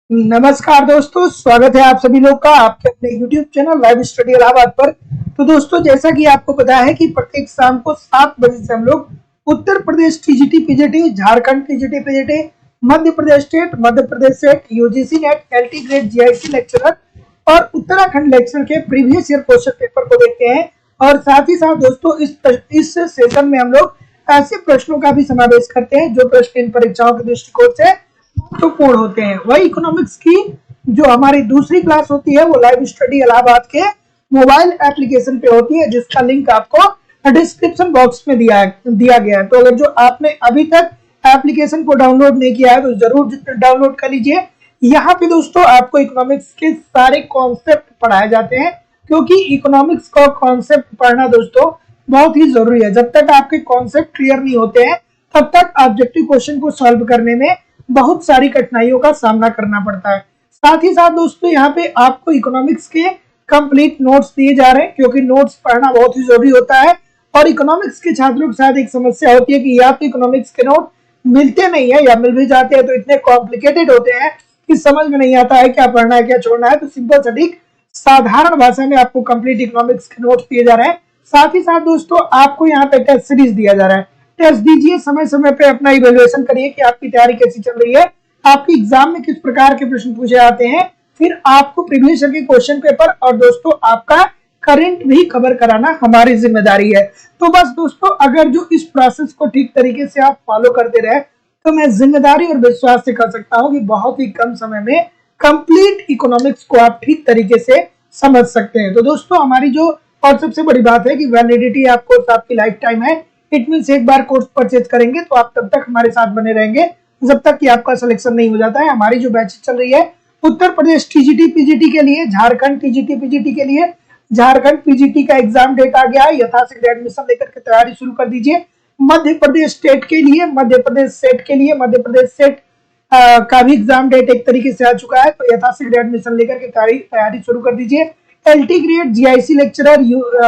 नमस्कार दोस्तों, स्वागत है आप सभी लोग का आपके अपने YouTube channel live study Allahabad पर। तो दोस्तों, जैसा कि आपको पता है कि प्रत्येक शाम को 7 बजे से हम लोग Uttar Pradesh TGT PGT, Jharkhand TGT PGT, Madhya Pradesh state, Madhya Pradesh SET, UGC NET, LT grade, GIC lecturer और उत्तराखंड लेक्चर के प्रीवियस ईयर क्वेश्चन पेपर को देखते हैं। और साथ ही साथ दोस्तों, इस सेशन में हम लोग ऐसे प्रश्नों का भी समावेश करते हैं जो प्रश्न इन परीक्षाओं के दृष्टिकोण से महत्वपूर्ण होते हैं। वही इकोनॉमिक्स की जो हमारी दूसरी क्लास होती है वो लाइव स्टडी इलाहाबाद के मोबाइल एप्लीकेशन पे होती है, जिसका लिंक आपको डिस्क्रिप्शन बॉक्स में दिया गया है। तो अगर जो आपने अभी तक एप्लीकेशन को डाउनलोड नहीं किया है तो जरूर डाउनलोड कर लीजिए। यहाँ पे दोस्तों आपको इकोनॉमिक्स के सारे कॉन्सेप्ट पढ़ाए जाते हैं, क्योंकि इकोनॉमिक्स का कॉन्सेप्ट पढ़ना दोस्तों बहुत ही जरूरी है। जब तक आपके कॉन्सेप्ट क्लियर नहीं होते हैं तब तक ऑब्जेक्टिव क्वेश्चन को सॉल्व करने में बहुत सारी कठिनाइयों का सामना करना पड़ता है। साथ ही साथ दोस्तों, यहाँ पे आपको इकोनॉमिक्स के कंप्लीट नोट्स दिए जा रहे हैं, क्योंकि नोट्स पढ़ना बहुत ही जरूरी होता है। और इकोनॉमिक्स के छात्रों के साथ एक समस्या होती है कि या तो इकोनॉमिक्स के नोट मिलते नहीं है, या मिल भी जाते हैं तो इतने कॉम्प्लिकेटेड होते हैं कि समझ में नहीं आता है क्या पढ़ना है क्या छोड़ना है। तो सिंपल सटीक साधारण भाषा में आपको कंप्लीट इकोनॉमिक्स के नोट्स दिए जा रहे हैं। साथ ही साथ दोस्तों, आपको यहाँ पे टेस्ट सीरीज दिया जा रहा है। टेस्ट दीजिए, समय समय पे अपना इवैल्यूएशन करिए कि आपकी तैयारी कैसी चल रही है, आपके एग्जाम में किस प्रकार के प्रश्न पूछे जाते हैं। फिर आपको प्रीवियस ईयर के क्वेश्चन पेपर और दोस्तों आपका करंट भी कवर कराना हमारी जिम्मेदारी है। तो बस दोस्तों, अगर जो इस प्रोसेस को ठीक तरीके से आप फॉलो करते रहे तो मैं जिम्मेदारी और विश्वास से कह सकता हूँ कि बहुत ही कम समय में कंप्लीट इकोनॉमिक्स को आप ठीक तरीके से समझ सकते हैं। तो दोस्तों, हमारी जो और सबसे बड़ी बात है कि वैलिडिटी आपको आपकी लाइफ टाइम है। इट मीन्स एक बार कोर्स परचेज करेंगे तो आप तब तक हमारे साथ बने रहेंगे जब तक कि आपका सिलेक्शन नहीं हो जाता है। हमारी जो बैच चल रही है उत्तर प्रदेश टीजीटी पीजीटी के लिए, झारखंड टीजीटी पीजीटी के लिए, झारखंड पीजीटी का एग्जाम डेट आ गया है। यथाशीघ्र एडमिशन लेकर के तैयारी शुरू कर दीजिए। मध्य प्रदेश स्टेट के लिए, मध्य प्रदेश सेट के लिए, मध्य प्रदेश सेट का भी एग्जाम डेट एक तरीके से आ चुका है, तो यथाशीघ्र एडमिशन लेकर के तैयारी शुरू कर दीजिए। LT grade, GIC lecturer,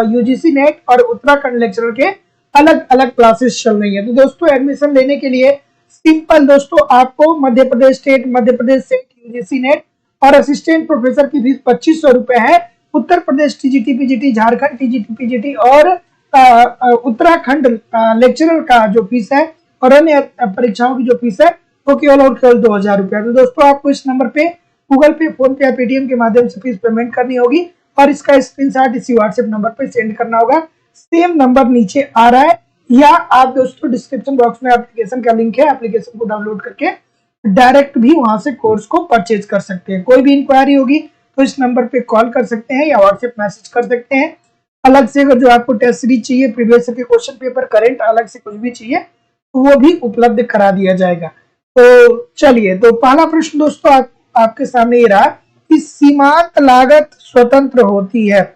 UGC NET और उत्तराखंड लेक्चरर के अलग अलग क्लासेस चल रही है। तो दोस्तों, एडमिशन लेने के लिए सिंपल दोस्तों आपको Madhya Pradesh state, Madhya Pradesh SET, UGC NET और असिस्टेंट प्रोफेसर की फीस 2500 रुपए है। Uttar Pradesh TGT PGT, Jharkhand TGT PGT और उत्तराखंड लेक्चरर का जो फीस है और अन्य परीक्षाओं की जो फीस है वो केवल और केवल 2000 रुपया। तो दोस्तों, आपको इस नंबर पे गूगल पे, फोन पे या पेटीएम के माध्यम से फीस पेमेंट करनी होगी और इसका स्क्रीनशॉट इसी व्हाट्सएप नंबर पे सेंड करना होगा। सेम नंबर नीचे आ रहा है, या आप दोस्तों डिस्क्रिप्शन बॉक्स में एप्लीकेशन का लिंक है, एप्लीकेशन को डाउनलोड करके डायरेक्ट भी वहां से कोर्स को परचेज कर सकते हैं। कोई भी इंक्वायरी होगी तो इस नंबर पे कॉल कर सकते हैं या व्हाट्सएप मैसेज कर सकते हैं। अलग से अगर जो आपको टेस्ट सीरीज चाहिए, प्रीवियस के क्वेश्चन पेपर, करंट अलग से कुछ भी चाहिए तो वो भी उपलब्ध करा दिया जाएगा। तो चलिए, तो पहला प्रश्न दोस्तों आपके सामने ये रहा कि सीमांत लागत स्वतंत्र होती है।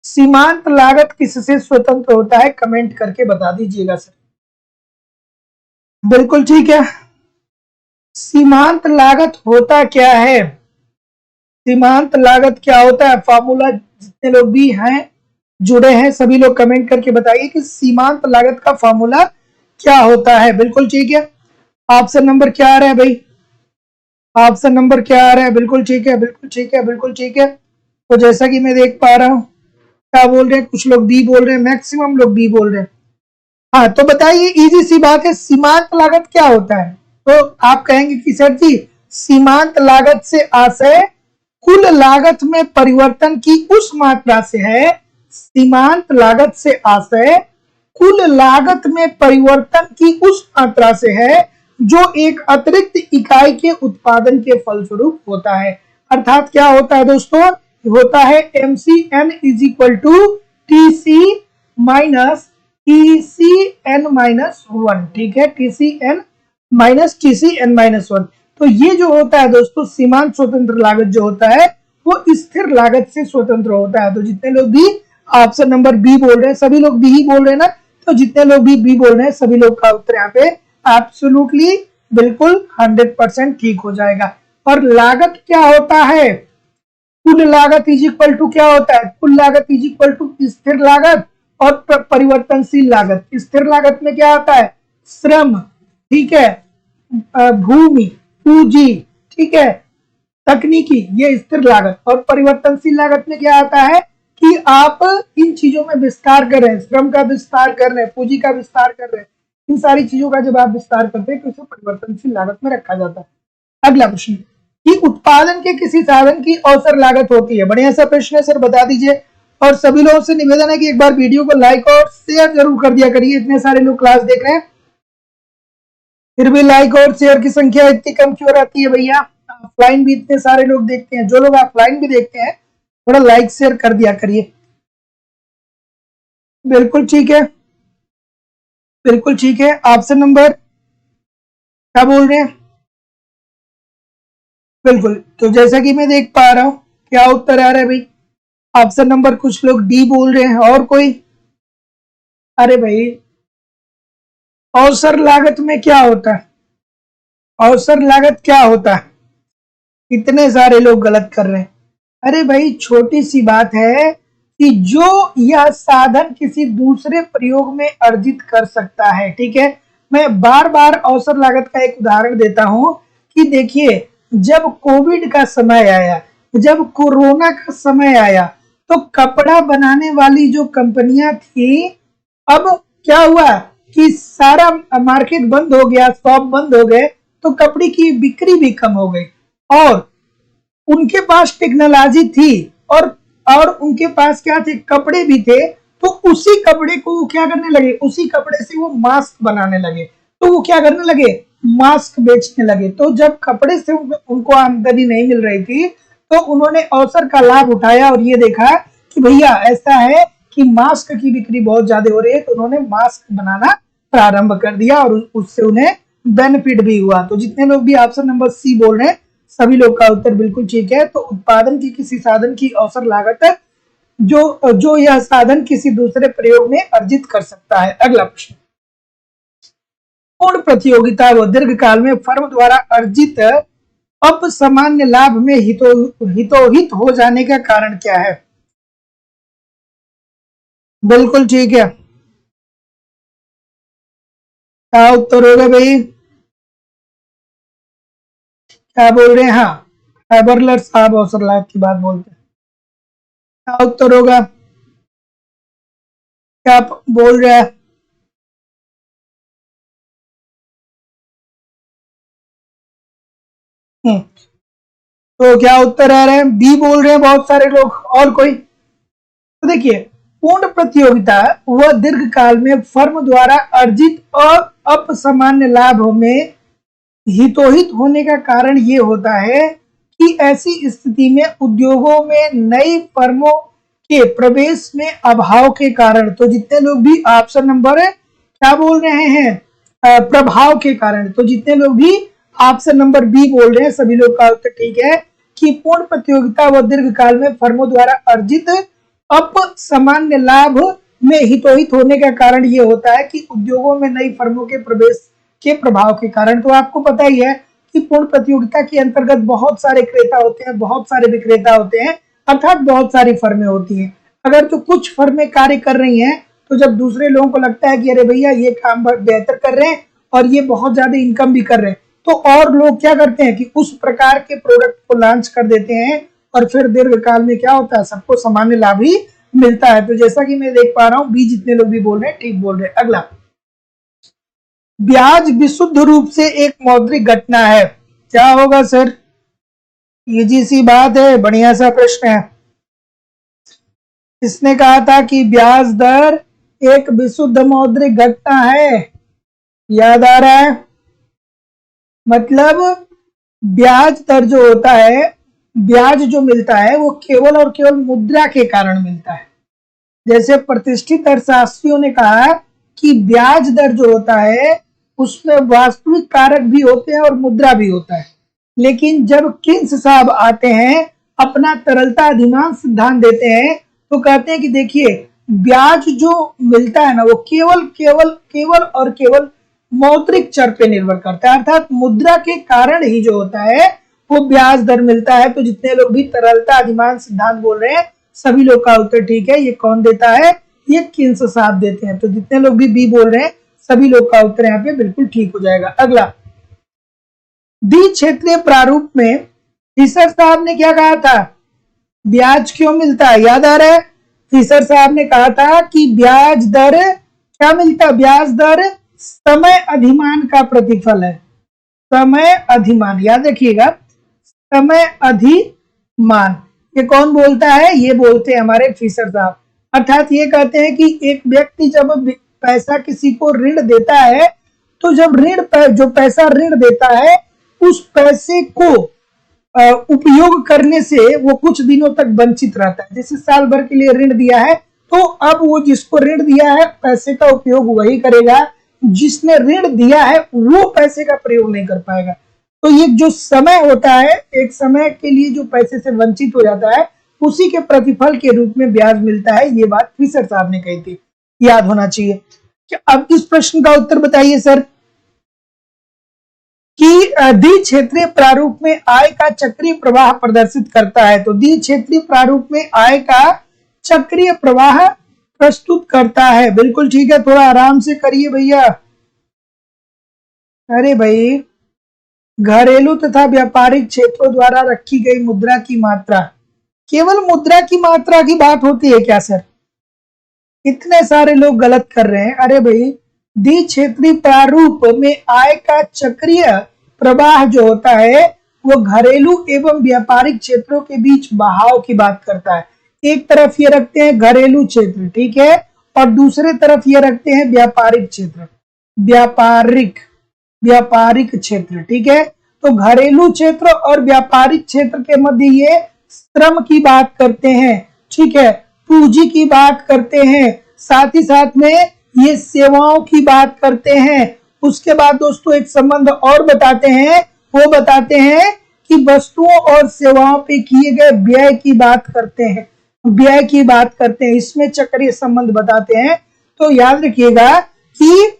सीमांत लागत किससे स्वतंत्र होता है, कमेंट करके बता दीजिएगा सर। बिल्कुल ठीक है। सीमांत लागत होता क्या है? सीमांत लागत क्या होता है? फॉर्मूला जितने लोग भी हैं जुड़े हैं सभी लोग कमेंट करके बताइए कि सीमांत लागत का फॉर्मूला क्या होता है। बिल्कुल ठीक है। ऑप्शन नंबर क्या आ रहा है भाई? ऑप्शन नंबर क्या आ रहा है? बिल्कुल ठीक है, बिल्कुल ठीक है, बिल्कुल ठीक है। तो जैसा कि मैं देख पा रहा हूं, क्या बोल रहे हैं, कुछ लोग बी बोल रहे हैं, मैक्सिमम लोग बी बोल रहे हैं। हाँ, तो बताइए, इजी सी बात है, सीमांत लागत क्या होता है? तो आप कहेंगे कि सर जी, सीमांत लागत से आशय कुल लागत में परिवर्तन की उस मात्रा से है। सीमांत लागत से आशय कुल लागत में परिवर्तन की उस मात्रा से है जो एक अतिरिक्त इकाई के उत्पादन के फलस्वरूप होता है। अर्थात क्या होता है दोस्तों? होता है MCN is equal to TC minus TCN minus 1। ठीक है, TCN माइनस TCN माइनस 1। तो ये जो होता है दोस्तों, सीमांत स्वतंत्र लागत जो होता है वो स्थिर लागत से स्वतंत्र होता है। तो जितने लोग भी ऑप्शन नंबर बी बोल रहे हैं, सभी लोग बी ही बोल रहे हैं ना, तो जितने लोग भी बी बोल रहे हैं सभी लोग का उत्तर यहाँ पे एब्सोल्युटली बिल्कुल 100% ठीक हो जाएगा। और लागत क्या होता है? कुल लागत इज इक्वल टू क्या होता है? कुल लागत इज इक्वल टू स्थिर लागत और परिवर्तनशील लागत। स्थिर लागत में क्या आता है? श्रम, ठीक है, भूमि, पूंजी, ठीक है। तकनीकी ये स्थिर लागत, और परिवर्तनशील लागत में क्या आता है कि आप इन चीजों में विस्तार कर रहे हैं, श्रम का विस्तार कर रहे हैं, पूंजी का विस्तार कर रहे हैं, इन सारी चीजों का जब आप विस्तार करते हैं तो इसे परिवर्तनशील लागत में रखा जाता है। अगला प्रश्न कि उत्पादन के किसी साधन की अवसर लागत होती है। बढ़िया सा प्रश्न है सर, बता दीजिए। और सभी लोगों से निवेदन है कि एक बार वीडियो को लाइक और शेयर जरूर कर दिया करिए, इतने सारे लोग क्लास देख रहे हैं फिर भी लाइक और शेयर की संख्या इतनी कम क्यों रहती है भैया। ऑफलाइन भी इतने सारे लोग देखते हैं, जो लोग ऑफलाइन भी देखते हैं थोड़ा लाइक शेयर कर दिया करिए। बिल्कुल ठीक है, बिल्कुल ठीक है। ऑप्शन नंबर क्या बोल रहे हैं? बिल्कुल, तो जैसा कि मैं देख पा रहा हूं क्या उत्तर आ रहा है भाई। ऑप्शन नंबर कुछ लोग डी बोल रहे हैं, और कोई? अरे भाई अवसर लागत में क्या होता है? अवसर लागत क्या होता है? इतने सारे लोग गलत कर रहे हैं। अरे भाई छोटी सी बात है कि जो यह साधन किसी दूसरे प्रयोग में अर्जित कर सकता है। ठीक है, मैं बार बार अवसर लागत का एक उदाहरण देता हूं कि देखिए जब कोविड का समय आया, जब कोरोना का समय आया, तो कपड़ा बनाने वाली जो कंपनियां थी, अब क्या हुआ कि सारा मार्केट बंद हो गया, शॉप बंद हो गए, तो कपड़े की बिक्री भी कम हो गई। और उनके पास टेक्नोलॉजी थी और उनके पास क्या थे, कपड़े भी थे, तो उसी कपड़े को वो क्या करने लगे, उसी कपड़े से वो मास्क बनाने लगे। तो वो क्या करने लगे, मास्क बेचने लगे। तो जब कपड़े से उनको आमदनी नहीं मिल रही थी तो उन्होंने अवसर का लाभ उठाया और ये देखा कि भैया ऐसा है कि मास्क की बिक्री बहुत ज्यादा हो रही है, तो उन्होंने मास्क बनाना प्रारंभ कर दिया और उससे उन्हें बेनिफिट भी हुआ। तो जितने लोग भी ऑप्शन नंबर सी बोल रहे हैं सभी लोग का उत्तर बिल्कुल ठीक है। तो उत्पादन की किसी साधन की अवसर लागत है जो यह साधन किसी दूसरे प्रयोग में अर्जित कर सकता है। अगला प्रश्न, पूर्ण प्रतियोगिता व दीर्घकाल में फर्म द्वारा अर्जित अपसामान्य लाभ में हितोहित हो जाने का कारण क्या है? बिल्कुल ठीक है, क्या उत्तर होगा भाई? क्या बोल रहे हैं? हाँ, हैबरलर साहब अवसर लाभ की बात बोलते हैं। क्या उत्तर होगा? क्या बोल रहे हैं? तो क्या उत्तर आ रहे हैं? बी बोल रहे हैं बहुत सारे लोग, और कोई? तो देखिए पूर्ण प्रतियोगिता व दीर्घकाल में फर्म द्वारा अर्जित और अपसामान्य लाभ में हितोहित होने का कारण ये होता है कि ऐसी स्थिति में उद्योगों में नई फर्मों के प्रवेश में अभाव के कारण, तो जितने लोग भी ऑप्शन नंबर क्या बोल रहे हैं, प्रभाव के कारण, तो जितने लोग भी ऑप्शन नंबर बी बोल रहे हैं सभी लोग का उत्तर ठीक है कि पूर्ण प्रतियोगिता व दीर्घकाल में फर्मों द्वारा अर्जित अपसामान्य लाभ में हितोहित होने का कारण ये होता है कि उद्योगों में नई फर्मों के प्रवेश के प्रभाव के कारण। तो आपको पता ही है कि पूर्ण प्रतियोगिता के अंतर्गत बहुत सारे क्रेता होते हैं, बहुत सारे विक्रेता होते हैं, अर्थात बहुत सारी फर्में होती हैं। अगर तो कुछ फर्में कार्य कर रही हैं तो जब दूसरे लोगों को लगता है कि अरे भैया ये काम बेहतर कर रहे हैं और ये बहुत ज्यादा इनकम भी कर रहे हैं, तो और लोग क्या करते हैं कि उस प्रकार के प्रोडक्ट को लॉन्च कर देते हैं और फिर दीर्घकाल में क्या होता है, सबको सामान्य लाभ ही मिलता है। तो जैसा कि मैं देख पा रहा हूं बी जितने लोग भी बोल रहे हैं ठीक बोल रहे हैं। अगला, ब्याज विशुद्ध रूप से एक मौद्रिक घटना है, क्या होगा सर? इजी सी बात है, बढ़िया सा प्रश्न है। इसने कहा था कि ब्याज दर एक विशुद्ध मौद्रिक घटना है, याद आ रहा है? मतलब ब्याज दर जो होता है, ब्याज जो मिलता है वो केवल और केवल मुद्रा के कारण मिलता है। जैसे प्रतिष्ठित अर्थशास्त्रियों ने कहा कि ब्याज दर जो होता है उसमें वास्तविक कारक भी होते हैं और मुद्रा भी होता है। लेकिन जब किन्स साहब आते हैं अपना तरलता अधिमान सिद्धांत देते हैं तो कहते हैं कि देखिए ब्याज जो मिलता है ना वो केवल केवल केवल और केवल मौद्रिक चर पे निर्भर करता है, अर्थात मुद्रा के कारण ही जो होता है वो ब्याज दर मिलता है। तो जितने लोग भी तरलता अधिमान सिद्धांत बोल रहे हैं सभी लोग का उत्तर ठीक है। ये कौन देता है? ये किन्स साहब देते हैं। तो जितने लोग भी बी बोल रहे हैं सभी लोग का उत्तर यहाँ पे बिल्कुल ठीक हो जाएगा। अगला, द्विक्षेत्रीय प्रारूप में फिशर साहब ने क्या कहा था, ब्याज क्यों मिलता है, याद आ रहा है? फिशर साहब ने कहा था कि ब्याज दर क्या मिलता है, ब्याज दर समय अधिमान का प्रतिफल है। समय अधिमान, याद रखिएगा, समय अधिमान। ये कौन बोलता है, ये बोलते हैं हमारे फिशर साहब। अर्थात ये कहते हैं कि एक व्यक्ति जब पैसा किसी को ऋण देता है, तो जब जो पैसा ऋण देता है उस पैसे को उपयोग करने से वो कुछ दिनों तक वंचित रहता है। जैसे साल भर के लिए ऋण दिया है, तो अब वो जिसको ऋण दिया है पैसे का उपयोग वही करेगा, जिसने ऋण दिया है वो पैसे का प्रयोग नहीं कर पाएगा। तो ये जो समय होता है, एक समय के लिए जो पैसे से वंचित हो जाता है, उसी के प्रतिफल के रूप में ब्याज मिलता है। ये बात फिशर साहब ने कही थी, याद होना चाहिए। अब इस प्रश्न का उत्तर बताइए सर, कि द्विक्षेत्रीय प्रारूप में आय का चक्रीय प्रवाह प्रदर्शित करता है। तो द्विक्षेत्रीय प्रारूप में आय का चक्रीय प्रवाह प्रस्तुत करता है। बिल्कुल ठीक है, थोड़ा आराम से करिए भैया। अरे भाई, घरेलू तथा व्यापारिक क्षेत्रों द्वारा रखी गई मुद्रा की मात्रा, केवल मुद्रा की मात्रा की बात होती है क्या सर? इतने सारे लोग गलत कर रहे हैं। अरे भाई, द्विक्षेत्रीय प्रारूप में आय का चक्रीय प्रवाह जो होता है वो घरेलू एवं व्यापारिक क्षेत्रों के बीच बहाव की बात करता है। एक तरफ ये रखते हैं घरेलू क्षेत्र, ठीक है, और दूसरे तरफ ये रखते हैं व्यापारिक क्षेत्र, व्यापारिक क्षेत्र, ठीक है। तो घरेलू क्षेत्र और व्यापारिक क्षेत्र के मध्य ये श्रम की बात करते हैं, ठीक है, पूंजी की बात करते हैं, साथ ही साथ में ये सेवाओं की बात करते हैं। उसके बाद दोस्तों एक संबंध और बताते हैं, वो बताते हैं कि वस्तुओं और सेवाओं पे किए गए व्यय की बात करते हैं, व्यय की बात करते हैं, इसमें चक्रीय संबंध बताते हैं। तो याद रखिएगा कि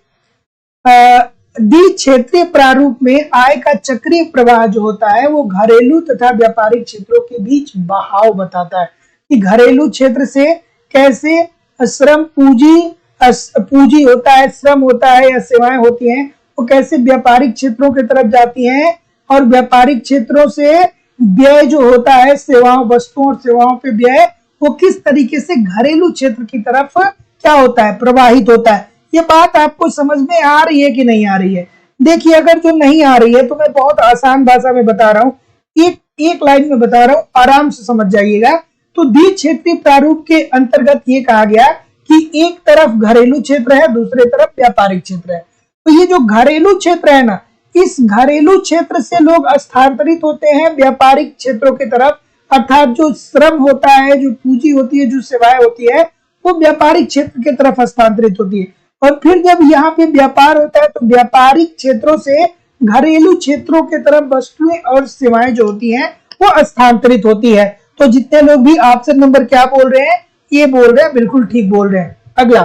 द्विक्षेत्रीय प्रारूप में आय का चक्रीय प्रवाह जो होता है वो घरेलू तथा व्यापारिक क्षेत्रों के बीच बहाव बताता है, कि घरेलू क्षेत्र से कैसे श्रम पूंजी होता है, श्रम होता है या सेवाएं होती हैं, वो कैसे व्यापारिक क्षेत्रों की तरफ जाती हैं, और व्यापारिक क्षेत्रों से व्यय जो होता है वस्तुओं और सेवाओं पे व्यय, वो किस तरीके से घरेलू क्षेत्र की तरफ क्या होता है, प्रवाहित होता है। ये बात आपको समझ में आ रही है कि नहीं आ रही है? देखिए, अगर जो नहीं आ रही है तो मैं बहुत आसान भाषा में बता रहा हूँ, एक लाइन में बता रहा हूँ, आराम से समझ जाइएगा। तो द्विक्षेत्रीय प्रारूप के अंतर्गत ये कहा गया कि एक तरफ घरेलू क्षेत्र है, दूसरे तरफ व्यापारिक क्षेत्र है। तो ये जो घरेलू क्षेत्र है ना, इस घरेलू क्षेत्र से लोग स्थानांतरित होते हैं व्यापारिक क्षेत्रों की तरफ, अर्थात जो श्रम होता है, जो पूंजी होती है, जो सेवाएं होती है, वो व्यापारिक क्षेत्र की तरफ हस्तांतरित होती है। और फिर जब यहाँ पे व्यापार होता है तो व्यापारिक क्षेत्रों से घरेलू क्षेत्रों के तरफ वस्तुएं और सेवाएं जो होती हैं वो स्थानांतरित होती है। तो जितने लोग भी ऑप्शन नंबर क्या बोल रहे हैं, ये बोल रहे हैं, बिल्कुल ठीक बोल रहे हैं। अगला,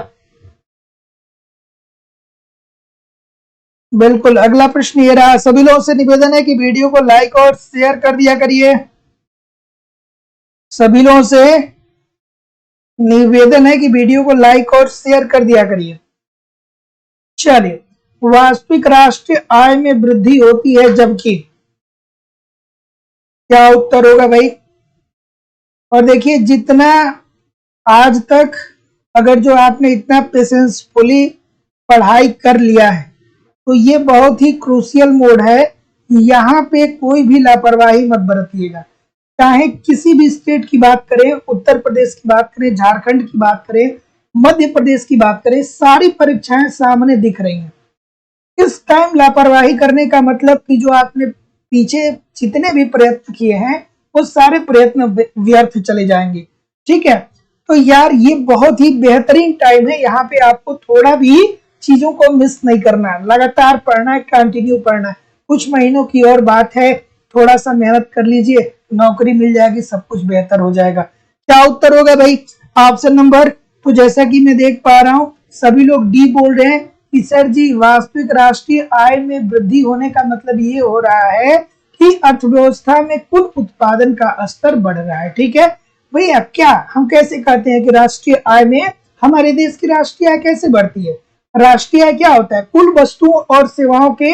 बिल्कुल अगला प्रश्न ये रहा। सभी लोगों से निवेदन है कि वीडियो को लाइक और शेयर कर दिया करिए। सभी लोगों से निवेदन है कि वीडियो को लाइक और शेयर कर दिया करिए। चलिए, वास्तविक राष्ट्रीय आय में वृद्धि होती है जबकि, क्या उत्तर होगा भाई? और देखिए, जितना आज तक अगर जो आपने इतना पेशेंसफुली पढ़ाई कर लिया है तो ये बहुत ही क्रूशियल मोड है। यहाँ पे कोई भी लापरवाही मत बरतिएगा। चाहे किसी भी स्टेट की बात करें, उत्तर प्रदेश की बात करें, झारखंड की बात करें, मध्य प्रदेश की बात करें, सारी परीक्षाएं सामने दिख रही हैं। इस टाइम लापरवाही करने का मतलब कि जो आपने पीछे जितने भी प्रयत्न किए हैं वो सारे प्रयत्न व्यर्थ चले जाएंगे, ठीक है। तो यार, ये बहुत ही बेहतरीन टाइम है, यहाँ पे आपको थोड़ा भी चीजों को मिस नहीं करना है, लगातार पढ़ना है, कंटिन्यू पढ़ना है। कुछ महीनों की और बात है, थोड़ा सा मेहनत कर लीजिए, नौकरी मिल जाएगी, सब कुछ बेहतर हो जाएगा। क्या उत्तर होगा भाई? ऑप्शन नंबर, तो जैसा कि मैं देख पा रहा हूँ सभी लोग डी बोल रहे हैं कि सर जी, वास्तविक राष्ट्रीय आय में वृद्धि होने का मतलब ये हो रहा है कि अर्थव्यवस्था में कुल उत्पादन का स्तर बढ़ रहा है, ठीक है भैया। क्या हम कैसे कहते हैं कि राष्ट्रीय आय में, हमारे देश की राष्ट्रीय आय कैसे बढ़ती है? राष्ट्रीय आय क्या होता है? कुल वस्तुओं और सेवाओं के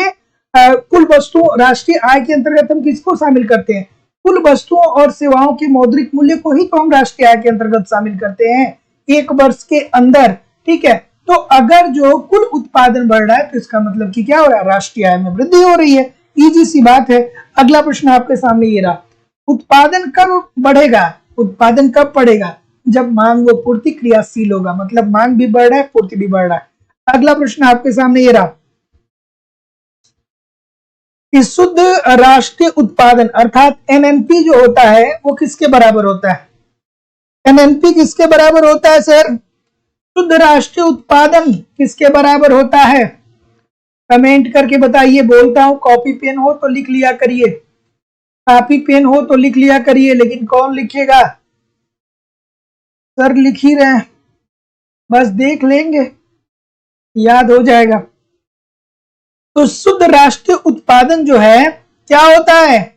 कुल वस्तुओं, राष्ट्रीय आय के अंतर्गत हम किसको शामिल करते हैं? कुल वस्तुओं और सेवाओं के मौद्रिक मूल्य को ही तो हम राष्ट्रीय आय के अंतर्गत शामिल करते हैं एक वर्ष के अंदर। ठीक है, तो अगर जो कुल उत्पादन बढ़ रहा है तो इसका मतलब कि क्या हो रहा है? राष्ट्रीय आय में वृद्धि हो रही है। इजी सी बात है। अगला प्रश्न आपके सामने ये रहा, उत्पादन कब बढ़ेगा? उत्पादन कब बढ़ेगा? जब मांग व पूर्ति क्रियाशील होगा, मतलब मांग भी बढ़ रहा है, पूर्ति भी बढ़ रहा है। अगला प्रश्न आपके सामने ये रहा, शुद्ध राष्ट्रीय उत्पादन अर्थात एनएनपी जो होता है वो किसके बराबर होता है? एनएनपी किसके बराबर होता है सर? शुद्ध राष्ट्रीय उत्पादन किसके बराबर होता है? कमेंट करके बताइए। बोलता हूं कॉपी पेन हो तो लिख लिया करिए, कॉपी पेन हो तो लिख लिया करिए, लेकिन कौन लिखेगा? सर लिख ही रहे हैं, बस देख लेंगे, याद हो जाएगा। तो शुद्ध राष्ट्रीय उत्पादन जो है क्या होता है?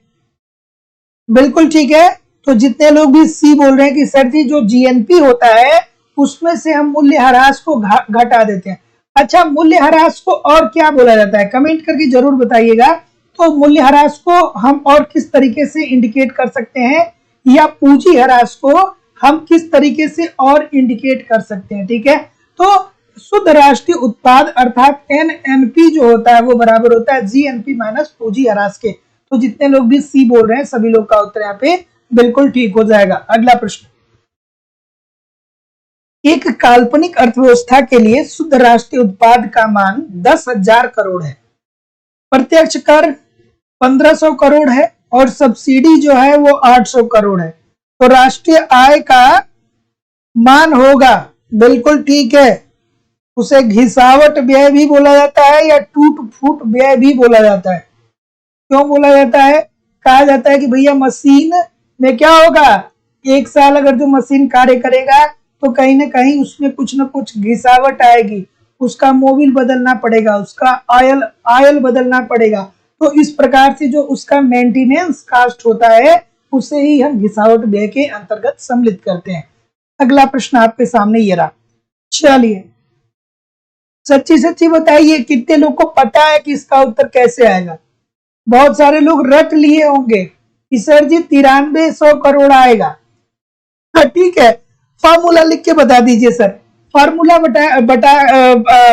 बिल्कुल ठीक है। तो जितने लोग भी सी बोल रहे हैं कि सर जी जो जीएनपी होता है उसमें से हम मूल्यह्रास को घटा देते हैं। अच्छा, मूल्यह्रास को और क्या बोला जाता है? कमेंट करके जरूर बताइएगा। तो मूल्यह्रास को हम और किस तरीके से इंडिकेट कर सकते हैं, या पूंजी ह्रास को हम किस तरीके से और इंडिकेट कर सकते हैं? ठीक है, तो शुद्ध राष्ट्रीय उत्पाद अर्थात एनएनपी जो होता है वो बराबर होता है जीएनपी माइनस पूंजी ह्रास के। तो जितने लोग भी सी बोल रहे हैं सभी लोग का उत्तर यहाँ पे बिल्कुल ठीक हो जाएगा। अगला प्रश्न, एक काल्पनिक अर्थव्यवस्था के लिए शुद्ध राष्ट्रीय उत्पाद का मान 10,000 करोड़ है, प्रत्यक्ष कर 1500 करोड़ है और सब्सिडी जो है वो 800 करोड़ है, तो राष्ट्रीय आय का मान होगा, बिल्कुल ठीक है, उसे घिसावट व्यय भी बोला जाता है या टूट फूट व्यय भी बोला जाता है। क्यों बोला जाता है? कहा जाता है कि भैया मशीन में क्या होगा, एक साल अगर जो मशीन कार्य करेगा तो कहीं ना कहीं उसमें कुछ ना कुछ घिसावट आएगी, उसका मोबिल बदलना पड़ेगा, उसका ऑयल बदलना पड़ेगा। तो इस प्रकार से जो उसका मेंटेनेंस कास्ट होता है उसे ही हम घिसावट व्यय के अंतर्गत सम्मिलित करते हैं। अगला प्रश्न आपके सामने ये रहा। चलिए सच्ची सच्ची बताइए कितने लोग को पता है कि इसका उत्तर कैसे आएगा? बहुत सारे लोग रट लिए होंगे कि सर जी 9300 करोड़ आएगा। ठीक है, फार्मूला लिख के बता दीजिए सर, फार्मूला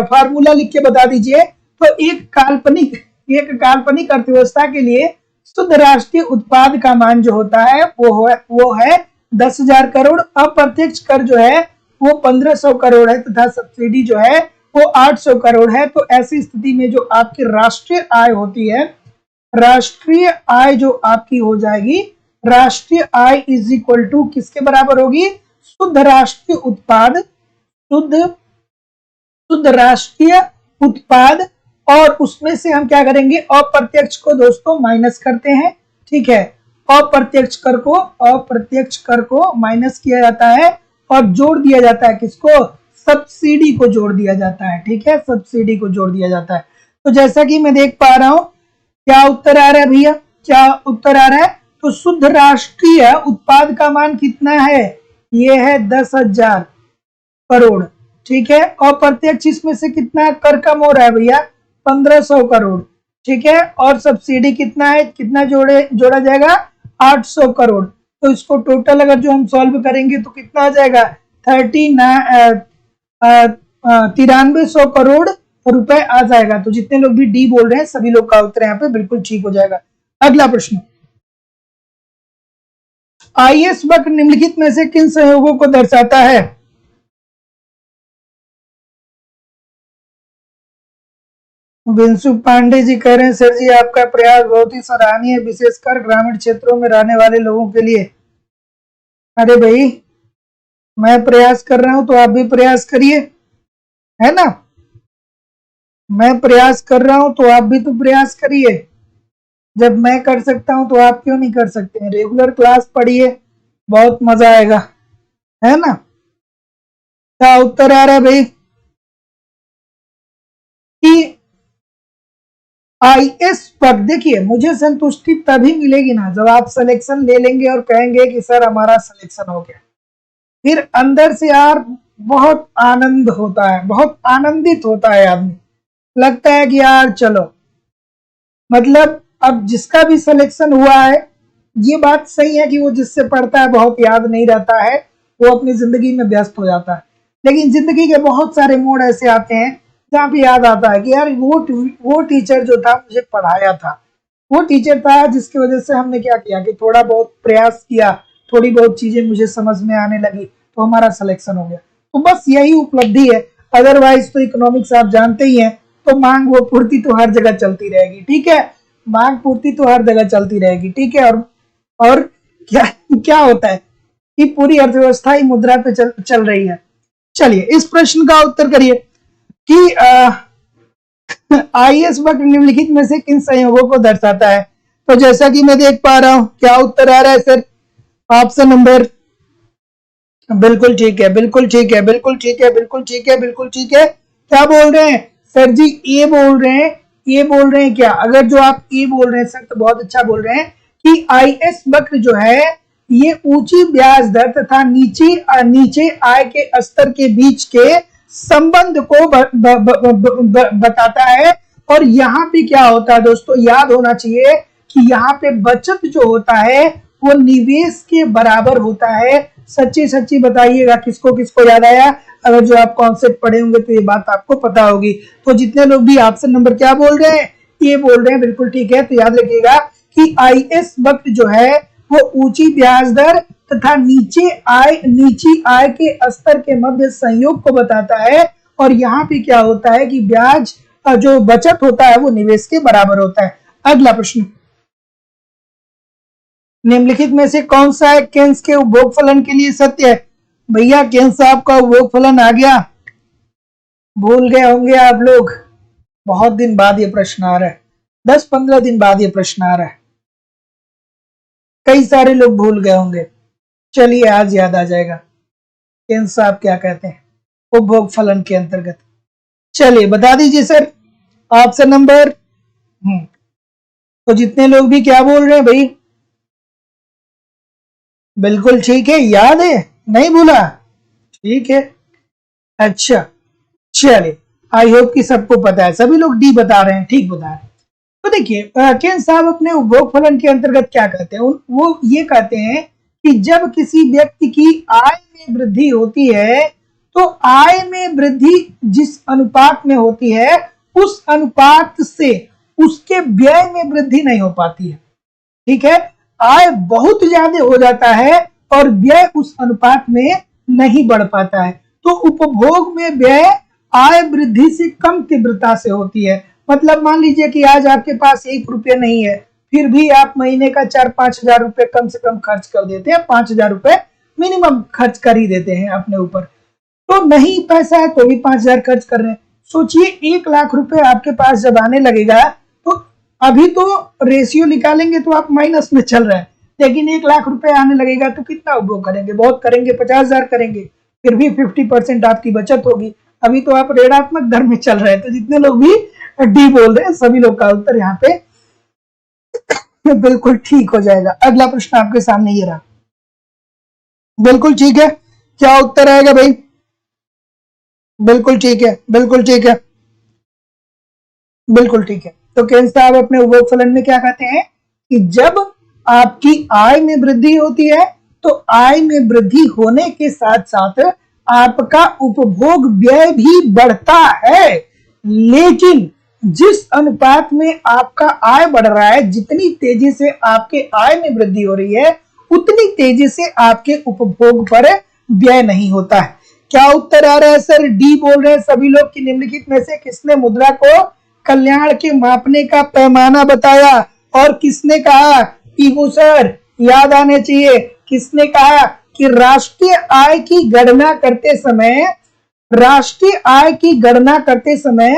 फार्मूला लिख के बता दीजिए। तो एक काल्पनिक अर्थव्यवस्था के लिए शुद्ध राष्ट्रीय उत्पाद का मान जो होता है वो है 10,000 करोड़, अप्रत्यक्ष कर जो है वो 1500 करोड़ है तथा सब्सिडी जो है वो 800 करोड़ है। तो ऐसी स्थिति में जो आपकी राष्ट्रीय आय होती है, राष्ट्रीय आय जो आपकी हो जाएगी, राष्ट्रीय आय इज इक्वल टू किसके बराबर होगी? शुद्ध राष्ट्रीय उत्पाद, शुद्ध राष्ट्रीय उत्पाद, और उसमें से हम क्या करेंगे, अप्रत्यक्ष को दोस्तों माइनस करते हैं। ठीक है, अप्रत्यक्ष कर को माइनस किया जाता है और जोड़ दिया जाता है किसको? सब्सिडी को जोड़ दिया जाता है। ठीक है, सब्सिडी को जोड़ दिया जाता है। तो जैसा कि मैं देख पा रहा हूं, क्या उत्तर आ रहा है भैया? क्या उत्तर आ रहा है? तो शुद्ध राष्ट्रीय उत्पाद का मान कितना है? ये है 10,000 करोड़। ठीक है, अप्रत्यक्ष इसमें से कितना कर कम हो रहा है भैया? 1500 करोड़। ठीक है, और सब्सिडी कितना है, कितना जोड़ा जाएगा? 800 करोड़। तो इसको टोटल अगर जो हम सॉल्व करेंगे तो कितना आ जाएगा? 9300 करोड़ रुपए आ जाएगा। तो जितने लोग भी डी बोल रहे हैं सभी लोग का उत्तर यहाँ पे बिल्कुल ठीक हो जाएगा। अगला प्रश्न, आईएस वक्र निम्नलिखित में से किन संयोगों को दर्शाता है? बिंसु पांडे जी कह रहे हैं सर जी आपका प्रयास बहुत ही सराहनीय है, विशेषकर ग्रामीण क्षेत्रों में रहने वाले लोगों के लिए। अरे भाई मैं प्रयास कर रहा हूं तो आप भी प्रयास करिए, है ना? मैं प्रयास कर रहा हूं तो आप भी तो प्रयास करिए। जब मैं कर सकता हूं तो आप क्यों नहीं कर सकते हैं? रेगुलर क्लास पढ़िए, बहुत मजा आएगा, है ना? क्या उत्तर आ रहा है भाई? कि आईएस पर देखिए, मुझे संतुष्टि तभी मिलेगी ना जब आप सिलेक्शन ले लेंगे और कहेंगे कि सर हमारा सिलेक्शन हो गया। फिर अंदर से यार बहुत आनंद होता है, बहुत आनंदित होता है आदमी, लगता है कि यार चलो मतलब अब जिसका भी सिलेक्शन हुआ है, ये बात सही है कि वो जिससे पढ़ता है बहुत याद नहीं रहता है, वो अपनी जिंदगी में व्यस्त हो जाता है। लेकिन जिंदगी के बहुत सारे मोड़ ऐसे आते हैं जहाँ पे याद आता है कि यार वो टीचर जो था मुझे पढ़ाया था, वो टीचर था जिसकी वजह से हमने क्या किया कि थोड़ा बहुत प्रयास किया, थोड़ी बहुत चीजें मुझे समझ में आने लगी, तो हमारा सिलेक्शन हो गया। तो बस यही उपलब्धि है। अदरवाइज तो इकोनॉमिक्स आप जानते ही हैं, तो मांग वो पूर्ति तो हर जगह चलती रहेगी, ठीक है, मांग पूर्ति तो हर जगह चलती रहेगी, ठीक है। और क्या क्या होता है कि पूरी अर्थव्यवस्था ही मुद्रा पे चल रही है। चलिए इस प्रश्न का उत्तर करिए कि आईएएस वक्र निम्नलिखित में से किन संयोगों को दर्शाता है। तो जैसा कि मैं देख पा रहा हूं, क्या उत्तर आ रहा है सर? ऑप्शन नंबर, बिल्कुल ठीक है, बिल्कुल ठीक है, बिल्कुल ठीक है, बिल्कुल ठीक है, बिल्कुल ठीक है। क्या बोल रहे हैं सर जी? ए बोल रहे हैं, ये बोल रहे हैं क्या? अगर जो आप ए बोल रहे हैं सर तो बहुत अच्छा बोल रहे हैं कि आईएएस वक्र जो है ये ऊंची ब्याज दर तथा नीचे आय के स्तर के बीच के संबंध को बताता है। और यहाँ पे क्या होता है दोस्तों, याद होना चाहिए कि यहाँ पे बचत जो होता है वो निवेश के बराबर होता है। सच्ची सच्ची बताइएगा किसको किसको याद आया। अगर जो आप कॉन्सेप्ट पढ़े होंगे तो ये बात आपको पता होगी। तो जितने लोग भी ऑप्शन नंबर क्या बोल रहे हैं, ये बोल रहे हैं, बिल्कुल ठीक है। तो याद रखिएगा कि आईएएस वक्र जो है वो ऊंची ब्याज दर तथा नीची आय के स्तर के मध्य संयोग को बताता है। और यहाँ पे क्या होता है कि ब्याज जो बचत होता है वो निवेश के बराबर होता है। अगला प्रश्न, निम्नलिखित में से कौन सा है केन्स के उपभोग फलन के लिए सत्य है? भैया केन्स साहब का उपभोग फलन आ गया, भूल गए होंगे आप लोग। बहुत दिन बाद ये प्रश्न आ रहा है, 10-15 दिन बाद ये प्रश्न आ रहा है, कई सारे लोग भूल गए होंगे। चलिए आज याद आ जाएगा केन्स साहब क्या कहते हैं उपभोग फलन के अंतर्गत। चलिए बता दीजिए सर ऑप्शन नंबर। तो जितने लोग भी क्या बोल रहे हैं भाई, बिल्कुल ठीक है, याद है, नहीं भूला, ठीक है, अच्छा। चलिए आई होप कि सबको पता है, सभी लोग डी बता रहे हैं, ठीक बता रहे हैं। तो देखिए केन्स साहब अपने उपभोग फलन के अंतर्गत क्या कहते हैं, वो ये कहते हैं कि जब किसी व्यक्ति की आय में वृद्धि होती है तो आय में वृद्धि जिस अनुपात में होती है उस अनुपात से उसके व्यय में वृद्धि नहीं हो पाती है, ठीक है। आय बहुत ज्यादा हो जाता है और व्यय उस अनुपात में नहीं बढ़ पाता है। तो उपभोग में व्यय आय वृद्धि से कम तीव्रता से होती है। मतलब मान लीजिए कि आज आपके पास 1 रुपये नहीं है, फिर भी आप महीने का 4-5 हजार रुपए कम से कम खर्च कर देते हैं, 5 हजार रुपए मिनिमम खर्च कर ही देते हैं अपने ऊपर। तो नहीं पैसा है तो भी 5 हजार खर्च कर रहे हैं। सोचिए 1 लाख रुपए आपके पास जब आने लगेगा, तो अभी तो रेशियो निकालेंगे तो आप माइनस में चल रहे हैं, लेकिन 1 लाख रुपए आने लगेगा तो कितना उपभोग करेंगे? बहुत करेंगे, 50 हजार करेंगे, फिर भी 50% आपकी बचत होगी। अभी तो आप ऋणात्मक दर में चल रहे हैं। तो जितने लोग भी डी बोल रहे हैं सभी लोग का उत्तर यहाँ पे बिल्कुल ठीक हो जाएगा। अगला प्रश्न आपके सामने ये रहा, बिल्कुल ठीक है, क्या उत्तर आएगा भाई? बिल्कुल ठीक है, बिल्कुल ठीक है, बिल्कुल ठीक है। तो केन्स साहब अपने उपभोग फलन में क्या कहते हैं कि जब आपकी आय में वृद्धि होती है तो आय में वृद्धि होने के साथ साथ आपका उपभोग व्यय भी बढ़ता है, लेकिन जिस अनुपात में आपका आय बढ़ रहा है, जितनी तेजी से आपके आय में वृद्धि हो रही है उतनी तेजी से आपके उपभोग पर व्यय नहीं होता है। क्या उत्तर आ रहा है सर? डी बोल रहे हैं सभी लोग कि निम्नलिखित में से किसने मुद्रा को कल्याण के मापने का पैमाना बताया? और किसने कहा? पीगू सर याद आने चाहिए, किसने कहा कि राष्ट्रीय आय की गणना करते समय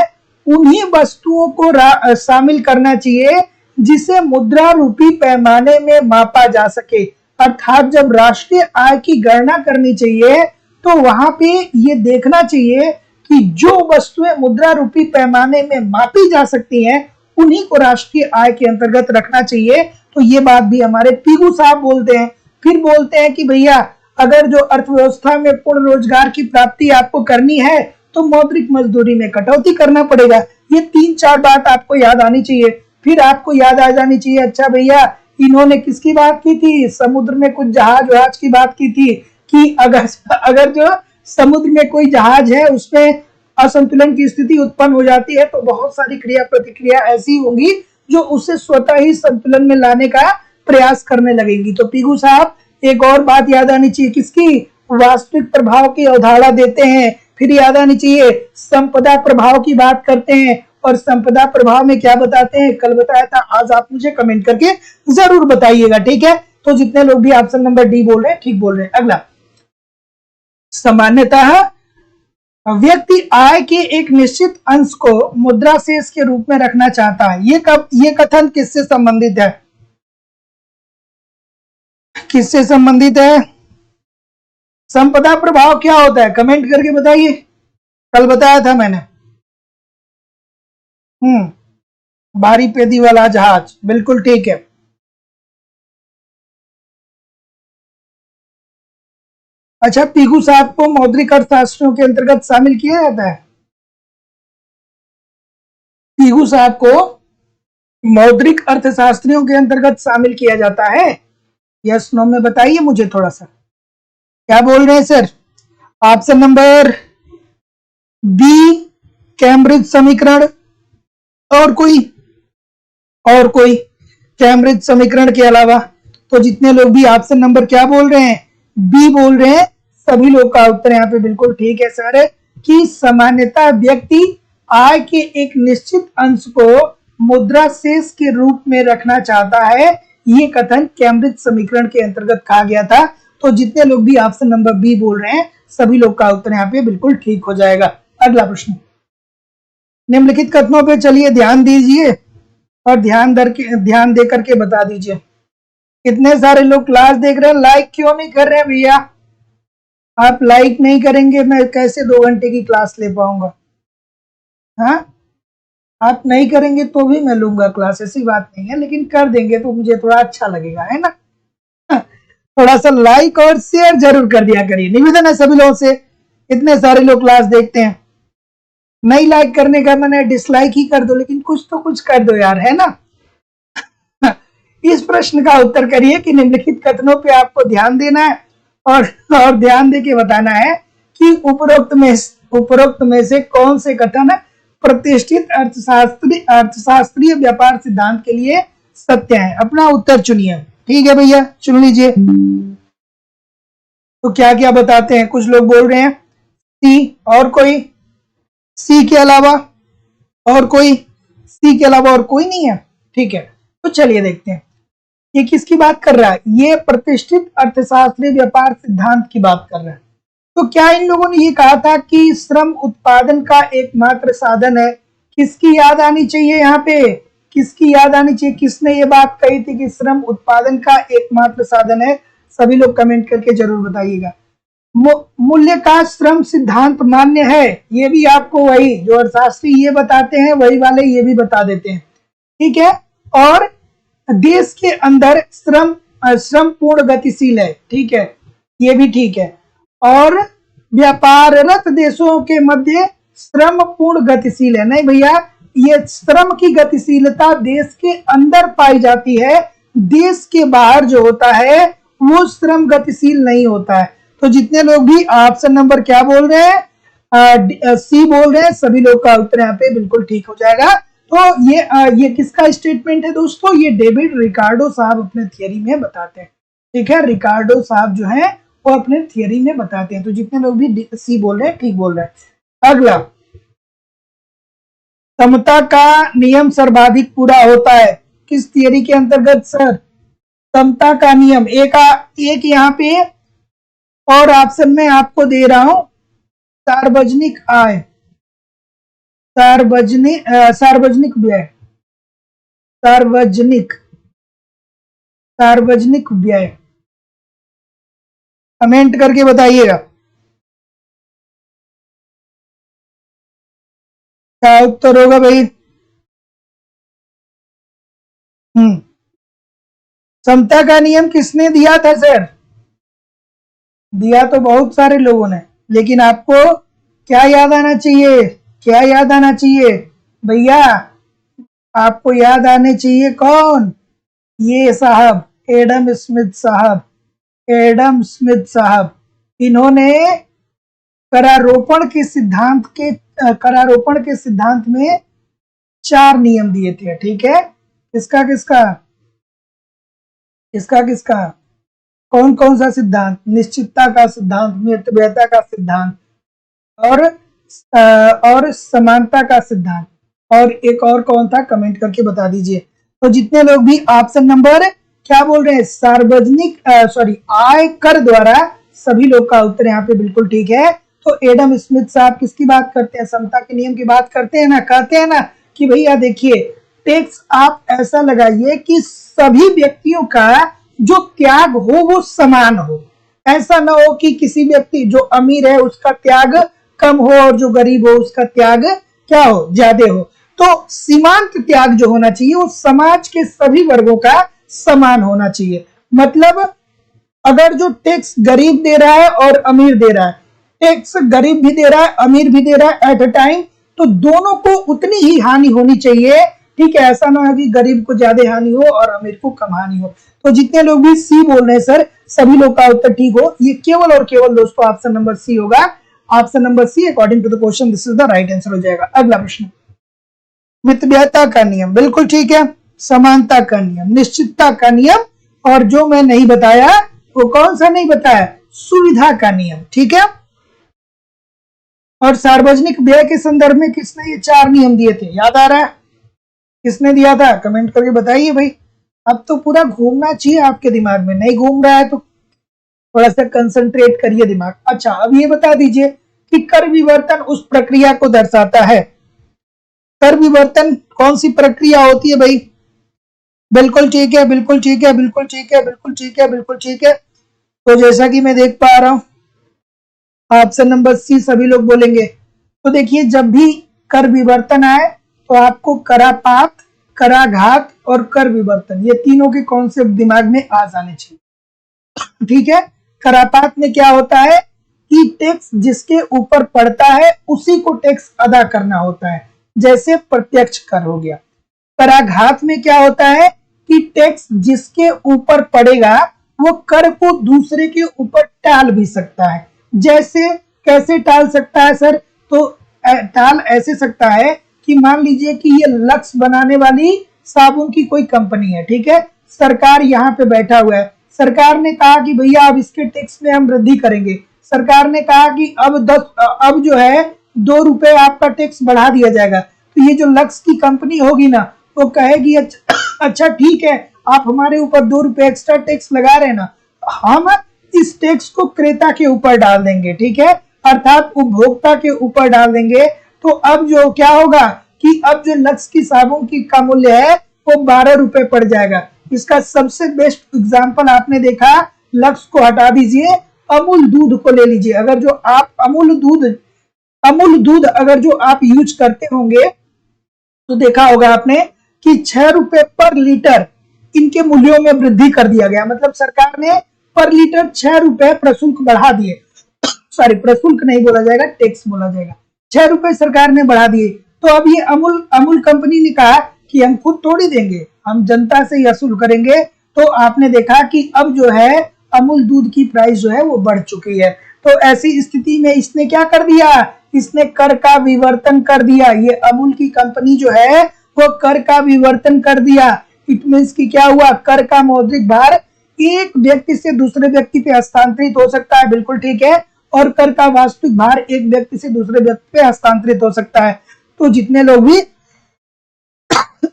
उन्हीं वस्तुओं को शामिल करना चाहिए जिसे मुद्रा रूपी पैमाने में मापा जा सके। अर्थात जब राष्ट्रीय आय की गणना करनी चाहिए तो वहां पे ये देखना चाहिए कि जो वस्तुएं मुद्रा रूपी पैमाने में मापी जा सकती हैं उन्हीं को राष्ट्रीय आय के अंतर्गत रखना चाहिए। तो ये बात भी हमारे पीगू साहब बोलते हैं। फिर बोलते हैं कि भैया अगर जो अर्थव्यवस्था में पूर्ण रोजगार की प्राप्ति आपको करनी है तो मौद्रिक मजदूरी में कटौती करना पड़ेगा। ये 3-4 बात आपको याद आनी चाहिए। फिर आपको याद आ जानी चाहिए, अच्छा भैया इन्होंने किसकी बात की थी, समुद्र में कुछ जहाज वहाज की बात की थी, कि अगर अगर जो समुद्र में कोई जहाज है उसमें असंतुलन की स्थिति उत्पन्न हो जाती है तो बहुत सारी क्रिया प्रतिक्रिया ऐसी होंगी जो उसे स्वतः ही संतुलन में लाने का प्रयास करने लगेंगी। तो पीगू साहब एक और बात याद आनी चाहिए, किसकी, वास्तविक प्रभाव की अवधारणा देते हैं। फिर याद आनी चाहिए संपदा प्रभाव की बात करते हैं, और संपदा प्रभाव में क्या बताते हैं, कल बताया था, आज आप मुझे कमेंट करके जरूर बताइएगा, ठीक है। तो जितने लोग भी ऑप्शन नंबर डी बोल रहे हैं ठीक बोल रहे हैं। अगला, सामान्यतः व्यक्ति आय के एक निश्चित अंश को मुद्रा शेष के रूप में रखना चाहता है। ये कथन किससे संबंधित है, किससे संबंधित है? संपदा प्रभाव क्या होता है, कमेंट करके बताइए, कल बताया था मैंने। भारी पेदी वाला जहाज, बिल्कुल ठीक है। अच्छा, पीगू साहब को मौद्रिक अर्थशास्त्रियों के अंतर्गत शामिल किया जाता है? पीगू साहब को मौद्रिक अर्थशास्त्रियों के अंतर्गत शामिल किया जाता है? यस नो में बताइए मुझे थोड़ा सा, क्या बोल रहे हैं sir? Option number B Cambridge समीकरण, और कोई कैम्ब्रिज समीकरण के अलावा? तो जितने लोग भी ऑप्शन नंबर क्या बोल रहे हैं, बी बोल रहे हैं, सभी लोग का उत्तर यहाँ पे बिल्कुल ठीक है सर, कि सामान्यतः व्यक्ति आय के एक निश्चित अंश को मुद्रा शेष के रूप में रखना चाहता है। ये कथन कैम्ब्रिज समीकरण के अंतर्गत कहा गया था। तो जितने लोग भी ऑप्शन नंबर बी बोल रहे हैं सभी लोग का उत्तर यहाँ पे बिल्कुल ठीक हो जाएगा। अगला प्रश्न, निम्नलिखित कथनों पे चलिए ध्यान दीजिए और ध्यान दे करके बता दीजिए। कितने सारे लोग क्लास देख रहे हैं, लाइक क्यों नहीं कर रहे हैं भैया? आप लाइक नहीं करेंगे मैं कैसे 2 घंटे की क्लास ले पाऊंगा? हाँ, आप नहीं करेंगे तो भी मैं लूंगा क्लास, ऐसी बात नहीं है, लेकिन कर देंगे तो मुझे थोड़ा अच्छा लगेगा, है ना। थोड़ा सा लाइक और शेयर जरूर कर दिया करिए, निवेदन है सभी लोगों से। इतने सारे लोग क्लास देखते हैं, नहीं लाइक करने का मैंने डिसलाइक ही कर दो, लेकिन कुछ तो कुछ कर दो यार, है ना। इस प्रश्न का उत्तर करिए कि निम्नलिखित कथनों पे आपको ध्यान देना है और ध्यान देके बताना है कि उपरोक्त में से कौन से कथन प्रतिष्ठित अर्थशास्त्रीय व्यापार सिद्धांत के लिए सत्य है। अपना उत्तर चुनिए, ठीक है भैया, चुन लीजिए। तो क्या क्या बताते हैं, कुछ लोग बोल रहे हैं सी, और कोई सी के अलावा, और कोई सी के अलावा और कोई नहीं है, ठीक है। तो चलिए देखते हैं ये किसकी बात कर रहा है, ये प्रतिष्ठित अर्थशास्त्रीय व्यापार सिद्धांत की बात कर रहा है। तो क्या इन लोगों ने ये कहा था कि श्रम उत्पादन का एकमात्र साधन है? किसकी याद आनी चाहिए यहाँ पे, किसकी याद आनी चाहिए, किसने ये बात कही थी कि श्रम उत्पादन का एकमात्र साधन है? सभी लोग कमेंट करके जरूर बताइएगा। मूल्य का श्रम सिद्धांत मान्य है, ये भी आपको वही जो अर्थशास्त्री ये बताते हैं वही वाले ये भी बता देते हैं, ठीक है। और देश के अंदर श्रम पूर्ण गतिशील है, ठीक है, ये भी ठीक है। और व्यापाररत देशों के मध्य श्रम पूर्ण गतिशील है, नहीं भैया, ये श्रम की गतिशीलता देश के अंदर पाई जाती है, देश के बाहर जो होता है वो श्रम गतिशील नहीं होता है। तो जितने लोग भी ऑप्शन नंबर क्या बोल रहे हैं, सी बोल रहे हैं, सभी लोग का उत्तर यहाँ पे बिल्कुल ठीक हो जाएगा। तो ये किसका स्टेटमेंट है दोस्तों, ये डेविड रिकार्डो साहब अपने थियरी में बताते हैं, ठीक है। रिकार्डो साहब जो है वो अपने थियरी में बताते हैं। तो जितने लोग भी सी बोल रहे हैं ठीक बोल रहे हैं। अगला, समता का नियम सर्वाधिक पूरा होता है, किस थियरी के अंतर्गत सर? समता का नियम, एक यहाँ पे और ऑप्शन में आपको दे रहा हूं, सार्वजनिक आय, सार्वजनिक व्यय, सार्वजनिक व्यय, कमेंट करके बताइएगा क्या उत्तर होगा भाई। समता का नियम किसने दिया था सर? दिया तो बहुत सारे लोगों ने, लेकिन आपको क्या याद आना चाहिए, क्या याद आना चाहिए भैया? आपको याद आने चाहिए कौन, ये साहब एडम स्मिथ साहब, एडम स्मिथ साहब। इन्होंने करारोपण के सिद्धांत में 4 नियम दिए थे, ठीक है। किसका किसका किसका किसका कौन कौन सा सिद्धांत? निश्चितता का सिद्धांत, मितव्ययता का सिद्धांत, और और समानता का सिद्धांत, और एक और कौन था, कमेंट करके बता दीजिए। तो जितने लोग भी ऑप्शन नंबर क्या बोल रहे हैं, सार्वजनिक आय कर द्वारा, सभी लोग का उत्तर यहाँ पे बिल्कुल ठीक है। तो एडम स्मिथ साहब किसकी बात करते हैं, समता के नियम की बात करते हैं ना। कहते हैं ना कि भैया देखिए, टैक्स आप ऐसा लगाइए कि सभी व्यक्तियों का जो त्याग हो वो समान हो। ऐसा ना हो कि किसी व्यक्ति जो अमीर है उसका त्याग कम हो और जो गरीब हो उसका त्याग क्या हो, ज्यादा हो। तो सीमांत त्याग जो होना चाहिए वो समाज के सभी वर्गों का समान होना चाहिए। मतलब अगर जो टैक्स गरीब दे रहा है और अमीर दे रहा है, टैक्स गरीब भी दे रहा है अमीर भी दे रहा है एट अ टाइम, तो दोनों को उतनी ही हानि होनी चाहिए, ठीक है। ऐसा ना हो कि गरीब को ज्यादा हानि हो और अमीर को कम हानि हो। तो जितने लोग भी सी बोल रहे हैं सर, सभी लोग का उत्तर ठीक हो। ये केवल और केवल दोस्तों ऑप्शन नंबर सी होगा। Option number C according to the question this is the right answer हो जाएगा। अगला प्रश्न, मितव्ययता का नियम, बिल्कुल ठीक है। समानता का नियम, निश्चितता का नियम, और जो मैं नहीं बताया वो कौन सा नहीं बताया, सुविधा का नियम, ठीक है। और सार्वजनिक व्यय के संदर्भ में किसने ये 4 नियम दिए थे, याद आ रहा है? किसने दिया था, कमेंट करके बताइए भाई। अब तो पूरा घूमना चाहिए आपके दिमाग में, नहीं घूम रहा है तो थोड़ा सा कंसंट्रेट करिए दिमाग। अच्छा, अब ये बता दीजिए कि कर विवर्तन उस प्रक्रिया को दर्शाता है। कर विवर्तन कौन सी प्रक्रिया होती है भाई? बिल्कुल ठीक है, बिल्कुल ठीक है, बिल्कुल ठीक है, बिल्कुल ठीक है, बिल्कुल ठीक है। तो जैसा कि मैं देख पा रहा हूं, ऑप्शन नंबर सी सभी लोग बोलेंगे। तो देखिए, जब भी कर विवर्तन आए तो आपको करापात, कराघात और कर विवर्तन, ये तीनों के कॉन्सेप्ट दिमाग में आ जाने चाहिए, ठीक है। करापात में क्या होता है कि टैक्स जिसके ऊपर पड़ता है उसी को टैक्स अदा करना होता है, जैसे प्रत्यक्ष कर हो गया। कराघात में क्या होता है कि टैक्स जिसके ऊपर पड़ेगा वो कर को दूसरे के ऊपर टाल भी सकता है। जैसे कैसे टाल सकता है सर? तो टाल ऐसे सकता है कि मान लीजिए कि ये लक्स बनाने वाली साबुन की कोई कंपनी है, ठीक है। सरकार यहाँ पे बैठा हुआ है, सरकार ने कहा कि भैया अब इसके टैक्स में हम वृद्धि करेंगे। सरकार ने कहा कि अब जो है 2 रुपए आपका टैक्स बढ़ा दिया जाएगा। तो ये जो लक्स की कंपनी होगी ना, वो कहेगी अच्छा ठीक है, आप हमारे ऊपर 2 रुपए एक्स्ट्रा टैक्स लगा रहे हैं ना, हम इस टैक्स को क्रेता के ऊपर डाल देंगे, ठीक है, अर्थात उपभोक्ता के ऊपर डाल देंगे। तो अब जो क्या होगा कि अब जो लक्स की साबुन की का मूल्य है वो 12 रुपए पड़ जाएगा। इसका सबसे बेस्ट एग्जाम्पल आपने देखा, लक्स को हटा दीजिए, अमूल दूध को ले लीजिए। अगर जो आप अमूल दूध अगर जो आप यूज करते होंगे तो देखा होगा आपने कि 6 रुपए पर लीटर इनके मूल्यों में वृद्धि कर दिया गया। मतलब सरकार ने पर लीटर 6 रुपए प्रशुल्क बढ़ा दिए। सॉरी, प्रशुल्क नहीं बोला जाएगा, टैक्स बोला जाएगा। 6 रुपए सरकार ने बढ़ा दिए। तो अब ये अमूल कंपनी ने कहा कि हम खुद थोड़ी देंगे, हम जनता से ही वसूल करेंगे। तो आपने देखा कि अब जो है अमूल दूध की प्राइस जो है वो बढ़ चुकी है। तो ऐसी स्थिति में इसने क्या कर दिया, इसने कर का विवर्तन कर दिया। ये अमूल की कंपनी जो है वो कर का विवर्तन कर दिया। इट मीन्स कि क्या हुआ, कर का मौद्रिक भार एक व्यक्ति से दूसरे व्यक्ति पे हस्तांतरित हो सकता है, बिल्कुल ठीक है, और कर का वास्तविक भार एक व्यक्ति से दूसरे व्यक्ति पे हस्तांतरित हो सकता है। तो जितने लोग भी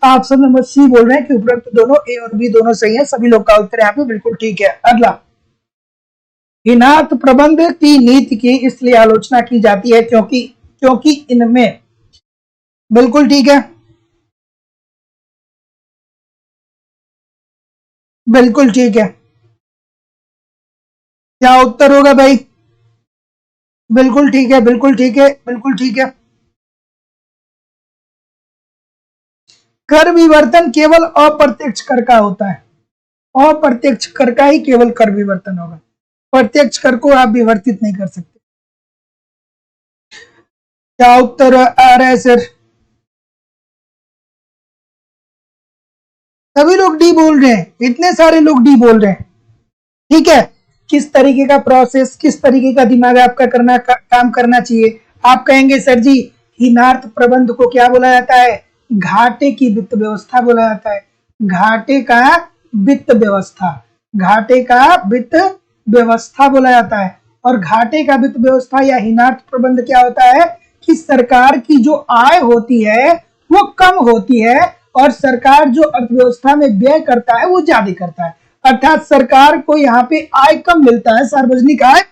ऑप्शन नंबर सी बोल रहे हैं कि उपरोक्त दोनों ए और बी दोनों सही है, सभी लोग का उत्तर यहाँ पे बिल्कुल ठीक है। अगला, इनात प्रबंध की नीति की इसलिए आलोचना की जाती है क्योंकि इनमें, बिल्कुल ठीक है, बिल्कुल ठीक है। क्या उत्तर होगा भाई? बिल्कुल ठीक है, बिल्कुल ठीक है, बिल्कुल ठीक है। कर विवर्तन केवल अप्रत्यक्ष कर का होता है, अप्रत्यक्ष कर का ही केवल कर विवर्तन होगा, प्रत्यक्ष कर को आप विवर्तित नहीं कर सकते। क्या उत्तर आ रहा है सर? सभी लोग डी बोल रहे हैं, इतने सारे लोग डी बोल रहे हैं। ठीक है, किस तरीके का प्रोसेस, किस तरीके का दिमाग आपका काम करना चाहिए। आप कहेंगे सर जी हीनार्थ प्रबंध को क्या बोला जाता है? घाटे की वित्त व्यवस्था बोला जाता है। घाटे का वित्त व्यवस्था, घाटे का वित्त व्यवस्था बोला जाता है। और घाटे का वित्त व्यवस्था या हीनार्थ प्रबंध क्या होता है कि सरकार की जो आय होती है वो कम होती है और सरकार जो अर्थव्यवस्था में व्यय करता है वो ज्यादा करता है। अर्थात सरकार को यहाँ पे आय कम मिलता है, सार्वजनिक आय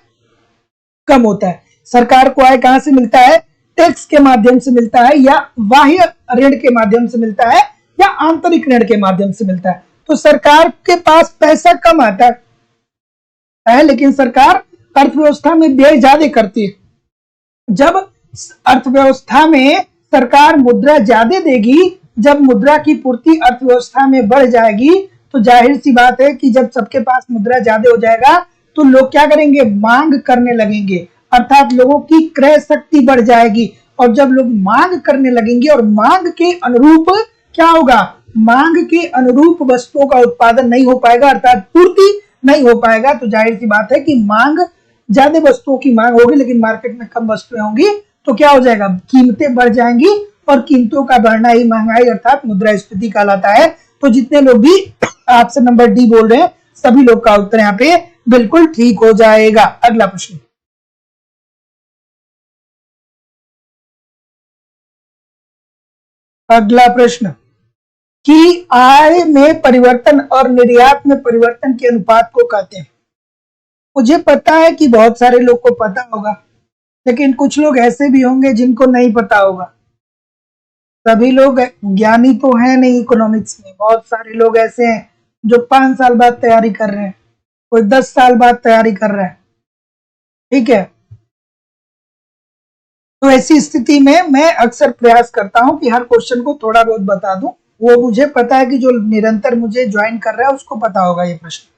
कम होता है। सरकार को आय कहां से मिलता है? टैक्स के माध्यम से मिलता है, या बाह्य ऋण के माध्यम से मिलता है, या आंतरिक ऋण के माध्यम से मिलता है। तो सरकार के पास पैसा कम आता है, लेकिन सरकार अर्थव्यवस्था में व्यय ज्यादा करती है। जब अर्थव्यवस्था में सरकार मुद्रा ज्यादा देगी, जब मुद्रा की पूर्ति अर्थव्यवस्था में बढ़ जाएगी, तो जाहिर सी बात है कि जब सबके पास मुद्रा ज्यादा हो जाएगा तो लोग क्या करेंगे? मांग करने लगेंगे, अर्थात लोगों की क्रय शक्ति बढ़ जाएगी। और जब लोग मांग करने लगेंगे और मांग के अनुरूप क्या होगा? मांग के अनुरूप वस्तुओं का उत्पादन नहीं हो पाएगा, अर्थात पूर्ति नहीं हो पाएगा। तो जाहिर सी बात है कि मांग, ज्यादा वस्तुओं की मांग होगी लेकिन मार्केट में कम वस्तुएं होंगी, तो क्या हो जाएगा? कीमतें बढ़ जाएंगी और कीमतों का बढ़ना ही महंगाई अर्थात मुद्रास्फीति कहलाता है। तो जितने लोग भी आपसे नंबर डी बोल रहे हैं सभी लोग का उत्तर यहाँ पे बिल्कुल ठीक हो जाएगा। अगला प्रश्न, अगला प्रश्न कि आय में परिवर्तन और निर्यात में परिवर्तन के अनुपात को कहते हैं। मुझे पता है कि बहुत सारे लोग को पता होगा, लेकिन कुछ लोग ऐसे भी होंगे जिनको नहीं पता होगा। सभी लोग ज्ञानी तो हैं नहीं इकोनॉमिक्स में, बहुत सारे लोग ऐसे हैं जो 5 साल बाद तैयारी कर रहे हैं, कोई 10 साल बाद तैयारी कर रहा है। ठीक है, तो ऐसी स्थिति में मैं अक्सर प्रयास करता हूं कि हर क्वेश्चन को थोड़ा बहुत बता दूं। वो मुझे पता है कि जो निरंतर मुझे ज्वाइन कर रहा है उसको पता होगा ये प्रश्न,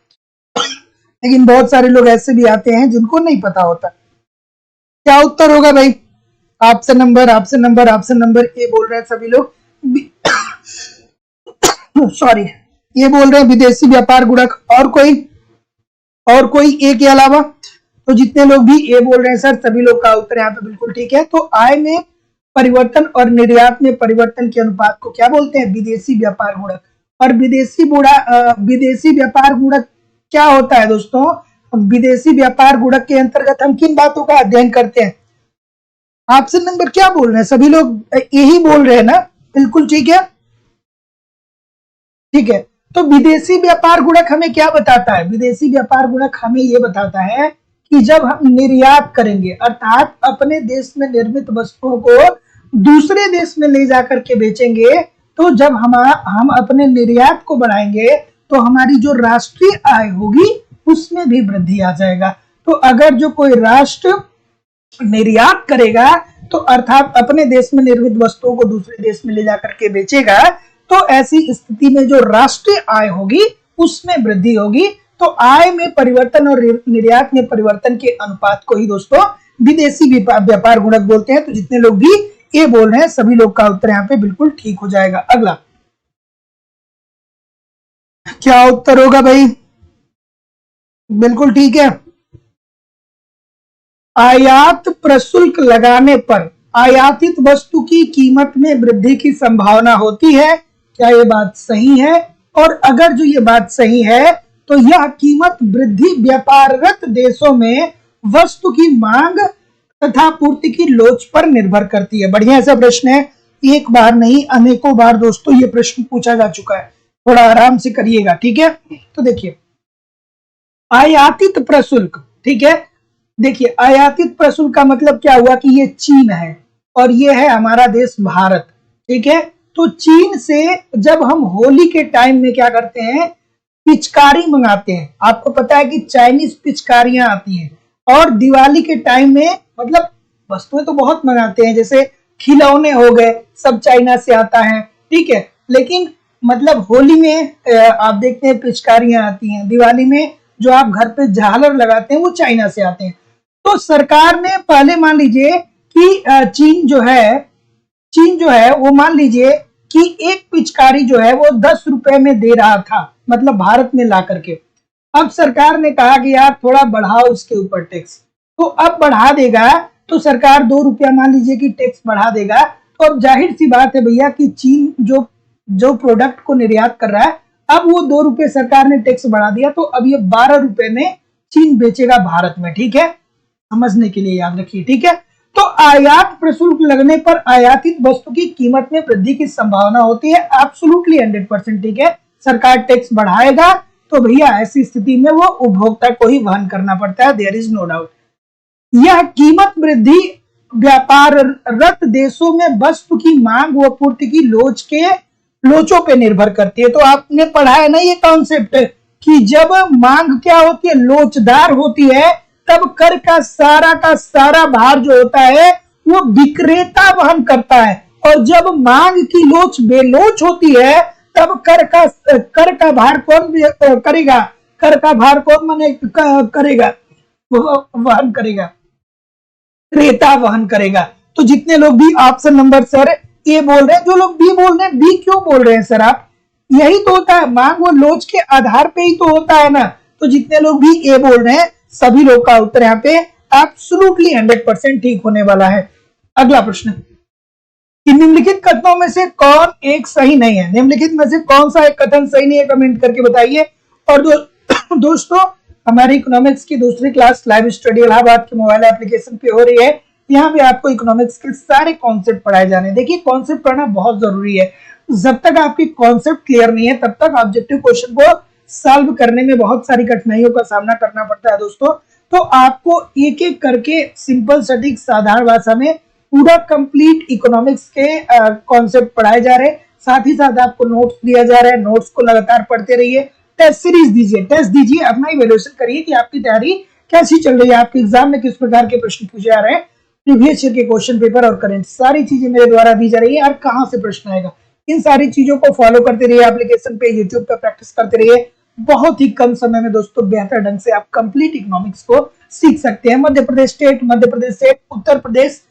लेकिन बहुत सारे लोग ऐसे भी आते हैं जिनको नहीं पता होता। क्या उत्तर होगा भाई? आपसे नंबर, आपसे नंबर, आपसे नंबर ए बोल रहे हैं सभी लोग। सॉरी, ये बोल रहे हैं विदेशी व्यापार गुणक। और कोई ए के अलावा? तो जितने लोग भी ए बोल रहे हैं सर सभी लोग का उत्तर यहाँ पे बिल्कुल ठीक है। तो आय में परिवर्तन और निर्यात में परिवर्तन के अनुपात को क्या बोलते हैं? विदेशी व्यापार गुणक। और विदेशी व्यापार गुणक क्या होता है दोस्तों? विदेशी व्यापार गुणक के अंतर्गत हम किन बातों का अध्ययन करते हैं? आपसे नंबर क्या बोल रहे हैं? सभी लोग यही बोल रहे हैं ना? बिल्कुल ठीक है, ठीक है। तो विदेशी व्यापार गुणक हमें क्या बताता है? विदेशी व्यापार गुणक हमें ये बताता है कि जब हम निर्यात करेंगे, अर्थात अपने देश में निर्मित वस्तुओं को दूसरे देश में ले जाकर के बेचेंगे, तो जब हम अपने निर्यात को बढ़ाएंगे तो हमारी जो राष्ट्रीय आय होगी उसमें भी वृद्धि आ जाएगा। तो अगर जो कोई राष्ट्र निर्यात करेगा तो अर्थात अपने देश में निर्मित वस्तुओं को दूसरे देश में ले जाकर के बेचेगा, तो ऐसी स्थिति में जो राष्ट्रीय आय होगी उसमें वृद्धि होगी। तो आय में परिवर्तन और निर्यात में परिवर्तन के अनुपात को ही दोस्तों विदेशी व्यापार गुणक बोलते हैं। तो जितने लोग भी ये बोल रहे हैं सभी लोग का उत्तर यहाँ पे बिल्कुल ठीक हो जाएगा। अगला क्या उत्तर होगा भाई? बिल्कुल ठीक है। आयात प्रशुल्क लगाने पर आयातित वस्तु की कीमत में वृद्धि की संभावना होती है। क्या ये बात सही है? और अगर जो ये बात सही है तो यह कीमत वृद्धि व्यापाररत देशों में वस्तु की मांग तथा पूर्ति की लोच पर निर्भर करती है। बढ़िया सा प्रश्न है, एक बार नहीं अनेकों बार दोस्तों ये प्रश्न पूछा जा चुका है, थोड़ा आराम से करिएगा। ठीक है, तो देखिए आयातित प्रशुल्क, ठीक है, देखिए आयातित प्रशुल्क का मतलब क्या हुआ कि ये चीन है और ये है हमारा देश भारत। ठीक है, तो चीन से जब हम होली के टाइम में क्या करते हैं, पिचकारी मंगाते हैं। आपको पता है कि चाइनीज पिचकारियां आती हैं, और दिवाली के टाइम में मतलब वस्तुएं तो बहुत मंगाते हैं, जैसे खिलौने हो गए, सब चाइना से आता है। ठीक है, लेकिन मतलब होली में आप देखते हैं पिचकारियां आती हैं, दिवाली में जो आप घर पे झालर लगाते हैं वो चाइना से आते हैं। तो सरकार ने पहले मान लीजिए कि चीन जो है वो मान लीजिए कि एक पिचकारी जो है वो 10 रुपए में दे रहा था, मतलब भारत में ला करके। अब सरकार ने कहा कि यार थोड़ा बढ़ाओ उसके ऊपर टैक्स, तो अब बढ़ा देगा तो सरकार 2 रुपया मान लीजिए कि टैक्स बढ़ा देगा, तो अब जाहिर सी बात है भैया कि चीन जो जो प्रोडक्ट को निर्यात कर रहा है, अब वो 2 रुपए सरकार ने टैक्स बढ़ा दिया, तो अब ये 12 रुपए में चीन बेचेगा भारत में। ठीक है, समझने के लिए याद रखिए। ठीक है, तो आयात प्रशुल्क लगने पर आयातित वस्तु की कीमत में वृद्धि की संभावना होती है, एब्सोल्युटली 100%। ठीक है, सरकार टैक्स बढ़ाएगा तो भैया ऐसी स्थिति में वो उपभोक्ता को ही वहन करना पड़ता है, देयर इज नो डाउट। यह कीमत वृद्धि व्यापाररत देशों में वस्तु की मांग व पूर्ति की लोचों पे निर्भर करती है। तो आपने पढ़ा है ना ये कॉन्सेप्ट कि जब मांग क्या होती है, लोचदार होती है, तब कर का सारा भार जो होता है वो विक्रेता वहन करता है, और जब मांग की लोच बेलोच होती है तब कर का भार कौन करेगा? कर का भार कौन करेगा? वहन करेगा, क्रेता वहन करेगा। तो जितने लोग भी ऑप्शन नंबर सर ए बोल रहे हैं, जो लोग बी बोल रहे हैं, बी क्यों बोल रहे हैं सर आप? यही तो होता है, मांग व लोच के आधार पे ही तो होता है ना। तो जितने लोग भी ए बोल रहे हैं, सभी लोग का उत्तर यहाँ पे एब्सोल्युटली 100% ठीक होने वाला है। अगला प्रश्न, निम्नलिखित कथनों में से कौन एक सही नहीं है? निम्नलिखित में से कौन सा एक कथन सही नहीं है, कमेंट करके बताइए। और दोस्तों, हमारी इकोनॉमिक्स की दूसरी क्लास लाइव स्टडी इलाहाबाद के मोबाइल एप्लीकेशन पे हो रही है। यहाँ पे आपको इकोनॉमिक्स के सारे कॉन्सेप्ट पढ़ाए जाने। देखिए, कॉन्सेप्ट पढ़ना बहुत जरूरी है। जब तक आपकी कॉन्सेप्ट क्लियर नहीं है, तब तक ऑब्जेक्टिव क्वेश्चन को सॉल्व करने में बहुत सारी कठिनाइयों का सामना करना पड़ता है दोस्तों। तो आपको एक एक करके सिंपल, सटीक, साधारण भाषा में पूरा कंप्लीट इकोनॉमिक्स के कॉन्सेप्ट पढ़ाए जा रहे हैं। साथ ही साथ आपको नोट्स दिया जा रहा है, नोट्स को लगातार पढ़ते रहिए। टेस्ट सीरीज दीजिए, टेस्ट दीजिए, अपना इवैल्यूएशन करिए कि आपकी तैयारी कैसी चल रही है, आपके एग्जाम में किस प्रकार के प्रश्न पूछे जा रहे हैं, प्रीवियस ईयर के क्वेश्चन पेपर और करंट सारी चीजें मेरे द्वारा दी जा रही है। और कहाँ से प्रश्न आएगा, इन सारी चीजों को फॉलो करते रहिए, एप्लीकेशन पे, यूट्यूब पे प्रैक्टिस करते रहिए। बहुत ही कम समय में दोस्तों बेहतर ढंग से आप कंप्लीट इकोनॉमिक्स को सीख सकते हैं। Madhya Pradesh state, Uttar Pradesh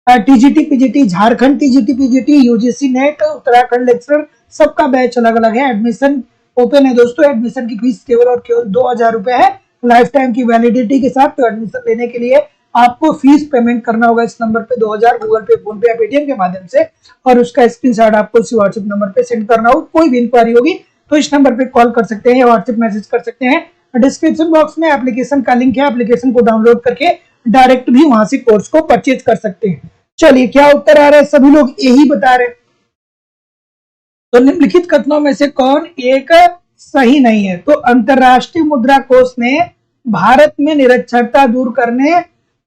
TGT PGT, Jharkhand TGT PGT, UGC NET, Uttarakhand lecturer, सबका बैच अलग अलग है। एडमिशन ओपन है दोस्तों। एडमिशन की फीस केवल और केवल 2000 रुपए है, लाइफ टाइम की वैलिडिटी के साथ। तो एडमिशन लेने के लिए आपको फीस पेमेंट करना होगा इस नंबर पे 2000, गूगल पे, फोन पे या पेटीएम के माध्यम से, और उसका स्क्रीनशॉट आपको इसी व्हाट्सएप नंबर पे सेंड करना होगा। कोई भी इंक्वायरी होगी तो इस नंबर पे कॉल कर सकते हैं या व्हाट्सएप मैसेज कर सकते हैं। डिस्क्रिप्शन बॉक्स में एप्लीकेशन का लिंक है, एप्लीकेशन को डाउनलोड करके डायरेक्ट भी वहां से कोर्स को परचेज कर सकते हैं। चलिए, क्या उत्तर आ रहा है? सभी लोग यही बता रहे हैं। तो निम्नलिखित कथनों में से कौन एक सही नहीं है? तो अंतरराष्ट्रीय मुद्रा कोष ने भारत में निरक्षरता दूर करने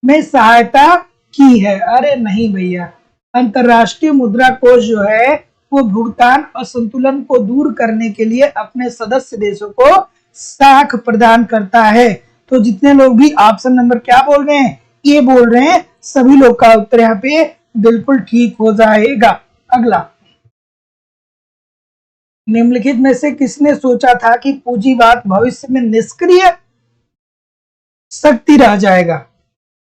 में सहायता की है। अरे नहीं भैया, अंतरराष्ट्रीय मुद्रा कोष जो है वो भुगतान असंतुलन को दूर करने के लिए अपने सदस्य देशों को साख प्रदान करता है। तो जितने लोग भी ऑप्शन नंबर क्या बोल रहे हैं, ये बोल रहे हैं, सभी लोग का उत्तर यहाँ पे बिल्कुल ठीक हो जाएगा। अगला, निम्नलिखित में से किसने सोचा था कि पूंजीवाद भविष्य में निष्क्रिय शक्ति रह जाएगा?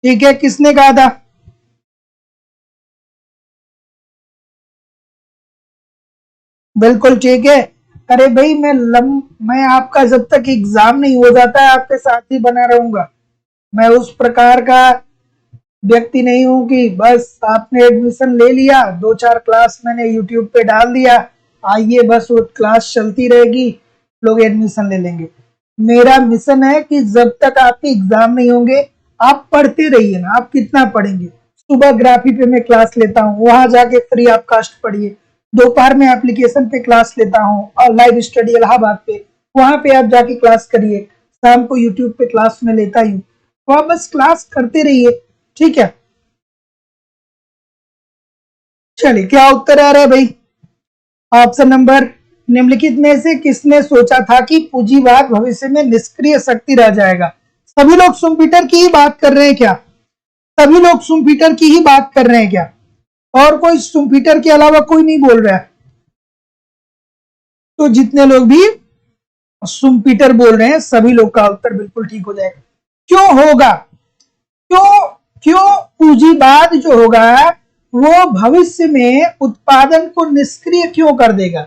ठीक है, किसने कहा था? बिल्कुल ठीक है। अरे भाई, मैं आपका जब तक एग्जाम नहीं हो जाता है आपके साथ ही बना रहूंगा। मैं उस प्रकार का व्यक्ति नहीं हूं कि बस आपने एडमिशन ले लिया, 2-4 क्लास मैंने यूट्यूब पे डाल दिया, आइए बस वो क्लास चलती रहेगी, लोग एडमिशन ले लेंगे। मेरा मिशन है कि जब तक आपके एग्जाम नहीं होंगे आप पढ़ते रहिए ना। आप कितना पढ़ेंगे? सुबह ग्राफी पे मैं क्लास लेता हूँ, वहां जाके फ्री ऑफ कास्ट पढ़िए। दोपहर में एप्लीकेशन पे क्लास लेता हूँ और लाइव स्टडी इलाहाबाद पे, वहां पे आप जाके क्लास करिए। शाम को यूट्यूब पे क्लास में लेता ही हूँ, तो आप बस क्लास करते रहिए। ठीक है, चलिए, क्या उत्तर आ रहा है भाई? ऑप्शन नंबर, निम्नलिखित में से किसने सोचा था कि पूंजीवाद भविष्य में निष्क्रिय शक्ति रह जाएगा? सभी लोग सुम्पीटर की ही बात कर रहे हैं क्या? सभी लोग सुम्पीटर की ही बात कर रहे हैं क्या? और कोई सुम्पीटर के अलावा कोई नहीं बोल रहा है? तो जितने लोग भी सुम्पीटर बोल रहे हैं, सभी लोग का उत्तर बिल्कुल ठीक हो जाएगा। क्यों होगा? क्यों पूंजीवाद जो होगा वो भविष्य में उत्पादन को निष्क्रिय क्यों कर देगा।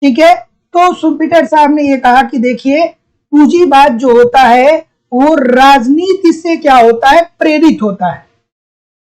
ठीक है, तो शुम्पीटर साहब ने ये कहा कि देखिए, पूंजीवाद जो होता है वो राजनीति से क्या होता है, प्रेरित होता है,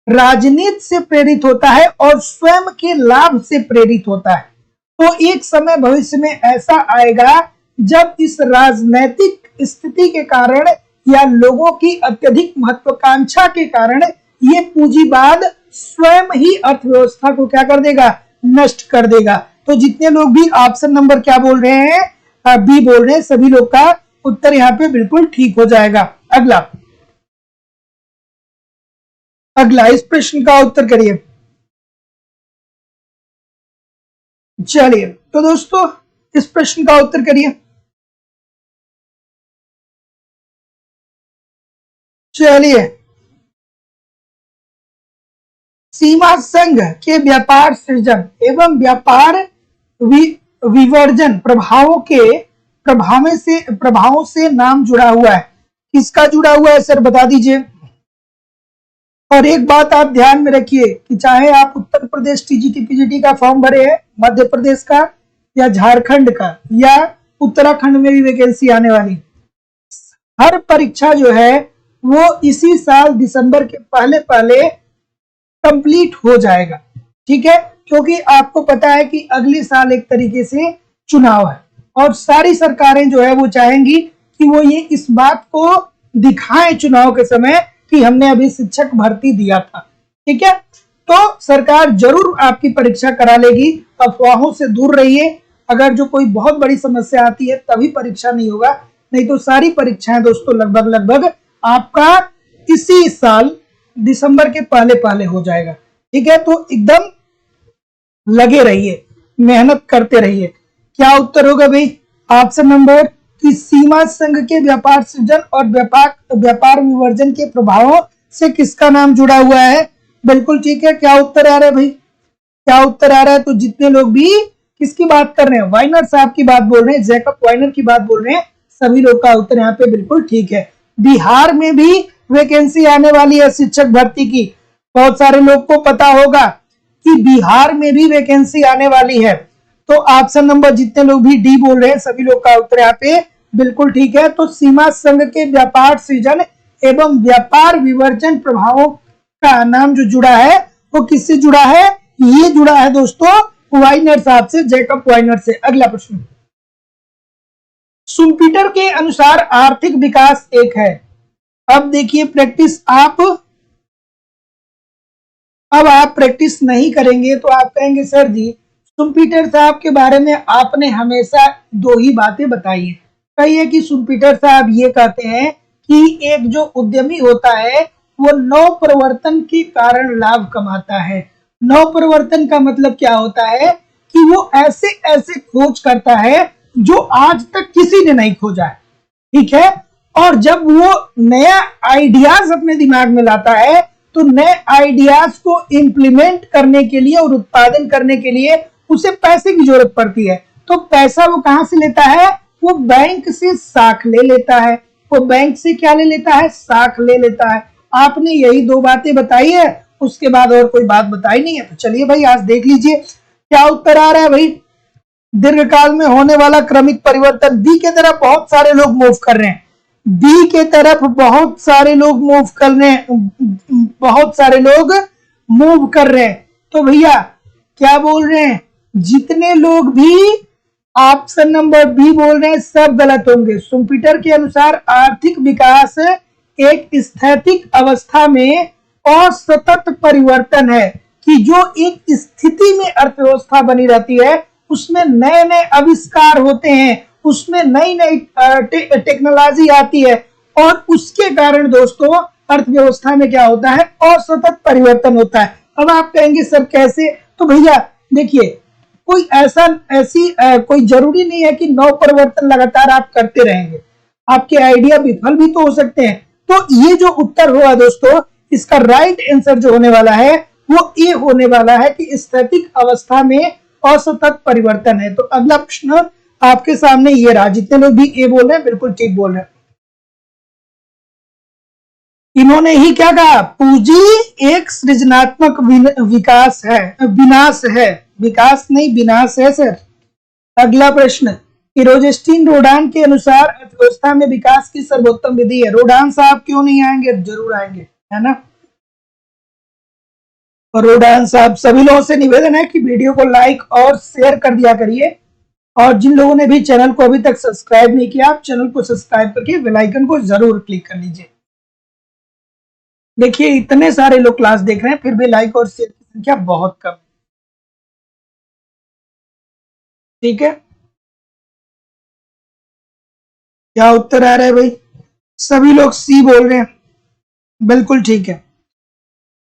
राजनीति से प्रेरित होता है और स्वयं के लाभ से प्रेरित होता है। तो एक समय भविष्य में ऐसा आएगा जब इस राजनैतिक स्थिति के कारण या लोगों की अत्यधिक महत्वाकांक्षा के कारण ये पूंजीवाद स्वयं ही अर्थव्यवस्था को क्या कर देगा, नष्ट कर देगा। तो जितने लोग भी ऑप्शन नंबर क्या बोल रहे हैं, बी बोल रहे हैं, सभी लोग का उत्तर यहाँ पे बिल्कुल ठीक हो जाएगा। अगला इस प्रश्न का उत्तर करिए। चलिए तो दोस्तों इस प्रश्न का उत्तर करिए। चलिए, सीमा संघ के व्यापार सृजन एवं व्यापार विवर्जन प्रभावों से नाम जुड़ा हुआ है, किसका जुड़ा हुआ है सर बता दीजिए। और एक बात आप ध्यान में रखिए कि चाहे आप उत्तर प्रदेश टीजीटी पीजीटी का फॉर्म भरे हैं, मध्य प्रदेश का या झारखंड का या उत्तराखंड में भी वैकेंसी आने वाली, हर परीक्षा जो है वो इसी साल दिसंबर के पहले कंप्लीट हो जाएगा। ठीक है, क्योंकि आपको पता है कि अगले साल एक तरीके से चुनाव है और सारी सरकारें जो है वो चाहेंगी कि वो ये इस बात को दिखाएं चुनाव के समय कि हमने अभी शिक्षक भर्ती दिया था। ठीक है, तो सरकार जरूर आपकी परीक्षा करा लेगी, अफवाहों से दूर रहिए। अगर जो कोई बहुत बड़ी समस्या आती है तभी परीक्षा नहीं होगा, नहीं तो सारी परीक्षाएं दोस्तों लगभग आपका इसी साल दिसंबर के पहले हो जाएगा। ठीक है, तो एकदम लगे रहिए, मेहनत करते रहिए। क्या उत्तर होगा भाई, ऑप्शन नंबर कि सीमा संघ के व्यापार सृजन और व्यापार विवर्जन के प्रभावों से किसका नाम जुड़ा हुआ है। बिल्कुल ठीक है, क्या उत्तर आ रहा है भाई, क्या उत्तर आ रहा है। तो जितने लोग भी किसकी बात कर रहे हैं, वाइनर साहब की बात बोल रहे हैं, जैकब वाइनर की बात बोल रहे हैं, सभी लोग का उत्तर यहाँ पे बिल्कुल ठीक है। बिहार में भी वैकेंसी आने वाली है शिक्षक भर्ती की, बहुत सारे लोग को पता होगा कि बिहार में भी वैकेंसी आने वाली है। तो ऑप्शन नंबर जितने लोग भी डी बोल रहे हैं सभी लोग का उत्तर यहाँ पे बिल्कुल ठीक है। तो सीमा संघ के व्यापार सृजन एवं व्यापार विवर्जन प्रभावों का नाम जो जुड़ा है वो किससे जुड़ा है, ये जुड़ा है दोस्तों वाइनर साहब से, जैकब वाइनर से। अगला प्रश्न, शुम्पीटर के अनुसार आर्थिक विकास एक है। अब देखिए प्रैक्टिस अब आप प्रैक्टिस नहीं करेंगे तो आप कहेंगे सर जी शुम्पीटर साहब के बारे में आपने हमेशा दो ही बातें बताई है। कहिए कि शुम्पीटर साहब ये कहते हैं कि एक जो उद्यमी होता है वो नव प्रवर्तन के कारण लाभ कमाता है। नव प्रवर्तन का मतलब क्या होता है कि वो ऐसे ऐसे खोज करता है जो आज तक किसी ने नहीं खोजा है। ठीक है, और जब वो नया आइडियाज अपने दिमाग में लाता है तो नए आइडियाज को इम्प्लीमेंट करने के लिए और उत्पादन करने के लिए उसे पैसे की जरूरत पड़ती है। तो पैसा वो कहां से लेता है, वो बैंक से साख ले लेता है। वो बैंक से क्या ले लेता है, साख ले लेता है। आपने यही दो बातें बताई है, उसके बाद और कोई बात बताई नहीं है। तो चलिए भाई आज देख लीजिए क्या उत्तर आ रहा है भाई। दीर्घकाल में होने वाला क्रमिक परिवर्तन, बी के तरफ बहुत सारे लोग मूव कर रहे हैं, बी के तरफ बहुत सारे लोग मूव कर रहे हैं, बहुत सारे लोग मूव कर रहे हैं। तो भैया क्या बोल रहे हैं, जितने लोग भी ऑप्शन नंबर बी बोल रहे हैं सब गलत होंगे। शुम्पीटर के अनुसार आर्थिक विकास एक स्थैतिक अवस्था में असतत परिवर्तन है कि जो एक स्थिति में अर्थव्यवस्था बनी रहती है उसमें नए नए आविष्कार होते हैं, उसमें नई नई टेक्नोलॉजी आती है और उसके कारण दोस्तों अर्थव्यवस्था में क्या होता है, असतत परिवर्तन होता है। अब आप कहेंगे सर कैसे, तो भैया देखिए कोई कोई जरूरी नहीं है कि नव परिवर्तन लगातार आप करते रहेंगे, आपके आइडिया विफल भी तो हो सकते हैं। तो ये जो उत्तर हुआ दोस्तों इसका राइट आंसर जो होने वाला है वो ए होने वाला है कि स्थैतिक अवस्था में असतत परिवर्तन है। तो अगला प्रश्न आपके सामने ये रहा, जितने लोग भी ए बोल रहे हैं बिल्कुल ठीक बोल रहे हैं। इन्होंने ही क्या कहा, पूंजी एक सृजनात्मक विकास है, विनाश है, विकास नहीं विनाश है सर। अगला प्रश्न, कि रोजेस्टीन रोडान के अनुसार अर्थव्यवस्था में विकास की सर्वोत्तम विधि है। रोडान साहब क्यों नहीं आएंगे, जरूर आएंगे, है ना। और रोडान साहब, सभी लोगों से निवेदन है कि वीडियो को लाइक और शेयर कर दिया करिए, और जिन लोगों ने भी चैनल को अभी तक सब्सक्राइब नहीं किया, आप चैनल को सब्सक्राइब करके बेल आइकन को जरूर क्लिक कर लीजिए। देखिए इतने सारे लोग क्लास देख रहे हैं, फिर भी लाइक और शेयर की संख्या बहुत कम है। ठीक है, क्या उत्तर आ रहा है भाई? सभी लोग सी बोल रहे हैं, बिल्कुल ठीक है।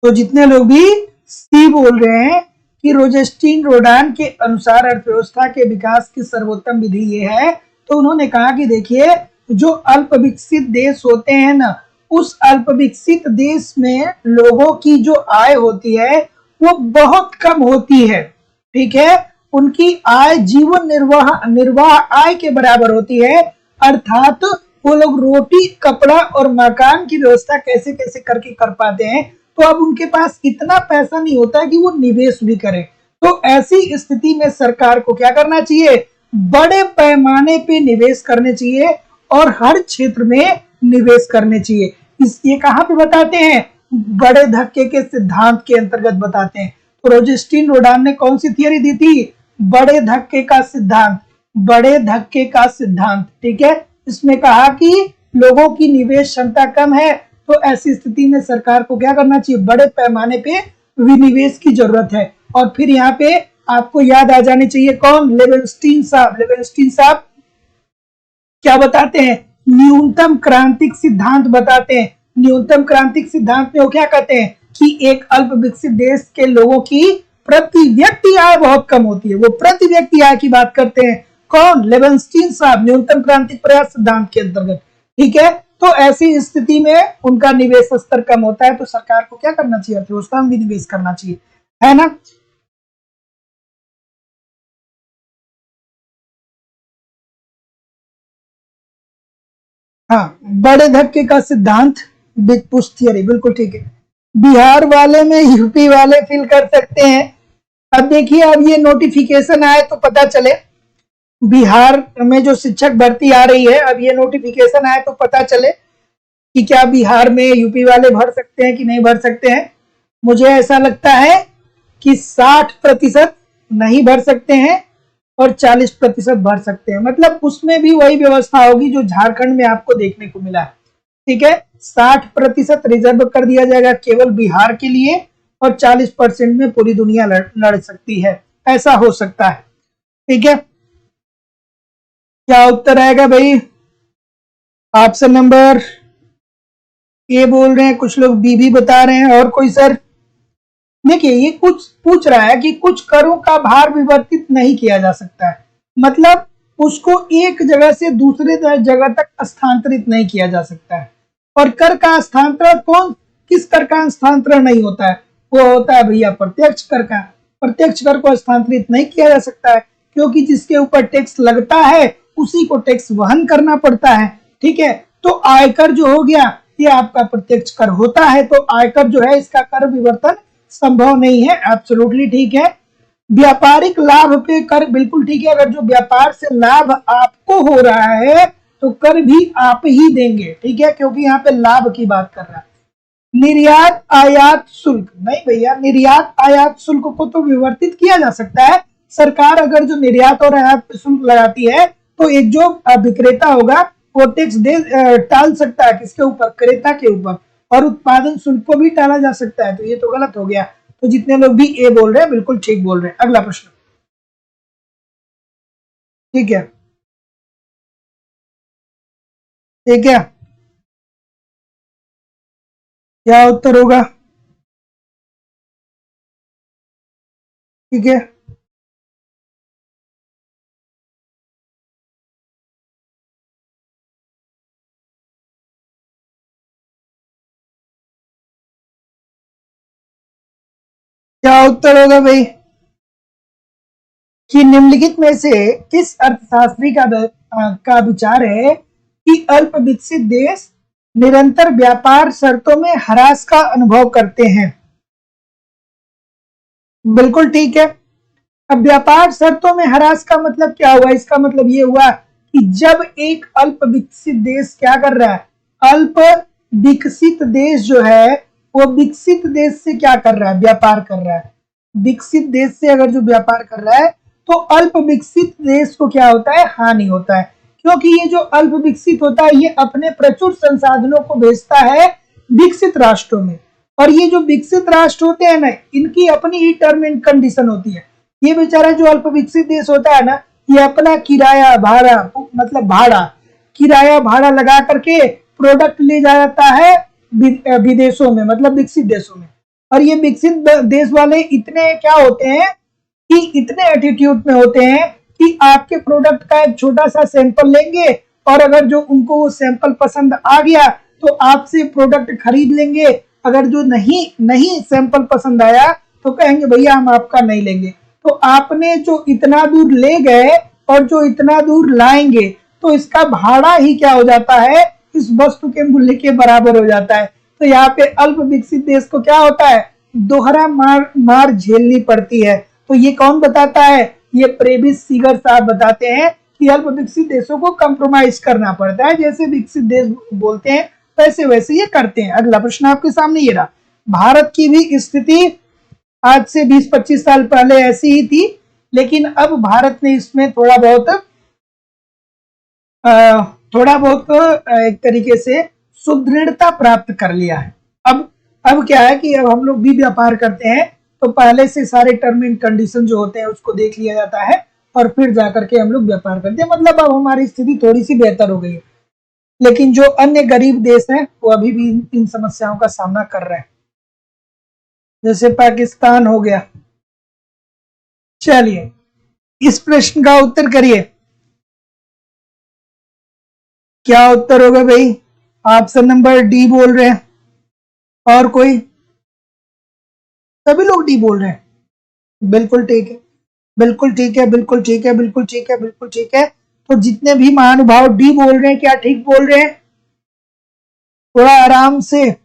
तो जितने लोग भी सी बोल रहे हैं कि रोजेस्टीन रोडान के अनुसार अर्थव्यवस्था के विकास की सर्वोत्तम विधि ये है, तो उन्होंने कहा कि देखिए, जो अल्प विकसित देश होते हैं ना, उस अल्प विकसित देश में लोगों की जो आय होती है वो बहुत कम होती है। ठीक है, उनकी आय जीवन निर्वाह आय के बराबर होती है, अर्थात वो लोग रोटी कपड़ा और मकान की व्यवस्था कैसे कैसे करके कर पाते हैं, तो अब उनके पास इतना पैसा नहीं होता है कि वो निवेश भी करें। तो ऐसी स्थिति में सरकार को क्या करना चाहिए, बड़े पैमाने पे निवेश करने चाहिए और हर क्षेत्र में निवेश करने चाहिए। ये कहां पे बताते हैं, बड़े धक्के के सिद्धांत के अंतर्गत बताते हैं। तो रोजेस्टीन रोडान ने कौन सी थियरी दी थी, बड़े धक्के का सिद्धांत, बड़े धक्के का सिद्धांत। ठीक है, इसमें कहा कि लोगों की निवेश क्षमता कम है, तो ऐसी स्थिति में सरकार को क्या करना चाहिए, बड़े पैमाने पे विनिवेश की जरूरत है। और फिर यहाँ पे आपको याद आ जाने चाहिए कौन, लेवेंस्टीन साहब। लेवेंस्टीन साहब क्या बताते हैं, न्यूनतम क्रांतिक सिद्धांत बताते हैं। न्यूनतम क्रांतिक सिद्धांत में वो क्या कहते हैं कि एक अल्प विकसित देश के लोगों की प्रति व्यक्ति आय बहुत कम होती है, वो प्रति व्यक्ति आय की बात करते हैं। कौन, लेवेंस्टीन साहब, न्यूनतम क्रांतिक प्रयास सिद्धांत के अंतर्गत। ठीक है, तो ऐसी स्थिति में उनका निवेश स्तर कम होता है, तो सरकार को क्या करना चाहिए, अर्थव्यवस्था में भी निवेश करना चाहिए, है ना। हाँ, बड़े धक्के का सिद्धांत, बिग पुश थियरी, बिल्कुल ठीक है। बिहार वाले में यूपी वाले फिल कर सकते हैं। अब देखिए, अब ये नोटिफिकेशन आए तो पता चले, बिहार में जो शिक्षक भर्ती आ रही है, अब ये नोटिफिकेशन आए तो पता चले कि क्या बिहार में यूपी वाले भर सकते हैं कि नहीं भर सकते हैं। मुझे ऐसा लगता है कि 60% नहीं भर सकते हैं और 40% भर सकते हैं, मतलब उसमें भी वही व्यवस्था होगी जो झारखंड में आपको देखने को मिला है। ठीक है, 60% रिजर्व कर दिया जाएगा केवल बिहार के लिए, और 40% में पूरी दुनिया लड़ सकती है, ऐसा हो सकता है। ठीक है, क्या उत्तर आएगा भाई? ऑप्शन नंबर ए बोल रहे हैं, कुछ लोग बी भी बता रहे हैं, और कोई सर? देखिए, ये कुछ पूछ रहा है कि कुछ करों का भार विवर्तित नहीं किया जा सकता है, मतलब उसको एक जगह से दूसरे जगह तक स्थानांतरित नहीं किया जा सकता है। और कर का स्थानांतरण कौन, किस कर का स्थानांतरण नहीं होता है, वो होता है भैया प्रत्यक्ष कर का। प्रत्यक्ष कर को स्थानांतरित नहीं किया जा सकता है, क्योंकि जिसके ऊपर टैक्स लगता है उसी को टैक्स वहन करना पड़ता है। ठीक है, तो आयकर जो हो गया ये आपका प्रत्यक्ष कर होता है, तो आयकर जो है इसका कर विवर्तन संभव नहीं है। एब्सोल्युटली ठीक है। व्यापारिक लाभ पे कर, बिल्कुल ठीक है, अगर जो व्यापार से लाभ आपको हो रहा है तो कर भी आप ही देंगे। ठीक है, क्योंकि यहाँ पे लाभ की बात कर रहा है। निर्यात आयात शुल्क, नहीं भैया, निर्यात आयात शुल्क को तो विवर्तित किया जा सकता है। सरकार अगर जो निर्यात और आयात पे शुल्क लगाती है, तो एक जो विक्रेता होगा वो टैक्स टाल सकता है, किसके ऊपर, क्रेता के ऊपर, और उत्पादन शुल्क को भी टाला जा सकता है। तो ये तो गलत हो गया। तो जितने लोग भी ए बोल रहे हैं बिल्कुल ठीक बोल रहे हैं। अगला प्रश्न, ठीक है, ठीक है, क्या उत्तर होगा? ठीक है, क्या उत्तर होगा भाई? कि निम्नलिखित में से किस अर्थशास्त्री का विचार है कि अल्प विकसित देश निरंतर व्यापार शर्तों में ह्रास का अनुभव करते हैं। बिल्कुल ठीक है। अब व्यापार शर्तों में ह्रास का मतलब क्या हुआ? इसका मतलब ये हुआ कि जब एक अल्प विकसित देश क्या कर रहा है, अल्प विकसित देश जो है वो विकसित देश से क्या कर रहा है, व्यापार कर रहा है। विकसित देश से अगर जो व्यापार कर रहा है तो अल्प विकसित देश को क्या होता है, हानि होता है, क्योंकि ये जो अल्प विकसित होता है ये अपने प्रचुर संसाधनों को भेजता है विकसित राष्ट्रों में, और ये जो विकसित राष्ट्र होते हैं ना, इनकी अपनी ही टर्म एंड कंडीशन होती है। ये बेचारा जो अल्प विकसित देश होता है ना, ये अपना किराया भाड़ा, मतलब भाड़ा, किराया भाड़ा लगा करके प्रोडक्ट ले जाता है विदेशों में, मतलब विकसित देशों में। और ये विकसित देश वाले इतने क्या होते हैं कि इतने एटीट्यूड में होते हैं कि आपके प्रोडक्ट का एक छोटा सा सैंपल लेंगे, और अगर जो उनको वो सैंपल पसंद आ गया तो आपसे प्रोडक्ट खरीद लेंगे। अगर जो नहीं सैंपल पसंद आया तो कहेंगे भैया हम आपका नहीं लेंगे। तो आपने जो इतना दूर ले गए और जो इतना दूर लाएंगे, तो इसका भाड़ा ही क्या हो जाता है, इस वस्तु के मूल्य के बराबर हो जाता है। तो यहाँ पे अल्प विकसित देश को क्या होता है, दोहरा मार झेलनी पड़ती है। तो ये कौन बताता है, ये प्रेविस सीगर साहब बताते हैं कि अल्प विकसित देशों को कंप्रोमाइज करना पड़ता है, जैसे विकसित देश बोलते हैं वैसे वैसे ये करते हैं। अगला प्रश्न आपके सामने ये रहा, भारत की भी स्थिति आज से 20-25 साल पहले ऐसी ही थी, लेकिन अब भारत ने इसमें थोड़ा बहुत एक तरीके से सुदृढ़ता प्राप्त कर लिया है। अब क्या है कि अब हम लोग भी व्यापार करते हैं तो पहले से सारे टर्म एंड कंडीशन जो होते हैं उसको देख लिया जाता है और फिर जाकर के हम लोग व्यापार करते हैं। मतलब अब हमारी स्थिति थोड़ी सी बेहतर हो गई है, लेकिन जो अन्य गरीब देश हैं वो अभी भी इन समस्याओं का सामना कर रहे हैं, जैसे पाकिस्तान हो गया। चलिए इस प्रश्न का उत्तर करिए, क्या उत्तर होगा भाई? ऑप्शन नंबर डी बोल रहे हैं, और कोई? सभी लोग डी बोल रहे हैं। बिल्कुल ठीक है, बिल्कुल ठीक है, बिल्कुल ठीक है, बिल्कुल ठीक है, बिल्कुल ठीक है। तो जितने भी महानुभाव डी बोल रहे हैं, क्या ठीक बोल रहे हैं? थोड़ा आराम से,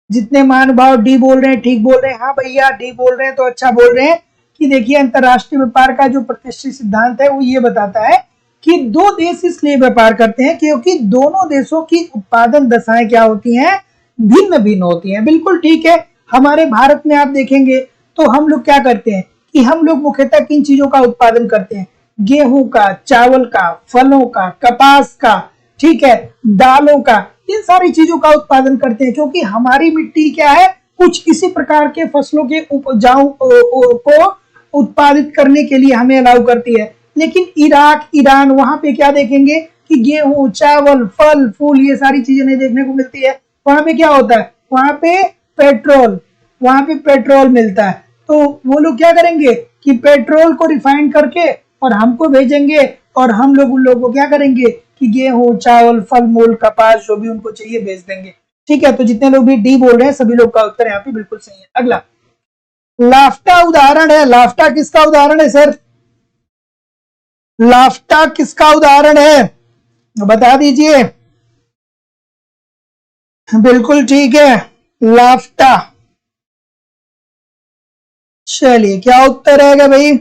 जितने महानुभाव डी बोल रहे हैं ठीक बोल रहे हैं। हाँ भैया डी बोल रहे हैं तो अच्छा बोल रहे हैं कि देखिए अंतरराष्ट्रीय व्यापार का जो प्रतिष्ठित सिद्धांत है वो ये बताता है कि दो देश इसलिए व्यापार करते हैं क्योंकि दोनों देशों की उत्पादन दशाएं क्या होती हैं, भिन्न भिन्न होती हैं। बिल्कुल ठीक है। हमारे भारत में आप देखेंगे तो हम लोग क्या करते हैं कि हम लोग मुख्यतः किन चीजों का उत्पादन करते हैं, गेहूं का, चावल का, फलों का, कपास का, ठीक है, दालों का, इन सारी चीजों का उत्पादन करते हैं क्योंकि हमारी मिट्टी क्या है, कुछ इसी प्रकार के फसलों के उपजाऊ को उत्पादित करने के लिए हमें अलाउ करती है। लेकिन इराक, ईरान, वहां पे क्या देखेंगे कि गेहूं, चावल, फल फूल ये सारी चीजें नहीं देखने को मिलती है। वहां पे क्या होता है, वहां पे पेट्रोल मिलता है। तो वो लोग क्या करेंगे कि पेट्रोल को रिफाइन करके और हमको भेजेंगे, और हम लोग उन लोगों को क्या करेंगे कि गेहूं, चावल, फल मूल, कपास जो भी उनको चाहिए भेज देंगे। ठीक है, तो जितने लोग भी डी बोल रहे हैं सभी लोग का उत्तर यहाँ पे बिल्कुल सही है। अगला लाफ्टा उदाहरण है। लाफ्टा किसका उदाहरण है सर? लाफ्टा किसका उदाहरण है, बता दीजिए। बिल्कुल ठीक है, लाफ्टा। चलिए क्या उत्तर है भाई?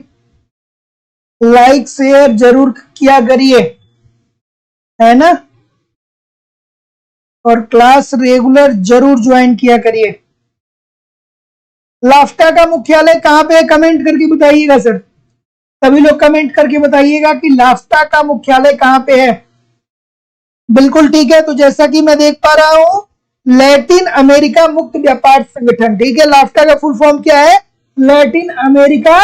लाइक शेयर जरूर किया करिए, है ना, और क्लास रेगुलर जरूर ज्वाइन किया करिए। लाफ्टा का मुख्यालय कहां पे है, कमेंट करके बताइएगा सर। सभी लोग कमेंट करके बताइएगा कि लाफ्टा का मुख्यालय कहां पे है। बिल्कुल ठीक है, तो जैसा कि मैं देख पा रहा हूं लैटिन अमेरिका मुक्त व्यापार संगठन। ठीक है, लाफ्टा का फुल फॉर्म क्या है? लैटिन अमेरिका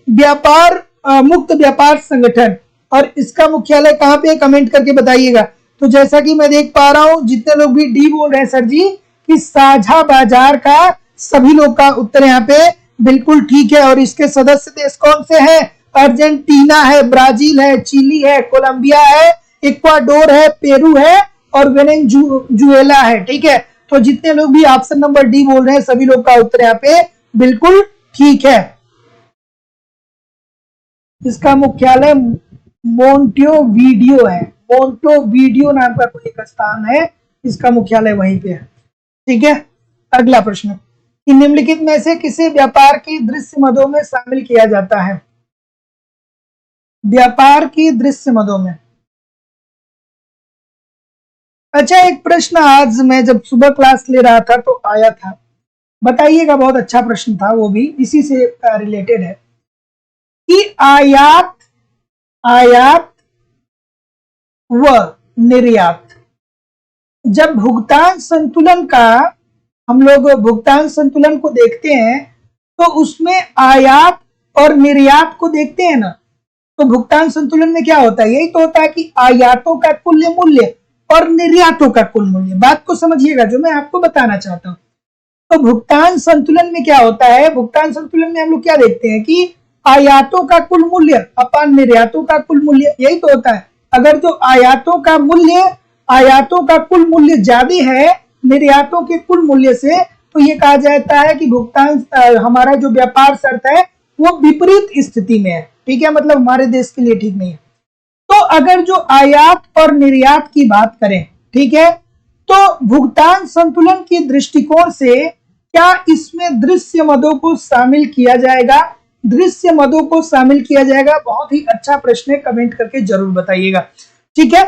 व्यापार मुक्त व्यापार संगठन। और इसका मुख्यालय कहां पे है, कमेंट करके बताइएगा। तो जैसा कि मैं देख पा रहा हूं जितने लोग भी डी बोल रहे हैं सर जी कि साझा बाजार का, सभी लोग का उत्तर यहाँ पे बिल्कुल ठीक है। और इसके सदस्य देश कौन से हैं? अर्जेंटीना है, ब्राजील है, चिली है, कोलंबिया है, इक्वाडोर है, पेरू है और वेनेजुएला है। ठीक है, तो जितने लोग भी ऑप्शन नंबर डी बोल रहे हैं सभी लोग का उत्तर यहाँ पे बिल्कुल ठीक है। इसका मुख्यालय मोन्टेवीडियो है। मोन्टेवीडियो नाम का कोई एक स्थान है इसका मुख्यालय वहीं पे है। ठीक है, अगला प्रश्न कि निम्नलिखित में से किसे व्यापार की दृश्य मदों में शामिल किया जाता है? व्यापार की दृश्य मदों में। अच्छा, एक प्रश्न आज मैं जब सुबह क्लास ले रहा था तो आया था, बताइएगा, बहुत अच्छा प्रश्न था, वो भी इसी से रिलेटेड है कि आयात व निर्यात, जब भुगतान संतुलन का हम लोग भुगतान संतुलन को देखते हैं तो उसमें आयात और निर्यात को देखते हैं ना, तो भुगतान संतुलन में क्या होता है? यही तो होता है कि आयातों का कुल मूल्य और निर्यातों का कुल मूल्य। बात को समझिएगा जो मैं आपको बताना चाहता हूं। तो भुगतान संतुलन में क्या होता है? भुगतान संतुलन में हम लोग क्या देखते हैं कि आयातों का कुल मूल्य अपन निर्यातों का कुल मूल्य, यही तो होता है। अगर जो आयातों का कुल मूल्य ज्यादा है निर्यातों के कुल मूल्य से, तो ये कहा जाता है कि भुगतान हमारा जो व्यापार शर्त है वो विपरीत स्थिति में है। ठीक है, मतलब हमारे देश के लिए ठीक नहीं है। तो अगर जो आयात और निर्यात की बात करें, ठीक है, तो भुगतान संतुलन की दृष्टिकोण से क्या इसमें दृश्य मदों को शामिल किया जाएगा? दृश्य मदों को शामिल किया जाएगा। बहुत ही अच्छा प्रश्न है, कमेंट करके जरूर बताइएगा। ठीक है,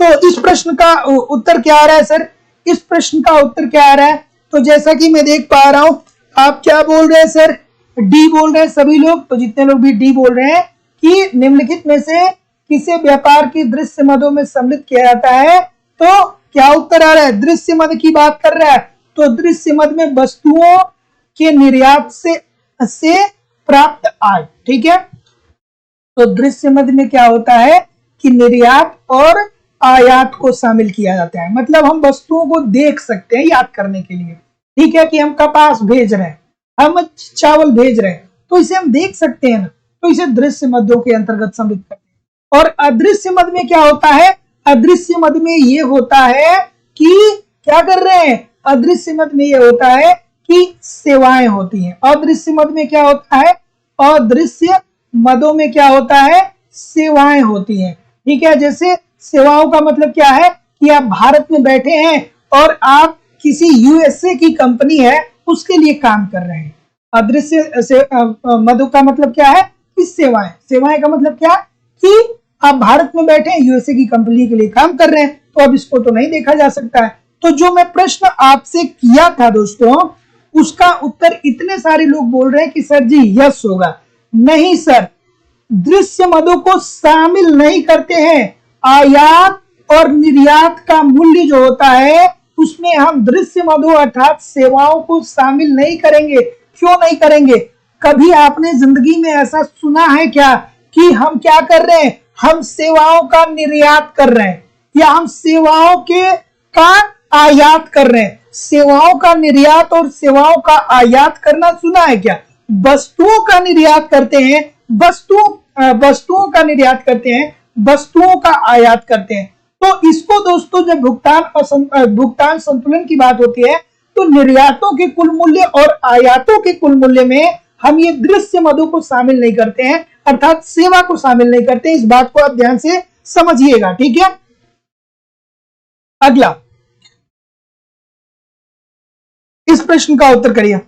तो इस प्रश्न का उत्तर क्या आ रहा है सर? इस प्रश्न का उत्तर क्या आ रहा है? तो जैसा कि मैं देख पा रहा हूं, आप क्या बोल रहे हैं सर? डी बोल रहे हैं सभी लोग। तो जितने लोग भी डी बोल रहे हैं कि निम्नलिखित में से किसे व्यापार की दृश्य मदों में सम्मिलित किया जाता है, तो क्या उत्तर आ रहा है? दृश्य मद की बात कर रहा है। तो दृश्य मद में वस्तुओं के निर्यात से प्राप्त आय। ठीक है, तो दृश्य मद में क्या होता है कि निर्यात और आयात को शामिल किया जाता है। मतलब हम वस्तुओं को देख सकते हैं याद करने के लिए। ठीक है, कि हम कपास भेज रहे हैं, हम चावल भेज रहे हैं, तो इसे हम देख सकते हैं ना, तो इसे दृश्य मदों के अंतर्गत सम्मिलित करते हैं। और अदृश्य मद में क्या होता है? अदृश्य मद में ये होता है कि क्या कर रहे हैं? अदृश्य मद में ये होता है कि सेवाएं होती हैं। अदृश्य मद में क्या होता है? अदृश्य मदों में क्या होता है? सेवाएं होती हैं। ठीक है, जैसे सेवाओं का मतलब क्या है कि आप भारत में बैठे हैं और आप किसी यूएसए की कंपनी है उसके लिए काम कर रहे हैं। अदृश्य मदों का मतलब क्या है कि सेवाएं। सेवाएं का मतलब क्या कि आप भारत में बैठे हैं, यूएसए की कंपनी के लिए काम कर रहे हैं, तो अब इसको तो नहीं देखा जा सकता है। तो जो मैं प्रश्न आपसे किया था दोस्तों, उसका उत्तर इतने सारे लोग बोल रहे हैं कि सर जी यस होगा। नहीं सर, दृश्य मदों को शामिल नहीं करते हैं। आयात और निर्यात का मूल्य जो होता है उसमें हम दृश्य मदों अर्थात सेवाओं को शामिल नहीं करेंगे। क्यों नहीं करेंगे? कभी आपने जिंदगी में ऐसा सुना है क्या कि हम क्या कर रहे हैं? हम सेवाओं का निर्यात कर रहे हैं या हम सेवाओं का आयात कर रहे हैं? सेवाओं का निर्यात और सेवाओं का आयात करना सुना है क्या? वस्तुओं का निर्यात करते हैं, वस्तुओं का निर्यात करते हैं, वस्तुओं का आयात करते हैं। तो इसको दोस्तों जब भुगतान संतुलन की बात होती है तो निर्यातों के कुल मूल्य और आयातों के कुल मूल्य में हम ये दृश्य मदों को शामिल नहीं करते हैं, अर्थात सेवा को शामिल नहीं करते हैं। इस बात को आप ध्यान से समझिएगा। ठीक है, अगला इस प्रश्न का उत्तर करिए।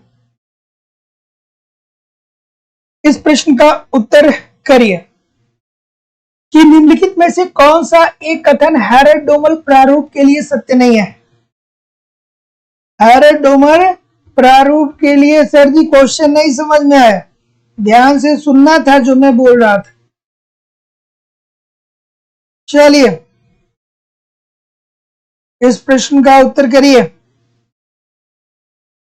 इस प्रश्न का उत्तर करिए कि निम्नलिखित में से कौन सा एक कथन हैरोल्ड-डोमर प्रारूप के लिए सत्य नहीं है? हैरोल्ड-डोमर प्रारूप के लिए सर जी क्वेश्चन नहीं समझ में आया, ध्यान से सुनना था जो मैं बोल रहा था। चलिए इस प्रश्न का उत्तर करिए।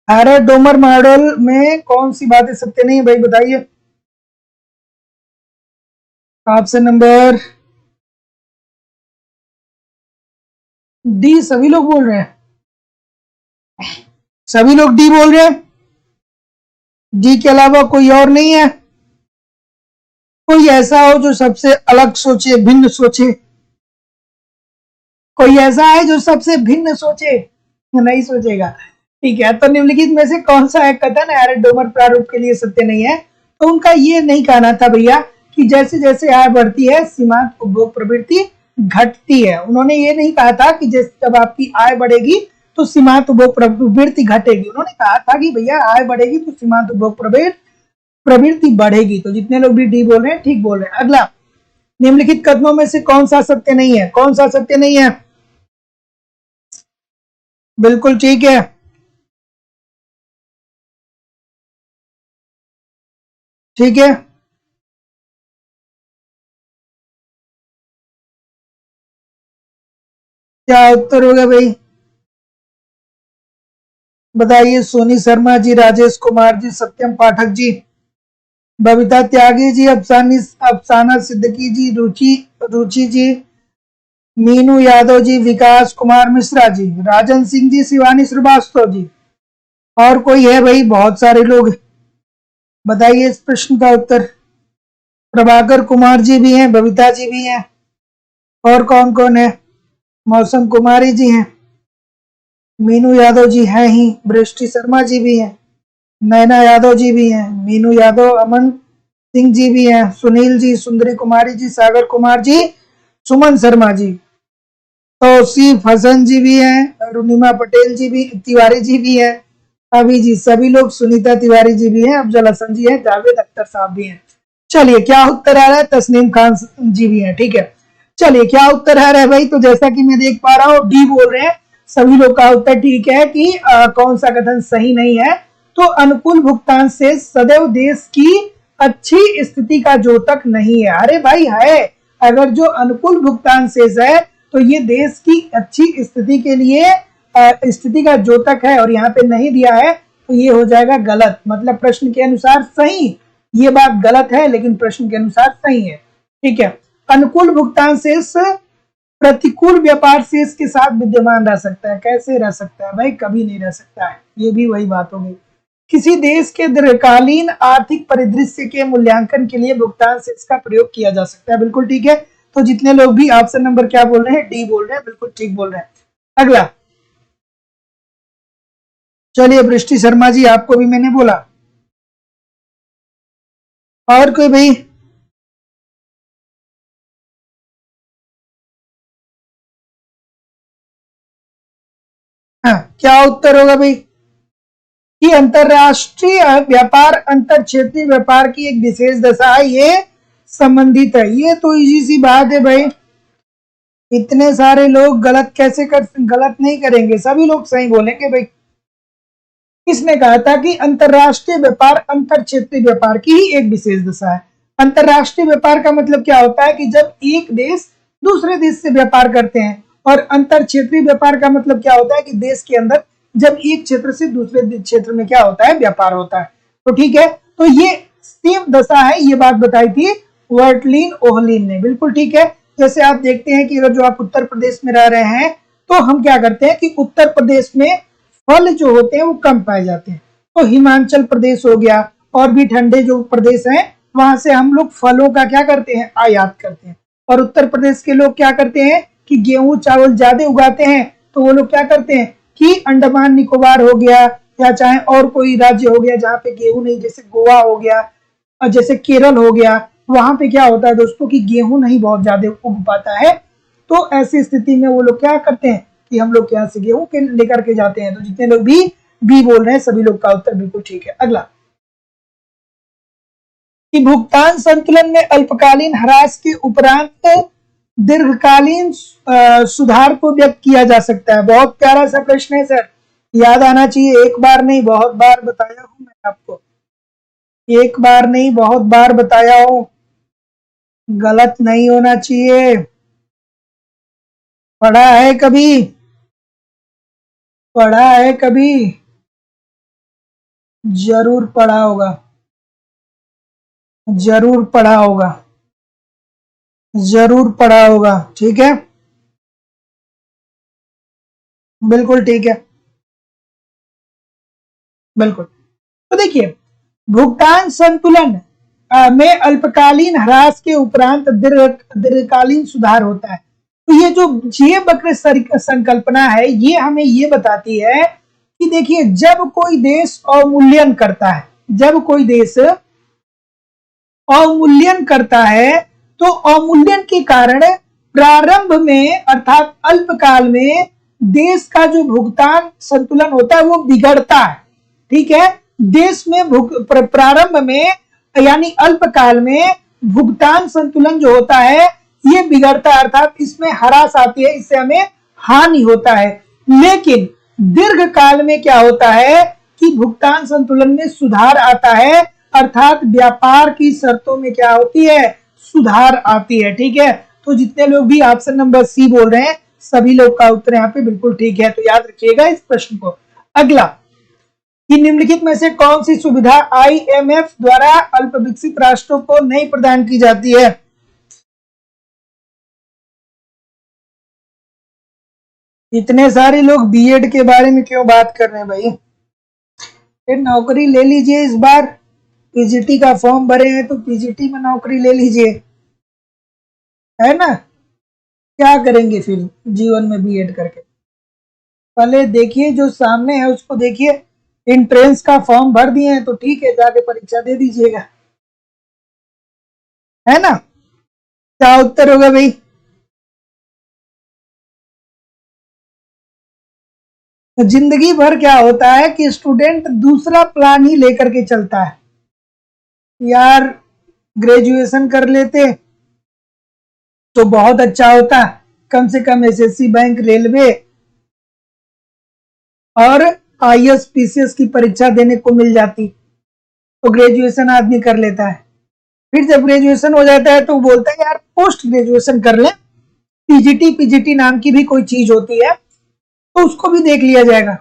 हैरोल्ड-डोमर मॉडल में कौन सी बातें सत्य नहीं है भाई बताइए। ऑप्शन नंबर डी सभी लोग बोल रहे हैं, सभी लोग डी बोल रहे हैं। डी के अलावा कोई और नहीं है? कोई ऐसा हो जो सबसे अलग सोचे, भिन्न सोचे? कोई ऐसा है जो सबसे भिन्न सोचे? नहीं सोचेगा। ठीक है, तो निम्नलिखित में से कौन सा एक कथन हैरोल्ड-डोमर प्रारूप के लिए सत्य नहीं है? तो उनका ये नहीं कहना था भैया कि जैसे जैसे आय बढ़ती है सीमांत उपभोग प्रवृत्ति घटती है। उन्होंने ये नहीं कहा था कि जब आपकी आय बढ़ेगी तो सीमांत उपभोग प्रवृत्ति घटेगी। उन्होंने कहा था कि भैया आय बढ़ेगी तो सीमांत उपभोग प्रवृत्ति बढ़ेगी। तो जितने लोग भी डी बोल रहे हैं ठीक बोल रहे हैं। अगला, निम्नलिखित कथनों में से कौन सा सत्य नहीं है? कौन सा सत्य नहीं है? बिल्कुल ठीक है। ठीक है, क्या उत्तर होगा भाई? बताइए। सोनी शर्मा जी, राजेश कुमार जी, सत्यम पाठक जी, बबीता त्यागी जी, अफसाना सिद्दीकी जी, रुचि जी, मीनू यादव जी, विकास कुमार मिश्रा जी, राजन सिंह जी, शिवानी श्रीवास्तव जी, और कोई है भाई? बहुत सारे लोग। बताइए इस प्रश्न का उत्तर। प्रभाकर कुमार जी भी हैं, बबीता जी भी हैं, और कौन कौन है? मौसम कुमारी जी हैं, मीनू यादव जी हैं ही, बृष्टि शर्मा जी भी हैं, नैना यादव जी भी हैं, मीनू यादव, अमन सिंह जी भी हैं, सुनील जी, सुंदरी कुमारी जी, सागर कुमार जी, सुमन शर्मा जी, तौसीफ हसन जी भी हैं, अरुणिमा पटेल जी भी, तिवारी जी भी हैं, अभी जी सभी लोग, सुनीता तिवारी जी भी हैं, अफजल हसन जी हैं, जावेद अख्तर साहब भी हैं। चलिए क्या उत्तर आ रहा है? तस्नीम खान जी भी हैं। ठीक है, चलिए क्या उत्तर आ रहा है भाई? तो जैसा कि मैं देख पा रहा हूँ डी बोल रहे हैं सभी लोग का उत्तर ठीक है कि कौन सा कथन सही नहीं है? तो अनुकूल भुगतान से सदैव देश की अच्छी स्थिति का द्योतक नहीं है। अरे भाई है, अगर जो अनुकूल भुगतान शेष है तो ये देश की अच्छी स्थिति के लिए स्थिति का द्योतक है, और यहाँ पे नहीं दिया है तो ये हो जाएगा गलत। मतलब प्रश्न के अनुसार सही, ये बात गलत है लेकिन प्रश्न के अनुसार सही है। ठीक है, अनुकूल भुगतान शेष प्रतिकूल व्यापार शेष के साथ विद्यमान रह सकता है। कैसे रह सकता है भाई? कभी नहीं रह सकता है। ये भी वही बात होगी। किसी देश के दीर्घकालीन आर्थिक परिदृश्य के मूल्यांकन के लिए भुगतान शेष का प्रयोग किया जा सकता है। बिल्कुल ठीक है। तो जितने लोग भी ऑप्शन नंबर क्या बोल रहे हैं? डी बोल रहे हैं, बिल्कुल ठीक बोल रहे हैं। अगला, चलिए बृष्टि शर्मा जी, आपको भी मैंने बोला। और कोई भाई? हाँ, क्या उत्तर होगा भाई? कि अंतरराष्ट्रीय व्यापार अंतर क्षेत्रीय व्यापार की एक विशेष दशा है, ये संबंधित है। ये तो इजी सी बात है भाई। इतने सारे लोग गलत नहीं करेंगे, सभी लोग सही बोलेंगे भाई। किसने कहा था कि अंतरराष्ट्रीय व्यापार अंतर क्षेत्रीय व्यापार की ही एक विशेष दशा है? अंतरराष्ट्रीय व्यापार का मतलब क्या होता है कि जब एक देश दूसरे देश से व्यापार करते हैं, और अंतर क्षेत्रीय व्यापार का मतलब क्या होता है कि देश के अंदर जब एक क्षेत्र से दूसरे क्षेत्र में क्या होता है? व्यापार होता है। तो ठीक है, तो ये सेम दशा है, ये बात बताई थी वर्टलिन ओहलिन ने। बिल्कुल ठीक है। जैसे आप देखते हैं कि अगर जो आप उत्तर प्रदेश में रह रहे हैं तो हम क्या करते हैं कि उत्तर प्रदेश में फल जो होते हैं वो कम पाए जाते हैं। तो हिमाचल प्रदेश हो गया, और भी ठंडे जो प्रदेश हैं वहां से हम लोग फलों का क्या करते हैं? आयात करते हैं। और उत्तर प्रदेश के लोग क्या करते हैं कि गेहूं चावल ज्यादा उगाते हैं, तो वो लोग क्या करते हैं कि अंडमान निकोबार हो गया, या चाहे और कोई राज्य हो गया जहाँ पे गेहूं नहीं, जैसे गोवा हो गया और जैसे केरल हो गया, वहां पे क्या होता है दोस्तों कि गेहूं नहीं बहुत ज्यादा उग पाता है। तो ऐसी स्थिति में वो लोग क्या करते हैं कि हम लोग यहाँ से गेहूं के लेकर के जाते हैं। तो जितने लोग भी बी बोल रहे हैं सभी लोग का उत्तर बिल्कुल ठीक है। अगला, कि भुगतान संतुलन में अल्पकालीन ह्रास के उपरांत दीर्घकालीन सुधार को व्यक्त किया जा सकता है। बहुत प्यारा सा प्रश्न है सर, याद आना चाहिए। एक बार नहीं बहुत बार बताया हूं मैं आपको, एक बार नहीं बहुत बार बताया हूं, गलत नहीं होना चाहिए। पढ़ा है कभी? पढ़ा है कभी? जरूर पढ़ा होगा, जरूर पढ़ा होगा, जरूर पढ़ा होगा। ठीक है, बिल्कुल ठीक है, बिल्कुल। तो देखिए, भुगतान संतुलन में अल्पकालीन ह्रास के उपरांत दीर्घकालीन सुधार होता है। तो ये जो जे वक्र संकल्पना है ये हमें ये बताती है कि देखिए, जब कोई देश अवमूल्यन करता है, जब कोई देश अवमूल्यन करता है तो अवमूल्यन के कारण प्रारंभ में अर्थात अल्पकाल में देश का जो भुगतान संतुलन होता है वो बिगड़ता है। ठीक है, देश में प्रारंभ में यानी अल्पकाल में भुगतान संतुलन जो होता है ये बिगड़ता है, अर्थात इसमें ह्रास आती है, इससे हमें हानि होता है। लेकिन दीर्घ काल में क्या होता है कि भुगतान संतुलन में सुधार आता है, अर्थात व्यापार की शर्तों में क्या होती है, सुधार आती है। ठीक है, तो जितने लोग भी ऑप्शन नंबर सी बोल रहे हैं सभी लोग का उत्तर यहाँ पे बिल्कुल ठीक है, तो याद रखिएगा इस प्रश्न को। अगला, कि निम्नलिखित में से कौन सी सुविधा आईएमएफ द्वारा अल्प विकसित राष्ट्रों को नहीं प्रदान की जाती है? इतने सारे लोग बीएड के बारे में क्यों बात कर रहे हैं भाई? फिर नौकरी ले लीजिए, इस बार पीजीटी का फॉर्म भरे हैं तो पीजीटी में नौकरी ले लीजिए, है ना। क्या करेंगे फिर जीवन में बीएड करके? पहले देखिए जो सामने है उसको देखिए, एंट्रेंस का फॉर्म भर दिए हैं तो ठीक है, जाके परीक्षा दे दीजिएगा, है ना। क्या उत्तर होगा भाई? तो जिंदगी भर क्या होता है कि स्टूडेंट दूसरा प्लान ही लेकर के चलता है। यार ग्रेजुएशन कर लेते तो बहुत अच्छा होता, कम से कम एसएससी, बैंक, रेलवे और आईएएस पीसीएस की परीक्षा देने को मिल जाती, तो ग्रेजुएशन आदमी कर लेता है। फिर जब ग्रेजुएशन हो जाता है तो बोलता है यार पोस्ट ग्रेजुएशन कर ले, पीजीटी नाम की भी कोई चीज होती है तो उसको भी देख लिया जाएगा।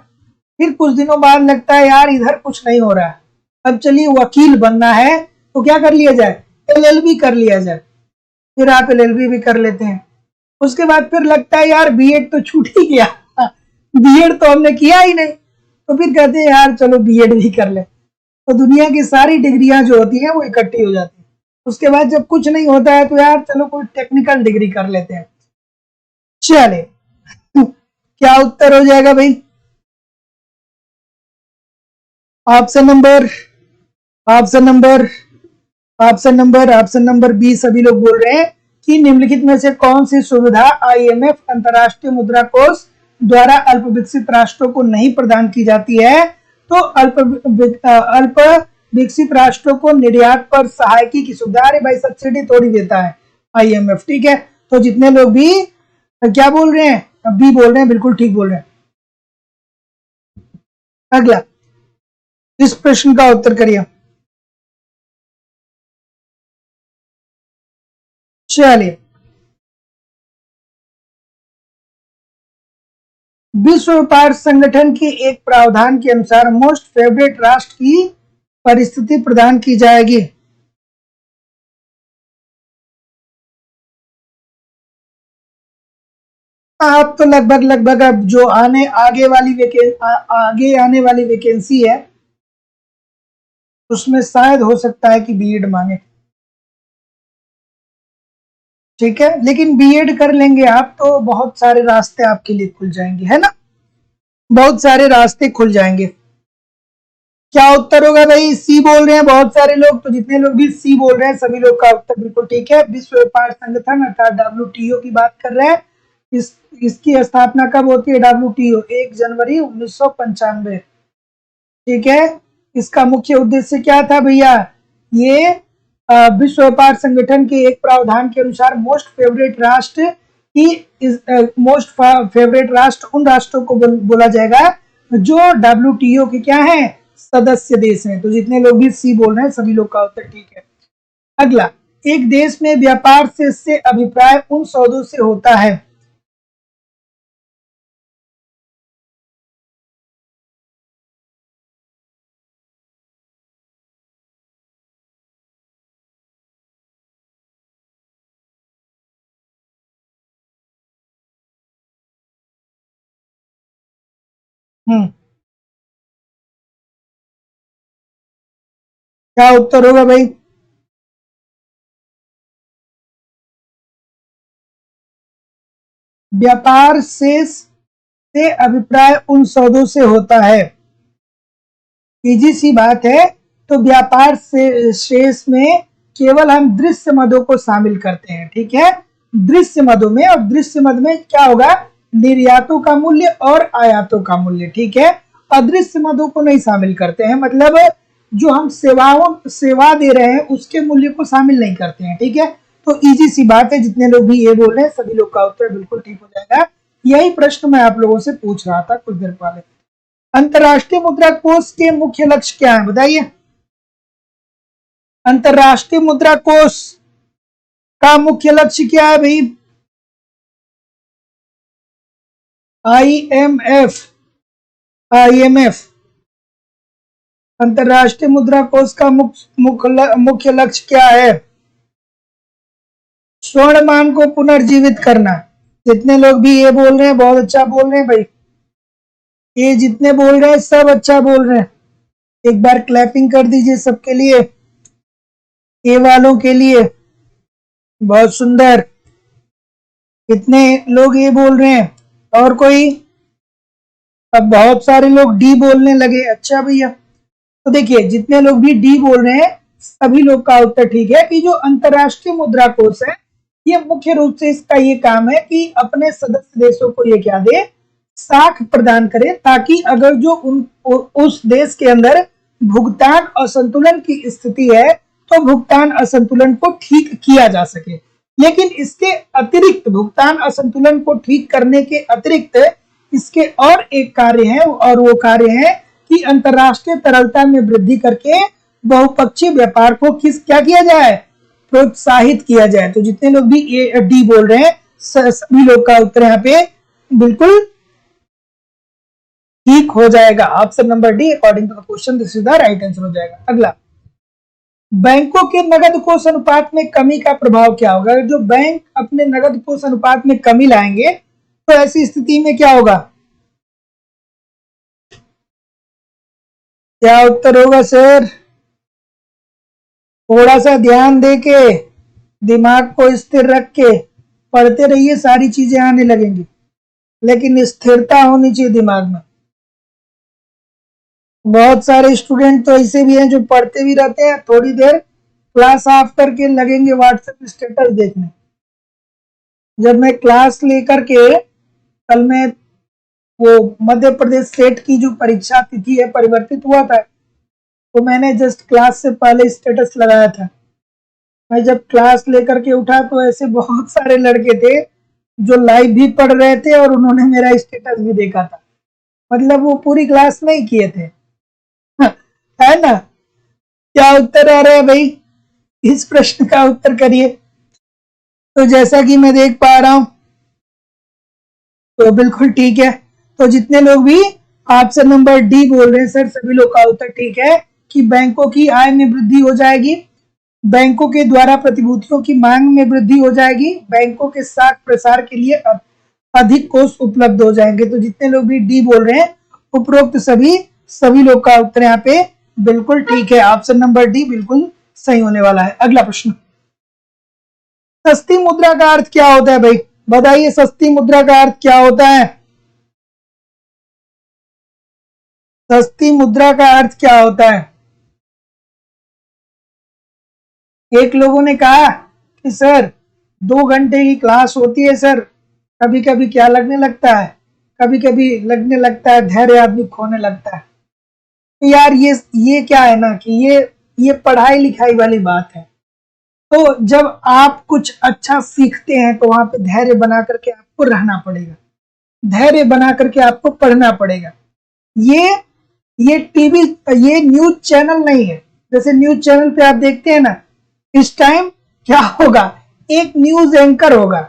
फिर कुछ दिनों बाद लगता है यार इधर कुछ नहीं हो रहा है, अब चलिए वकील बनना है तो क्या कर लिया जाए, एलएलबी कर लिया जाए। फिर आप एलएलबी भी कर लेते हैं। उसके बाद फिर लगता है यार बीएड तो छूट ही गया, बीएड तो हमने किया ही नहीं, तो फिर कहते हैं यार चलो बीएड भी कर ले। तो दुनिया की सारी डिग्रियां जो होती हैं वो इकट्ठी हो जाती है। उसके बाद जब कुछ नहीं होता है तो यार चलो कोई टेक्निकल डिग्री कर लेते हैं। चले क्या उत्तर हो जाएगा भाई? ऑप्शन नंबर बी सभी लोग बोल रहे हैं कि निम्नलिखित में से कौन सी सुविधा आईएमएफ अंतर्राष्ट्रीय मुद्रा कोष द्वारा अल्प विकसित राष्ट्रों को नहीं प्रदान की जाती है? तो अल्प विकसित राष्ट्रों को निर्यात पर सहायकी की सुविधा, अरे भाई सब्सिडी थोड़ी देता है आईएमएफ। ठीक है, तो जितने लोग भी क्या बोल रहे हैं, बी बोल रहे हैं, बिल्कुल ठीक बोल रहे हैं। अगला, इस प्रश्न का उत्तर करिए। चलिए, विश्व व्यापार संगठन के एक प्रावधान के अनुसार मोस्ट फेवरेट राष्ट्र की परिस्थिति प्रदान की जाएगी। आप तो लगभग अब जो आगे आने वाली वैकेंसी है उसमें शायद हो सकता है कि बीएड मांगे। ठीक है, लेकिन बीएड कर लेंगे आप तो बहुत सारे रास्ते आपके लिए खुल जाएंगे, है ना, बहुत सारे रास्ते खुल जाएंगे। क्या उत्तर होगा भाई? सी बोल रहे हैं बहुत सारे लोग, तो जितने लोग भी सी बोल रहे हैं सभी लोग का उत्तर बिल्कुल ठीक है। विश्व व्यापार संगठन अर्थात डब्ल्यूटीओ की बात कर रहे हैं। इसकी स्थापना कब होती है? डब्ल्यूटीओ 1 जनवरी 1995। ठीक है, इसका मुख्य उद्देश्य क्या था भैया? ये विश्व व्यापार संगठन के एक प्रावधान के अनुसार मोस्ट फेवरेट राष्ट्र उन राष्ट्रों को बोला जाएगा जो डब्ल्यूटीओ के क्या है, सदस्य देश हैं। तो जितने लोग भी सी बोल रहे हैं सभी लोग का उत्तर ठीक है। अगला, एक देश में व्यापार से अभिप्राय उन सौदों से होता है। क्या उत्तर होगा भाई? व्यापार से अभिप्राय उन सौदों से होता है। इजी सी बात है। तो व्यापार से शेष में केवल हम दृश्य मदों को शामिल करते हैं। ठीक है, दृश्य मदों में, और दृश्य मद में क्या होगा, निर्यातों का मूल्य और आयातों का मूल्य, ठीक है। अदृश्य मदों को नहीं शामिल करते हैं, मतलब जो हम सेवा दे रहे हैं उसके मूल्य को शामिल नहीं करते हैं, ठीक है। तो इजी सी बात है, जितने लोग भी ये बोल रहे हैं सभी लोग का उत्तर बिल्कुल ठीक हो जाएगा। यही प्रश्न मैं आप लोगों से पूछ रहा था कुछ देर पहले। अंतरराष्ट्रीय मुद्रा कोष के मुख्य लक्ष्य क्या है, बताइए। अंतरराष्ट्रीय मुद्रा कोष का मुख्य लक्ष्य क्या है भाई? आईएमएफ अंतरराष्ट्रीय मुद्रा कोष का मुख्य लक्ष्य क्या है? स्वर्ण मान को पुनर्जीवित करना। जितने लोग भी ये बोल रहे हैं बहुत अच्छा बोल रहे हैं भाई, ये जितने बोल रहे हैं सब अच्छा बोल रहे हैं। एक बार क्लैपिंग कर दीजिए सबके लिए, ए वालों के लिए, बहुत सुंदर। कितने लोग ये बोल रहे हैं, और कोई? अब बहुत सारे लोग डी बोलने लगे, अच्छा भैया। तो देखिए जितने लोग भी डी बोल रहे हैं सभी लोग का उत्तर ठीक है कि जो अंतरराष्ट्रीय मुद्रा कोष है ये मुख्य रूप से इसका ये काम है कि अपने सदस्य देशों को ये क्या दे, साख प्रदान करे, ताकि अगर जो उस देश के अंदर भुगतान असंतुलन की स्थिति है तो भुगतान असंतुलन को ठीक किया जा सके। लेकिन इसके अतिरिक्त, भुगतान असंतुलन को ठीक करने के अतिरिक्त इसके और एक कार्य है, और वो कार्य है कि अंतरराष्ट्रीय तरलता में वृद्धि करके बहुपक्षीय व्यापार को क्या किया जाए, प्रोत्साहित किया जाए। तो जितने लोग भी ए डी बोल रहे हैं सभी लोग का उत्तर यहाँ पे बिल्कुल ठीक हो जाएगा। Option number D according to the question this is the right answer हो जाएगा। अगला, बैंकों के नगद कोष अनुपात में कमी का प्रभाव क्या होगा? जो बैंक अपने नगद कोष अनुपात में कमी लाएंगे तो ऐसी स्थिति में क्या होगा? क्या उत्तर होगा सर? थोड़ा सा ध्यान देके, दिमाग को स्थिर रख के पढ़ते रहिए, सारी चीजें आने लगेंगी, लेकिन स्थिरता होनी चाहिए दिमाग में। बहुत सारे स्टूडेंट तो ऐसे भी हैं जो पढ़ते भी रहते हैं, थोड़ी देर क्लास ऑफ करके लगेंगे व्हाट्सएप स्टेटस देखने। जब मैं क्लास लेकर के कल मैं वो मध्य प्रदेश सेट की जो परीक्षा तिथि है परिवर्तित हुआ था, तो मैंने जस्ट क्लास से पहले स्टेटस लगाया था। मैं जब क्लास लेकर के उठा तो ऐसे बहुत सारे लड़के थे जो लाइव भी पढ़ रहे थे और उन्होंने मेरा स्टेटस भी देखा था, मतलब वो पूरी क्लास नहीं किए थे है ना। क्या उत्तर आ रहा है भाई? इस प्रश्न का उत्तर करिए। तो जैसा कि मैं देख पा रहा हूं तो बिल्कुल ठीक है। तो जितने लोग भी ऑप्शन नंबर डी बोल रहे हैं सर सभी लोग का उत्तर ठीक है कि बैंकों की आय में वृद्धि हो जाएगी, बैंकों के द्वारा प्रतिभूतियों की मांग में वृद्धि हो जाएगी, बैंकों के साख प्रसार के लिए अधिक कोष उपलब्ध हो जाएंगे। तो जितने लोग भी डी बोल रहे हैं उपरोक्त सभी लोग का उत्तर यहाँ पे बिल्कुल ठीक है। ऑप्शन नंबर डी बिल्कुल सही होने वाला है। अगला प्रश्न, सस्ती मुद्रा का अर्थ क्या होता है भाई? बताइए सस्ती मुद्रा का अर्थ क्या होता है? सस्ती मुद्रा का अर्थ क्या होता है? एक लोगों ने कहा कि सर 2 घंटे की क्लास होती है सर, कभी कभी क्या लगने लगता है, कभी कभी लगने लगता है धैर्य आदमी खोने लगता है। तो यार ये क्या है ना कि ये पढ़ाई लिखाई वाली बात है। तो जब आप कुछ अच्छा सीखते हैं तो वहां पे धैर्य बना करके आपको रहना पड़ेगा, धैर्य बना करके आपको पढ़ना पड़ेगा। ये टीवी, ये न्यूज चैनल नहीं है। जैसे न्यूज चैनल पे आप देखते हैं ना, इस टाइम क्या होगा, एक न्यूज एंकर होगा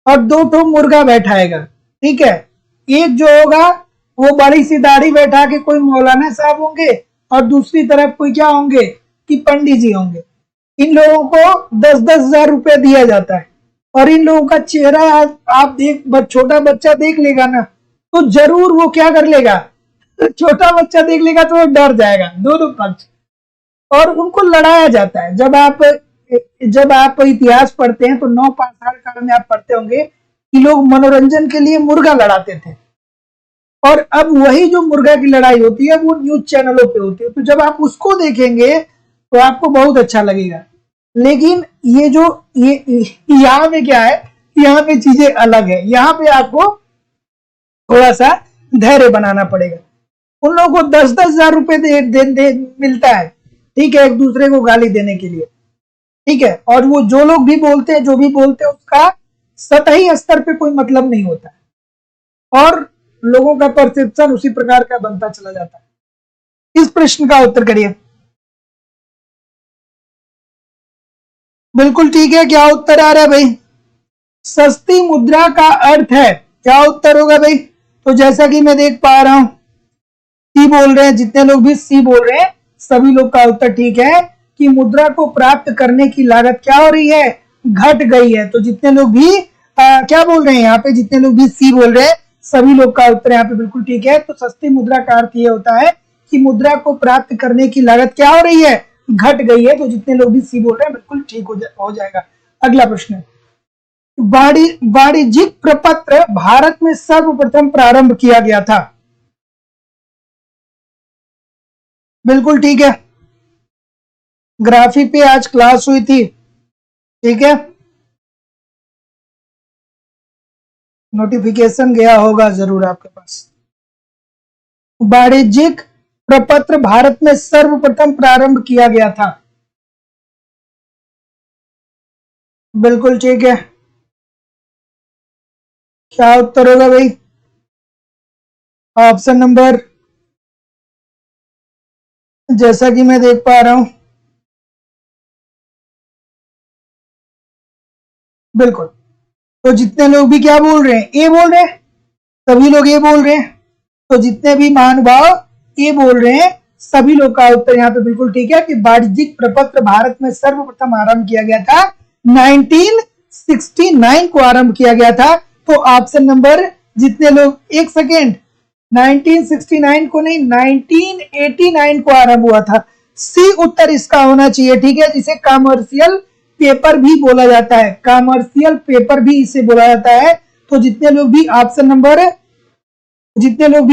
और 2 मुर्गा बैठाएगा, ठीक है। एक जो होगा वो बड़ी सी दाढ़ी बैठा के कोई मौलाना साहब होंगे और दूसरी तरफ कोई क्या होंगे कि पंडित जी होंगे। इन लोगों को 10-10 हजार रुपया दिया जाता है और इन लोगों का चेहरा आप छोटा बच्चा देख लेगा ना तो जरूर वो क्या कर लेगा, छोटा बच्चा देख लेगा तो वो डर जाएगा। दोनों पक्ष, और उनको लड़ाया जाता है। जब आप इतिहास पढ़ते हैं तो 9 पाषाण काल में आप पढ़ते होंगे कि लोग मनोरंजन के लिए मुर्गा लड़ाते थे, और अब वही जो मुर्गा की लड़ाई होती है वो न्यूज चैनलों पे होती है। तो जब आप उसको देखेंगे तो आपको बहुत अच्छा लगेगा। लेकिन ये जो ये यहाँ पे क्या है, यहाँ पे चीजें अलग है। यहाँ पे आपको थोड़ा सा धैर्य बनाना पड़ेगा। उन लोगों को 10-10 हजार रुपए दे मिलता है, ठीक है, एक दूसरे को गाली देने के लिए, ठीक है। और वो जो लोग भी बोलते हैं, जो भी बोलते हैं, उसका सतही स्तर पे कोई मतलब नहीं होता है और लोगों का परसेप्शन उसी प्रकार का बनता चला जाता है। इस प्रश्न का उत्तर करिए। बिल्कुल ठीक है। क्या उत्तर आ रहा है भाई? सस्ती मुद्रा का अर्थ है, क्या उत्तर होगा भाई? तो जैसा कि मैं देख पा रहा हूं, सी बोल रहे हैं, जितने लोग भी सी बोल रहे हैं सभी लोग का उत्तर ठीक है कि मुद्रा को प्राप्त करने की लागत क्या हो रही है, घट गई है। तो जितने लोग भी क्या बोल रहे हैं यहाँ पे, जितने लोग भी सी बोल रहे हैं सभी लोग का उत्तर यहाँ पे बिल्कुल ठीक है। तो सस्ती मुद्रा का अर्थ ये होता है कि मुद्रा को प्राप्त करने की लागत क्या हो रही है, घट गई है। तो जितने लोग भी सी बोल रहे हैं बिल्कुल ठीक हो जाएगा। अगला प्रश्न, वाणिज्यिक प्रपत्र भारत में सर्वप्रथम प्रारंभ किया गया था। बिल्कुल ठीक है। ग्राफी पे आज क्लास हुई थी, ठीक है, नोटिफिकेशन गया होगा जरूर आपके पास। वाणिज्यिक प्रपत्र भारत में सर्वप्रथम प्रारंभ किया गया था। बिल्कुल ठीक है। क्या उत्तर होगा भाई? ऑप्शन नंबर, जैसा कि मैं देख पा रहा हूं, बिल्कुल। तो जितने लोग भी क्या बोल रहे हैं, ए बोल रहे हैं, सभी लोग ए बोल रहे हैं। तो जितने भी महानुभाव ए बोल रहे हैं सभी लोग का उत्तर यहाँ पे बिल्कुल ठीक है कि वाणिज्यिक प्रपत्र भारत में सर्वप्रथम आरंभ किया गया था, 1969 को आरंभ किया गया था। तो ऑप्शन नंबर, जितने लोग, एक सेकेंड, 1969 को नहीं, 1989 को आरंभ हुआ था। सी उत्तर इसका होना चाहिए, ठीक है, जिसे कमर्शियल पेपर भी बोला जाता है, कमर्शियल पेपर भी इसे बोला जाता है। तो जितने लोग भी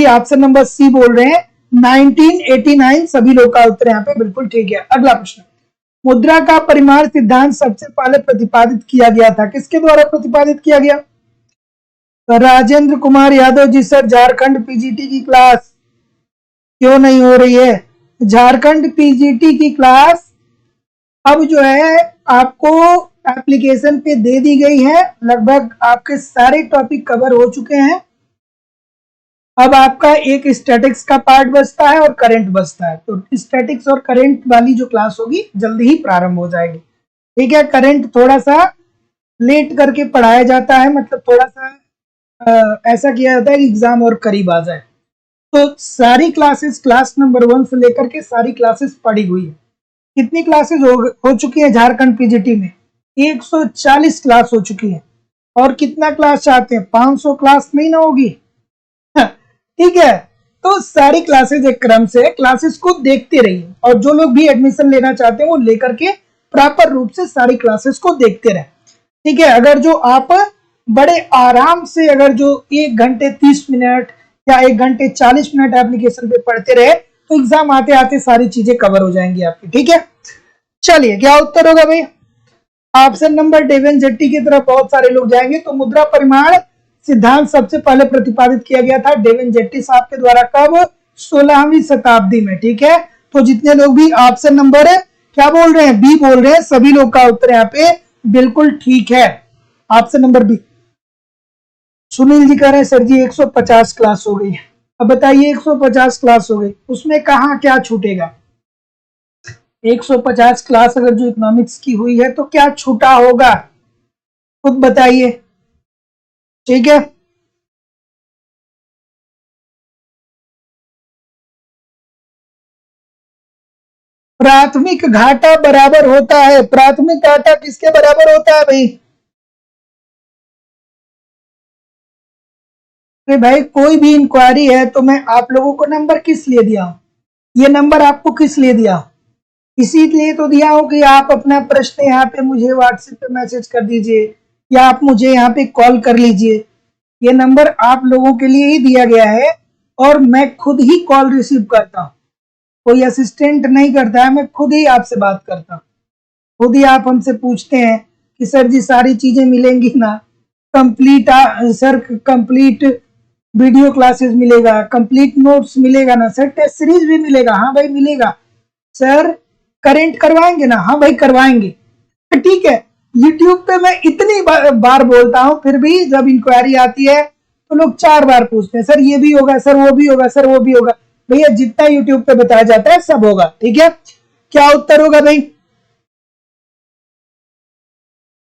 ऑप्शन नंबर सी बोल रहे हैं 1989, सभी लोग का उत्तर यहाँ पे बिल्कुल ठीक है। अगला प्रश्न, मुद्रा का परिमाण सिद्धांत सबसे पहले प्रतिपादित किया गया था, किसके द्वारा प्रतिपादित किया गया? राजेंद्र कुमार यादव जी। सर झारखंड पीजीटी की क्लास क्यों नहीं हो रही है? झारखंड पीजीटी की क्लास अब जो है आपको एप्लीकेशन पे दे दी गई है, लगभग आपके सारे टॉपिक कवर हो चुके हैं। अब आपका एक स्टैटिक्स का पार्ट बचता है और करंट बचता है। तो स्टैटिक्स और करंट वाली जो क्लास होगी जल्दी ही प्रारंभ हो जाएगी, ठीक है। करंट थोड़ा सा लेट करके पढ़ाया जाता है, मतलब थोड़ा सा ऐसा किया जाता है कि एग्जाम और करीब आ जाए। तो सारी क्लासेस, क्लास नंबर 1 से लेकर के सारी क्लासेस पढ़ी हुई है। कितनी क्लासेस हो चुकी है झारखंड पीजीटी में? 140 क्लास हो चुकी है। और कितना क्लास चाहते हैं? 500 क्लास नहीं ना होगी? ठीक है। तो सारी क्लासेस एक क्रम से, क्लासेस को देखते रहिए और जो लोग भी एडमिशन लेना चाहते हैं वो लेकर के प्रॉपर रूप से सारी क्लासेस को देखते रहे, ठीक है। अगर जो आप बड़े आराम से, अगर जो 1 घंटे 30 मिनट या 1 घंटे 40 मिनट एप्लीकेशन पे पढ़ते रहे तो एग्जाम आते आते सारी चीजें कवर हो जाएंगी आपकी, ठीक है। चलिए, क्या उत्तर होगा भाई? ऑप्शन नंबर डेवन जेट्टी की तरफ बहुत सारे लोग जाएंगे। तो मुद्रा परिमाण सिद्धांत सबसे पहले प्रतिपादित किया गया था डेवन जेट्टी साहब के द्वारा, कब? 16वीं शताब्दी में, ठीक है। तो जितने लोग भी ऑप्शन नंबर क्या बोल रहे हैं, बी बोल रहे हैं, सभी लोग का उत्तर यहाँ पे बिल्कुल ठीक है, option number B. Sunil ji कह रहे हैं सर जी 150 क्लास हो गई। अब बताइए 150 क्लास हो गई, उसमें कहाँ क्या छूटेगा? 150 क्लास अगर जो इकोनॉमिक्स की हुई है तो क्या छूटा होगा, खुद बताइए, ठीक है। प्राथमिक घाटा बराबर होता है, प्राथमिक घाटा किसके बराबर होता है भाई? कि भाई कोई भी इंक्वायरी है तो मैं आप लोगों को नंबर किस लिए दिया हूं? ये नंबर आपको किस लिए दिया? इसीलिए तो दिया हो कि आप अपना प्रश्न यहाँ पे मुझे व्हाट्सएप पे मैसेज कर दीजिए या आप मुझे यहाँ पे कॉल कर लीजिए। ये नंबर आप लोगों के लिए ही दिया गया है और मैं खुद ही कॉल रिसीव करता हूँ, कोई असिस्टेंट नहीं करता है, मैं खुद ही आपसे बात करता हूँ, खुद ही आप हमसे पूछते हैं कि सर जी सारी चीजें मिलेंगी ना, complete sir complete video classes मिलेगा, कंप्लीट नोट्स मिलेगा ना सर, टेस्ट सीरीज भी मिलेगा? हाँ भाई मिलेगा। सर करेंट करवाएंगे ना? हाँ भाई करवाएंगे। ठीक है, यूट्यूब पे मैं इतनी बार बोलता हूँ, फिर भी जब इंक्वायरी आती है तो लोग 4 बार पूछते हैं, सर ये भी होगा, सर वो भी होगा, सर वो भी होगा। भैया जितना यूट्यूब पे बताया जाता है सब होगा, ठीक है। क्या उत्तर होगा भाई?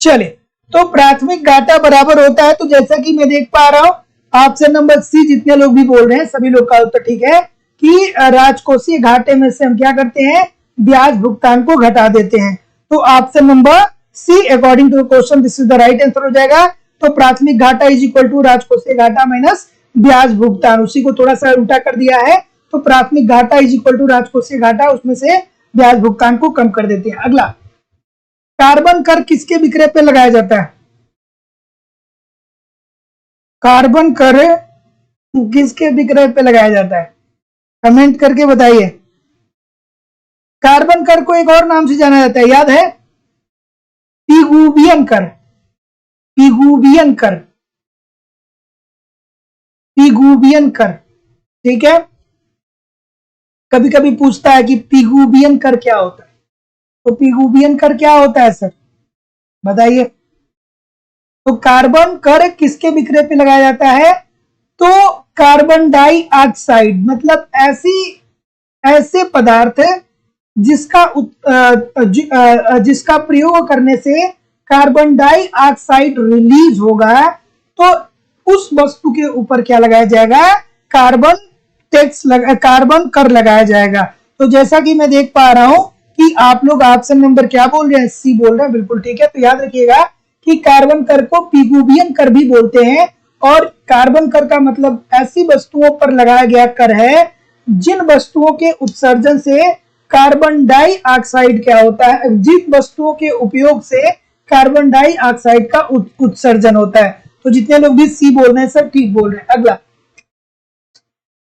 चले, तो प्राथमिक घाटा बराबर होता है, तो जैसा कि मैं देख पा रहा हूं ऑप्शन नंबर सी, जितने लोग भी बोल रहे हैं सभी लोग का उत्तर ठीक है कि राजकोषीय घाटे में से हम क्या करते हैं, ब्याज भुगतान को घटा देते हैं। तो option number C according to question this is the right answer हो जाएगा। तो प्राथमिक घाटा इज इक्वल टू राजकोषीय घाटा माइनस ब्याज भुगतान, उसी को थोड़ा सा उल्टा कर दिया है। तो प्राथमिक घाटा इज इक्वल टू राजकोषीय घाटा, उसमें से ब्याज भुगतान को कम कर देते हैं। अगला, कार्बन कर किसके विक्रय पे लगाया जाता है? कार्बन कर किसके विक्रय पे लगाया जाता है? कमेंट करके बताइए। कार्बन कर को एक और नाम से जाना जाता है, याद है? पिगुबियन कर, पिगुबियन कर, पिगुबियन कर, ठीक है। कभी कभी पूछता है कि पिगुबियन कर क्या होता है, तो पिगुबियन कर क्या होता है सर, बताइए। तो कार्बन कर किसके विक्रय पे लगाया जाता है? तो कार्बन डाइऑक्साइड, मतलब ऐसे पदार्थ जिसका प्रयोग करने से कार्बन डाइऑक्साइड रिलीज होगा, तो उस वस्तु के ऊपर क्या लगाया जाएगा? कार्बन कर लगाया जाएगा। तो जैसा कि मैं देख पा रहा हूं कि आप लोग ऑप्शन नंबर क्या बोल रहे हैं, सी बोल रहे हैं, बिल्कुल ठीक है। तो याद रखिएगा कि कार्बन कर को पिगुबियन कर भी बोलते हैं, और कार्बन कर का मतलब ऐसी वस्तुओं पर लगाया गया कर है जिन वस्तुओं के उत्सर्जन से कार्बन डाइऑक्साइड क्या होता है, जिन वस्तुओं के उपयोग से कार्बन डाइऑक्साइड का उत्सर्जन होता है। तो जितने लोग भी सी बोल रहे हैं सब ठीक बोल रहे हैं। अगला,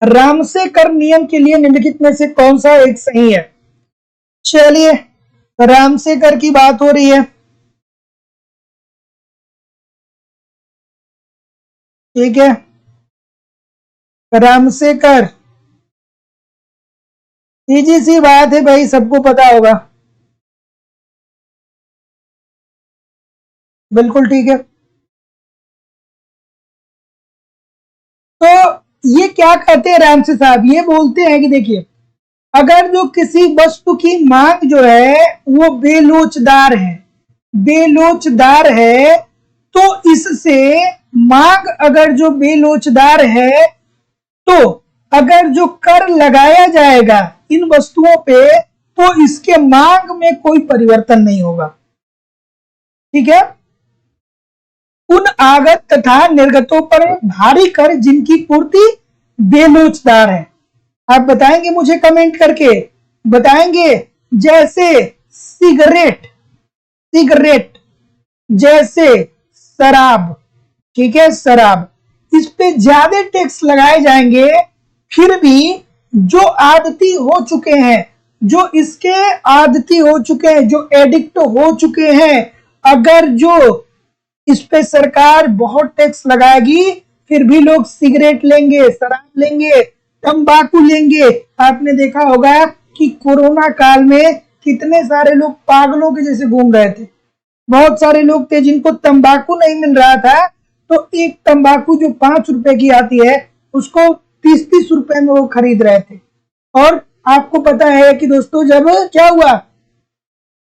रामसे कर नियम के लिए निम्नलिखित में से कौन सा एक सही है? चलिए, रामसे कर की बात हो रही है, ठीक है। रामसे कर, सीधी सी बात है भाई, सबको पता होगा, बिल्कुल ठीक है। तो ये क्या कहते हैं रामसे साहब, ये बोलते हैं कि देखिए, अगर जो किसी वस्तु की मांग जो है वो बेलोचदार है, बेलोचदार है, तो इससे मांग अगर जो बेलोचदार है, तो अगर जो कर लगाया जाएगा इन वस्तुओं पे, तो इसके मांग में कोई परिवर्तन नहीं होगा, ठीक है। उन आगत तथा निर्गतों पर भारी कर जिनकी पूर्ति बेलोचदार है। आप बताएंगे मुझे कमेंट करके, बताएंगे। जैसे सिगरेट, सिगरेट, जैसे शराब, ठीक है, शराब, इस पे ज्यादा टैक्स लगाए जाएंगे, फिर भी जो आदती हो चुके हैं, जो इसके आदती हो चुके हैं, जो एडिक्ट हो चुके हैं, अगर जो इस पे सरकार बहुत टैक्स लगाएगी, फिर भी लोग सिगरेट लेंगे, शराब लेंगे, तंबाकू लेंगे। आपने देखा होगा कि कोरोना काल में कितने सारे लोग पागलों के जैसे घूम रहे थे। बहुत सारे लोग थे जिनको तंबाकू नहीं मिल रहा था, तो एक तंबाकू जो 5 रुपए की आती है, उसको 30-30 रुपए में वो खरीद रहे थे। और आपको पता है कि दोस्तों, जब क्या हुआ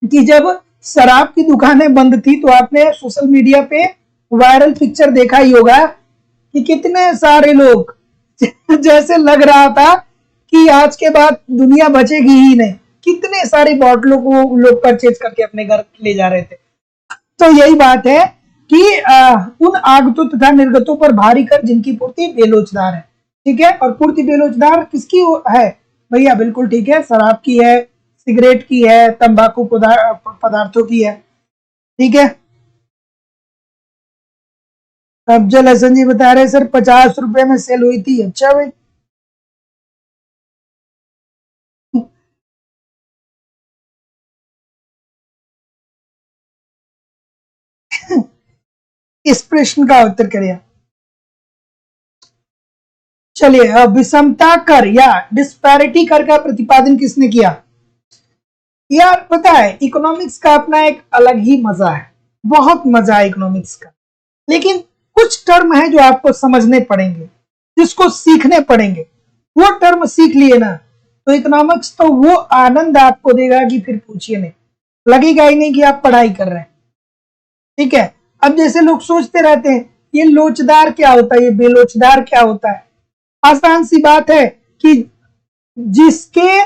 कि जब शराब की दुकानें बंद थी, तो आपने सोशल मीडिया पे वायरल पिक्चर देखा ही होगा कि कितने सारे लोग जैसे लग रहा था कि आज के बाद दुनिया बचेगी ही नहीं, कितने सारे बॉटलों को लोग परचेज करके अपने घर ले जा रहे थे। तो यही बात है कि उन आगतों तथा निर्गतों पर भारी कर जिनकी पूर्ति बेलोचदार है, ठीक है। और पूर्ति बेलोचदार किसकी है भैया? बिल्कुल ठीक है, शराब की है, सिगरेट की है, तंबाकू पदार्थों की है, ठीक है। अफजल हसन जी बता रहे सर 50 रुपए में सेल हुई थी। अच्छा भाई, इस प्रश्न का उत्तर करिए। चलिए, विषमता कर या डिस्पैरिटी कर का प्रतिपादन किसने किया? यार पता है, इकोनॉमिक्स का अपना एक अलग ही मजा है, बहुत मजा है इकोनॉमिक्स का, लेकिन कुछ टर्म है जो आपको समझने पड़ेंगे, जिसको सीखने पड़ेंगे। वो टर्म सीख लिए ना तो इकोनॉमिक्स तो वो आनंद आपको देगा कि फिर पूछिए नहीं, लगेगा ही नहीं कि आप पढ़ाई कर रहे हैं। ठीक है, अब जैसे लोग सोचते रहते हैं ये लोचदार क्या होता है, ये बेलोचदार क्या होता है। आसान सी बात है कि जिसके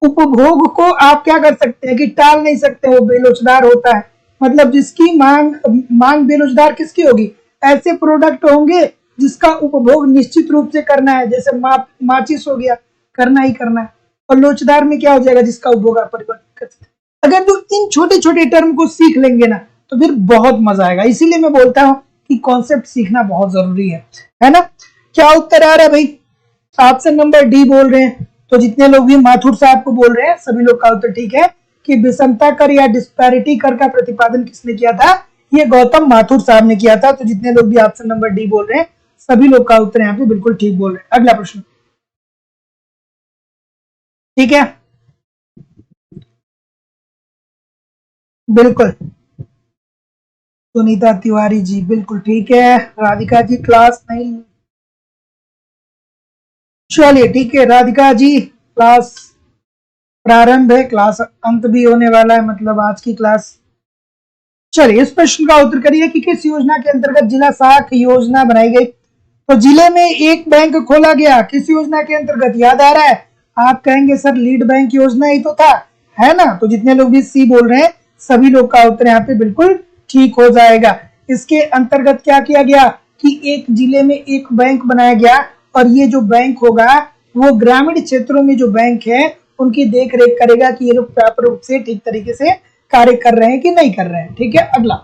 उपभोग को आप क्या कर सकते हैं कि टाल नहीं सकते, वो बेलोचदार होता है। मतलब जिसकी मांग बेलोचदार किसकी होगी? ऐसे प्रोडक्ट होंगे जिसका उपभोग निश्चित रूप से करना है, जैसे माचिस हो गया, करना ही करना है। और लोचदार में क्या हो जाएगा? जिसका उपभोग आप परिवर्तित कर सकते हैं। अगर तो इन छोटे छोटे टर्म को सीख लेंगे ना तो फिर बहुत मजा आएगा। इसीलिए मैं बोलता हूं कि कॉन्सेप्ट सीखना बहुत जरूरी है ना। क्या उत्तर आ रहा है भाई? ऑप्शन नंबर डी बोल रहे हैं। तो जितने लोग भी माथुर साहब को बोल रहे हैं सभी लोग का उत्तर ठीक है कि विषमता कर या डिस्पैरिटी कर का प्रतिपादन किसने किया था? ये गौतम माथुर साहब ने किया था। तो जितने लोग भी ऑप्शन नंबर डी बोल रहे हैं सभी लोग का उत्तर यहाँ पे बिल्कुल ठीक बोल रहे हैं। अगला प्रश्न, ठीक है, बिल्कुल सुनीता तिवारी जी बिल्कुल ठीक है। राधिका जी क्लास नहीं, चलिए ठीक है राधिका जी, क्लास प्रारंभ है, क्लास अंत भी होने वाला है, मतलब आज की क्लास। चलिए इस प्रश्न का उत्तर करिए कि किस योजना के अंतर्गत जिला शाख योजना बनाई गई? तो जिले में एक बैंक खोला गया, किस योजना के अंतर्गत? याद आ रहा है? आप कहेंगे सर लीड बैंक योजना ही तो था, है ना। तो जितने लोग भी सी बोल रहे हैं सभी लोग का उत्तर यहाँ पे बिल्कुल ठीक हो जाएगा। इसके अंतर्गत क्या किया गया कि एक जिले में एक बैंक बनाया गया, और ये जो बैंक होगा वो ग्रामीण क्षेत्रों में जो बैंक है उनकी देख रेख करेगा कि ये लोग व्यापक रूप से ठीक तरीके से कार्य कर रहे हैं कि नहीं कर रहे हैं। ठीक है, अगला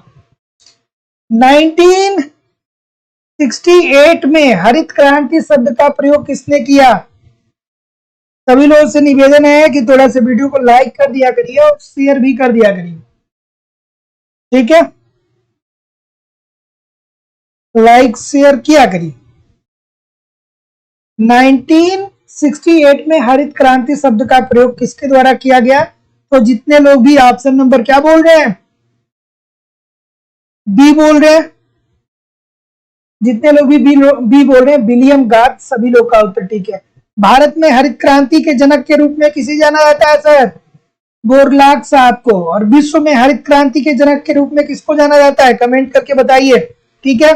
1968 में हरित क्रांति शब्द का प्रयोग किसने किया? सभी लोगों से निवेदन है कि थोड़ा सा वीडियो को लाइक कर दिया करिए और शेयर भी कर दिया करिए। ठीक है, लाइक शेयर किया करिए। 1968 में हरित क्रांति शब्द का प्रयोग किसके द्वारा किया गया? तो जितने लोग भी ऑप्शन नंबर क्या बोल रहे हैं? बी बोल रहे हैं। जितने लोग भी बी बोल रहे हैं विलियम गाथ, सभी लोग का उत्तर ठीक है। भारत में हरित क्रांति के जनक के रूप में किसे जाना जाता है सर? बोरलाग साहब को। और विश्व में हरित क्रांति के जनक के रूप में किसको जाना जाता है? कमेंट करके बताइए। ठीक है,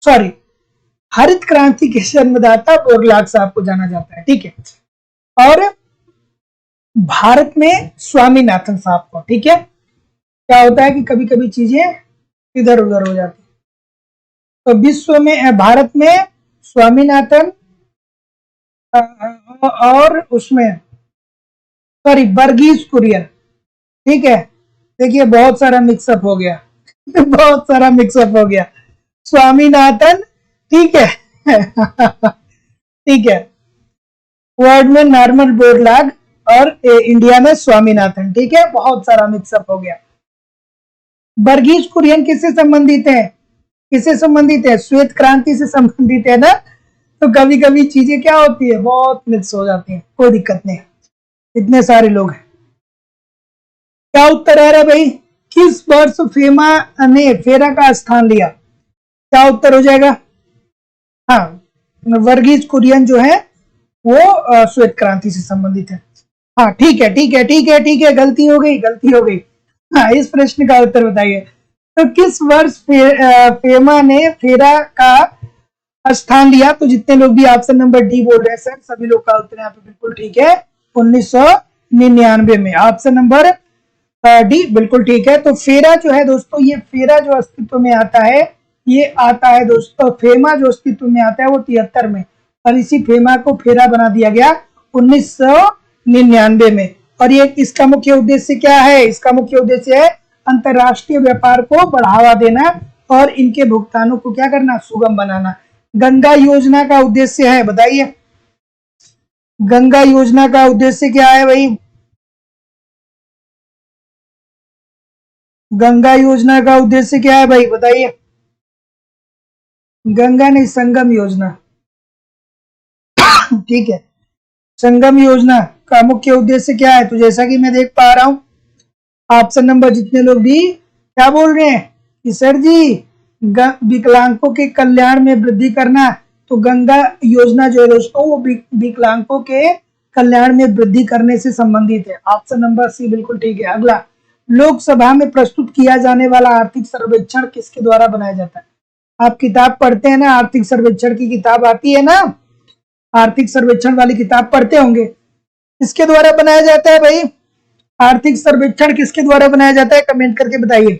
सॉरी, हरित क्रांति के जन्मदाता बोरलाग साहब को जाना जाता है। ठीक है, और भारत में स्वामीनाथन साहब को। ठीक है, क्या होता है कि कभी कभी चीजें इधर उधर हो जाती है। तो विश्व में, भारत में स्वामीनाथन और उसमें सॉरी वर्गीज कुरियन। ठीक है, देखिए बहुत सारा मिक्सअप हो गया बहुत सारा मिक्सअप हो गया। स्वामीनाथन, ठीक है ठीक है, वर्ल्ड में नॉर्मल बोरलाग और इंडिया में स्वामीनाथन। ठीक है, बहुत सारा मिक्सअप हो गया। वर्गीज कुरियन किससे संबंधित है? किससे संबंधित है? श्वेत क्रांति से संबंधित है ना। तो कभी कभी चीजें क्या होती है, बहुत मिक्स हो जाती है, कोई दिक्कत नहीं, इतने सारे लोग हैं। क्या उत्तर है भाई? किस वर्ष फेमा ने फेरा का स्थान लिया? क्या उत्तर हो जाएगा? हाँ, वर्गीज कुरियन जो है वो श्वेत क्रांति से संबंधित है। हाँ ठीक है ठीक है ठीक है ठीक है, गलती हो गई गलती हो गई। हाँ, इस प्रश्न का उत्तर बताइए। तो किस वर्ष फेमा ने फेरा का स्थान लिया? तो जितने लोग भी ऑप्शन नंबर डी बोल रहे हैं सर सभी लोग का उत्तर यहाँ पे बिल्कुल ठीक है, 1999 में। ऑप्शन नंबर डी बिल्कुल ठीक है। तो फेरा जो है दोस्तों, ये फेरा जो अस्तित्व में आता है, ये आता है दोस्तों, फेमा जो अस्तित्व में आता है वो 73 में, और इसी फेमा को फेरा बना दिया गया 1999 में। और ये इसका मुख्य उद्देश्य क्या है? इसका मुख्य उद्देश्य है अंतरराष्ट्रीय व्यापार को बढ़ावा देना और इनके भुगतानों को क्या करना? सुगम बनाना। गंगा योजना का उद्देश्य है, बताइए गंगा योजना का उद्देश्य क्या है भाई? गंगा योजना का उद्देश्य क्या है भाई, बताइए। गंगा नहीं, संगम योजना। ठीक है, संगम योजना का मुख्य उद्देश्य क्या है? तो जैसा कि मैं देख पा रहा हूं, ऑप्शन नंबर जितने लोग भी क्या बोल रहे हैं कि सर जी विकलांगों के कल्याण में वृद्धि करना। तो गंगा योजना जो है दोस्तों वो विकलांगों के कल्याण में वृद्धि करने से संबंधित है। ऑप्शन नंबर सी बिल्कुल ठीक है। अगला, लोकसभा में प्रस्तुत किया जाने वाला आर्थिक सर्वेक्षण किसके द्वारा बनाया जाता है? आप किताब पढ़ते हैं ना, आर्थिक सर्वेक्षण की किताब आती है ना, आर्थिक सर्वेक्षण वाली किताब पढ़ते होंगे। किसके द्वारा बनाया जाता है भाई? आर्थिक सर्वेक्षण किसके द्वारा बनाया जाता है? कमेंट करके बताइए।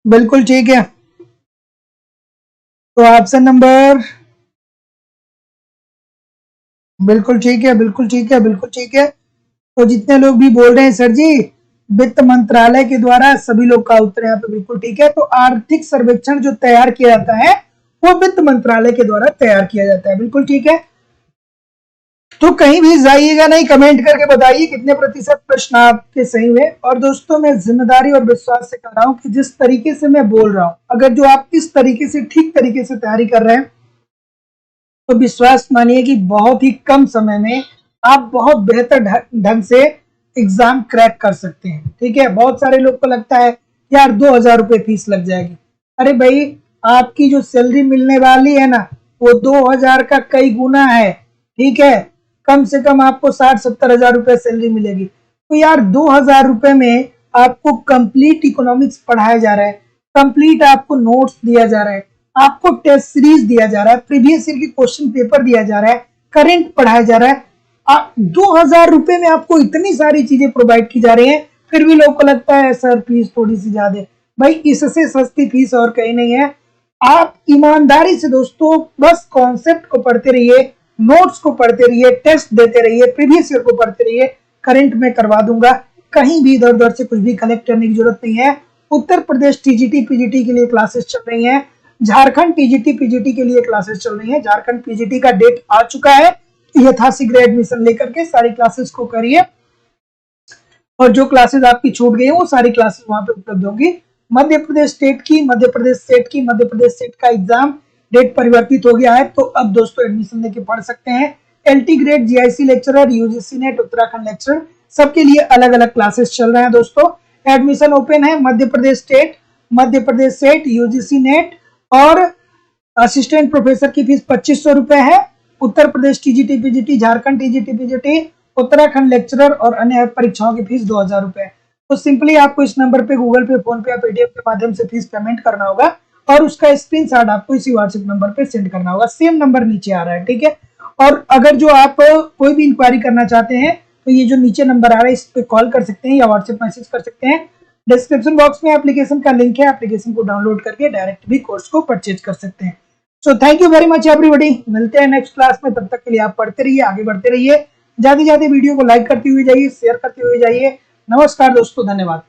बिल्कुल ठीक है, तो ऑप्शन नंबर बिल्कुल ठीक है, बिल्कुल ठीक है, बिल्कुल ठीक है। तो जितने लोग भी बोल रहे हैं सर जी वित्त मंत्रालय के द्वारा, सभी लोग का उत्तर यहाँ पे बिल्कुल ठीक है। तो आर्थिक सर्वेक्षण जो तैयार किया जाता है वो वित्त मंत्रालय के द्वारा तैयार किया जाता है, बिल्कुल ठीक है। तो कहीं भी जाइएगा नहीं, कमेंट करके बताइए कितने प्रतिशत प्रश्न आपके सही हुए। और दोस्तों मैं जिम्मेदारी और विश्वास से कह रहा हूं कि जिस तरीके से मैं बोल रहा हूं, अगर जो आप इस तरीके से ठीक तरीके से तैयारी कर रहे हैं तो विश्वास मानिए कि बहुत ही कम समय में आप बहुत बेहतर ढंग से एग्जाम क्रैक कर सकते हैं। ठीक है, बहुत सारे लोग को लगता है यार 2,000 रुपये फीस लग जाएगी। अरे भाई, आपकी जो सैलरी मिलने वाली है ना वो 2,000 का कई गुना है। ठीक है, कम से कम आपको 60-70 हजार रुपए सैलरी मिलेगी। तो यार 2,000 रुपए में आपको कंप्लीट इकोनॉमिक्स पढ़ाया जा रहा है, कंप्लीट आपको नोट्स दिया जा रहा है, आपको टेस्ट सीरीज दिया जा रहा है, प्रीवियस ईयर की क्वेश्चन पेपर दिया जा रहा है, करंट पढ़ाया जा रहा है। 2,000 रुपए में आपको इतनी सारी चीजें प्रोवाइड की जा रही है, फिर भी लोगों को लगता है सर फीस थोड़ी सी ज्यादा। भाई इससे सस्ती फीस और कहीं नहीं है। आप ईमानदारी से दोस्तों बस कॉन्सेप्ट को पढ़ते रहिए, नोट्स को पढ़ते रहिए, टेस्ट देते रहिए, प्रीवियस ईयर को पढ़ते रहिए, करंट में करवा दूंगा। कहीं भी इधर उधर से कुछ भी कलेक्ट करने की जरूरत नहीं है। उत्तर प्रदेश टीजीटी पीजीटी के लिए क्लासेस चल रही हैं, झारखंड टीजीटी पीजीटी के लिए क्लासेस चल रही हैं। झारखंड पीजीटी का डेट आ चुका है, यथाशीघ्र एडमिशन लेकर के सारी क्लासेस को करिए और जो क्लासेस आपकी छूट गई वो सारी क्लासेस वहां पे उपलब्ध होंगी। मध्य प्रदेश स्टेट की, मध्य प्रदेश सेट की, मध्य प्रदेश सेट का एग्जाम डेट परिवर्तित हो गया है, तो अब दोस्तों एडमिशन लेके पढ़ सकते हैं। LT grade, GIC lecturer, UGC NET, Uttarakhand lecturer, सबके लिए अलग अलग क्लासेस चल रहे हैं दोस्तों। एडमिशन ओपन है Madhya Pradesh state, Madhya Pradesh SET, UGC NET और असिस्टेंट प्रोफेसर की फीस 2,500 रुपए है। Uttar Pradesh TGT PGT, Jharkhand TGT PGT, Uttarakhand lecturer और अन्य परीक्षाओं की फीस 2,000 रुपए। तो सिंपली आपको इस नंबर पे गूगल पे, फोन पे या पेटीएम के माध्यम से फीस पेमेंट करना होगा और उसका स्क्रीनशॉट आपको इसी व्हाट्सएप नंबर पे सेंड करना होगा। सेम नंबर नीचे आ रहा है, ठीक है। और अगर जो आप कोई भी इंक्वायरी करना चाहते हैं तो ये जो नीचे नंबर आ रहा है इस पे कॉल कर सकते हैं या व्हाट्सएप मैसेज कर सकते हैं। डिस्क्रिप्शन बॉक्स में एप्लीकेशन का लिंक है, एप्लीकेशन को डाउनलोड करके डायरेक्ट भी कोर्स को परचेज कर सकते हैं। So thank you very much everybody, मिलते हैं नेक्स्ट क्लास में। तब तक के लिए आप पढ़ते रहिए, आगे बढ़ते रहिए, जाते जाते वीडियो को लाइक करते हुए जाइए, शेयर करते हुए जाइए। नमस्कार दोस्तों, धन्यवाद।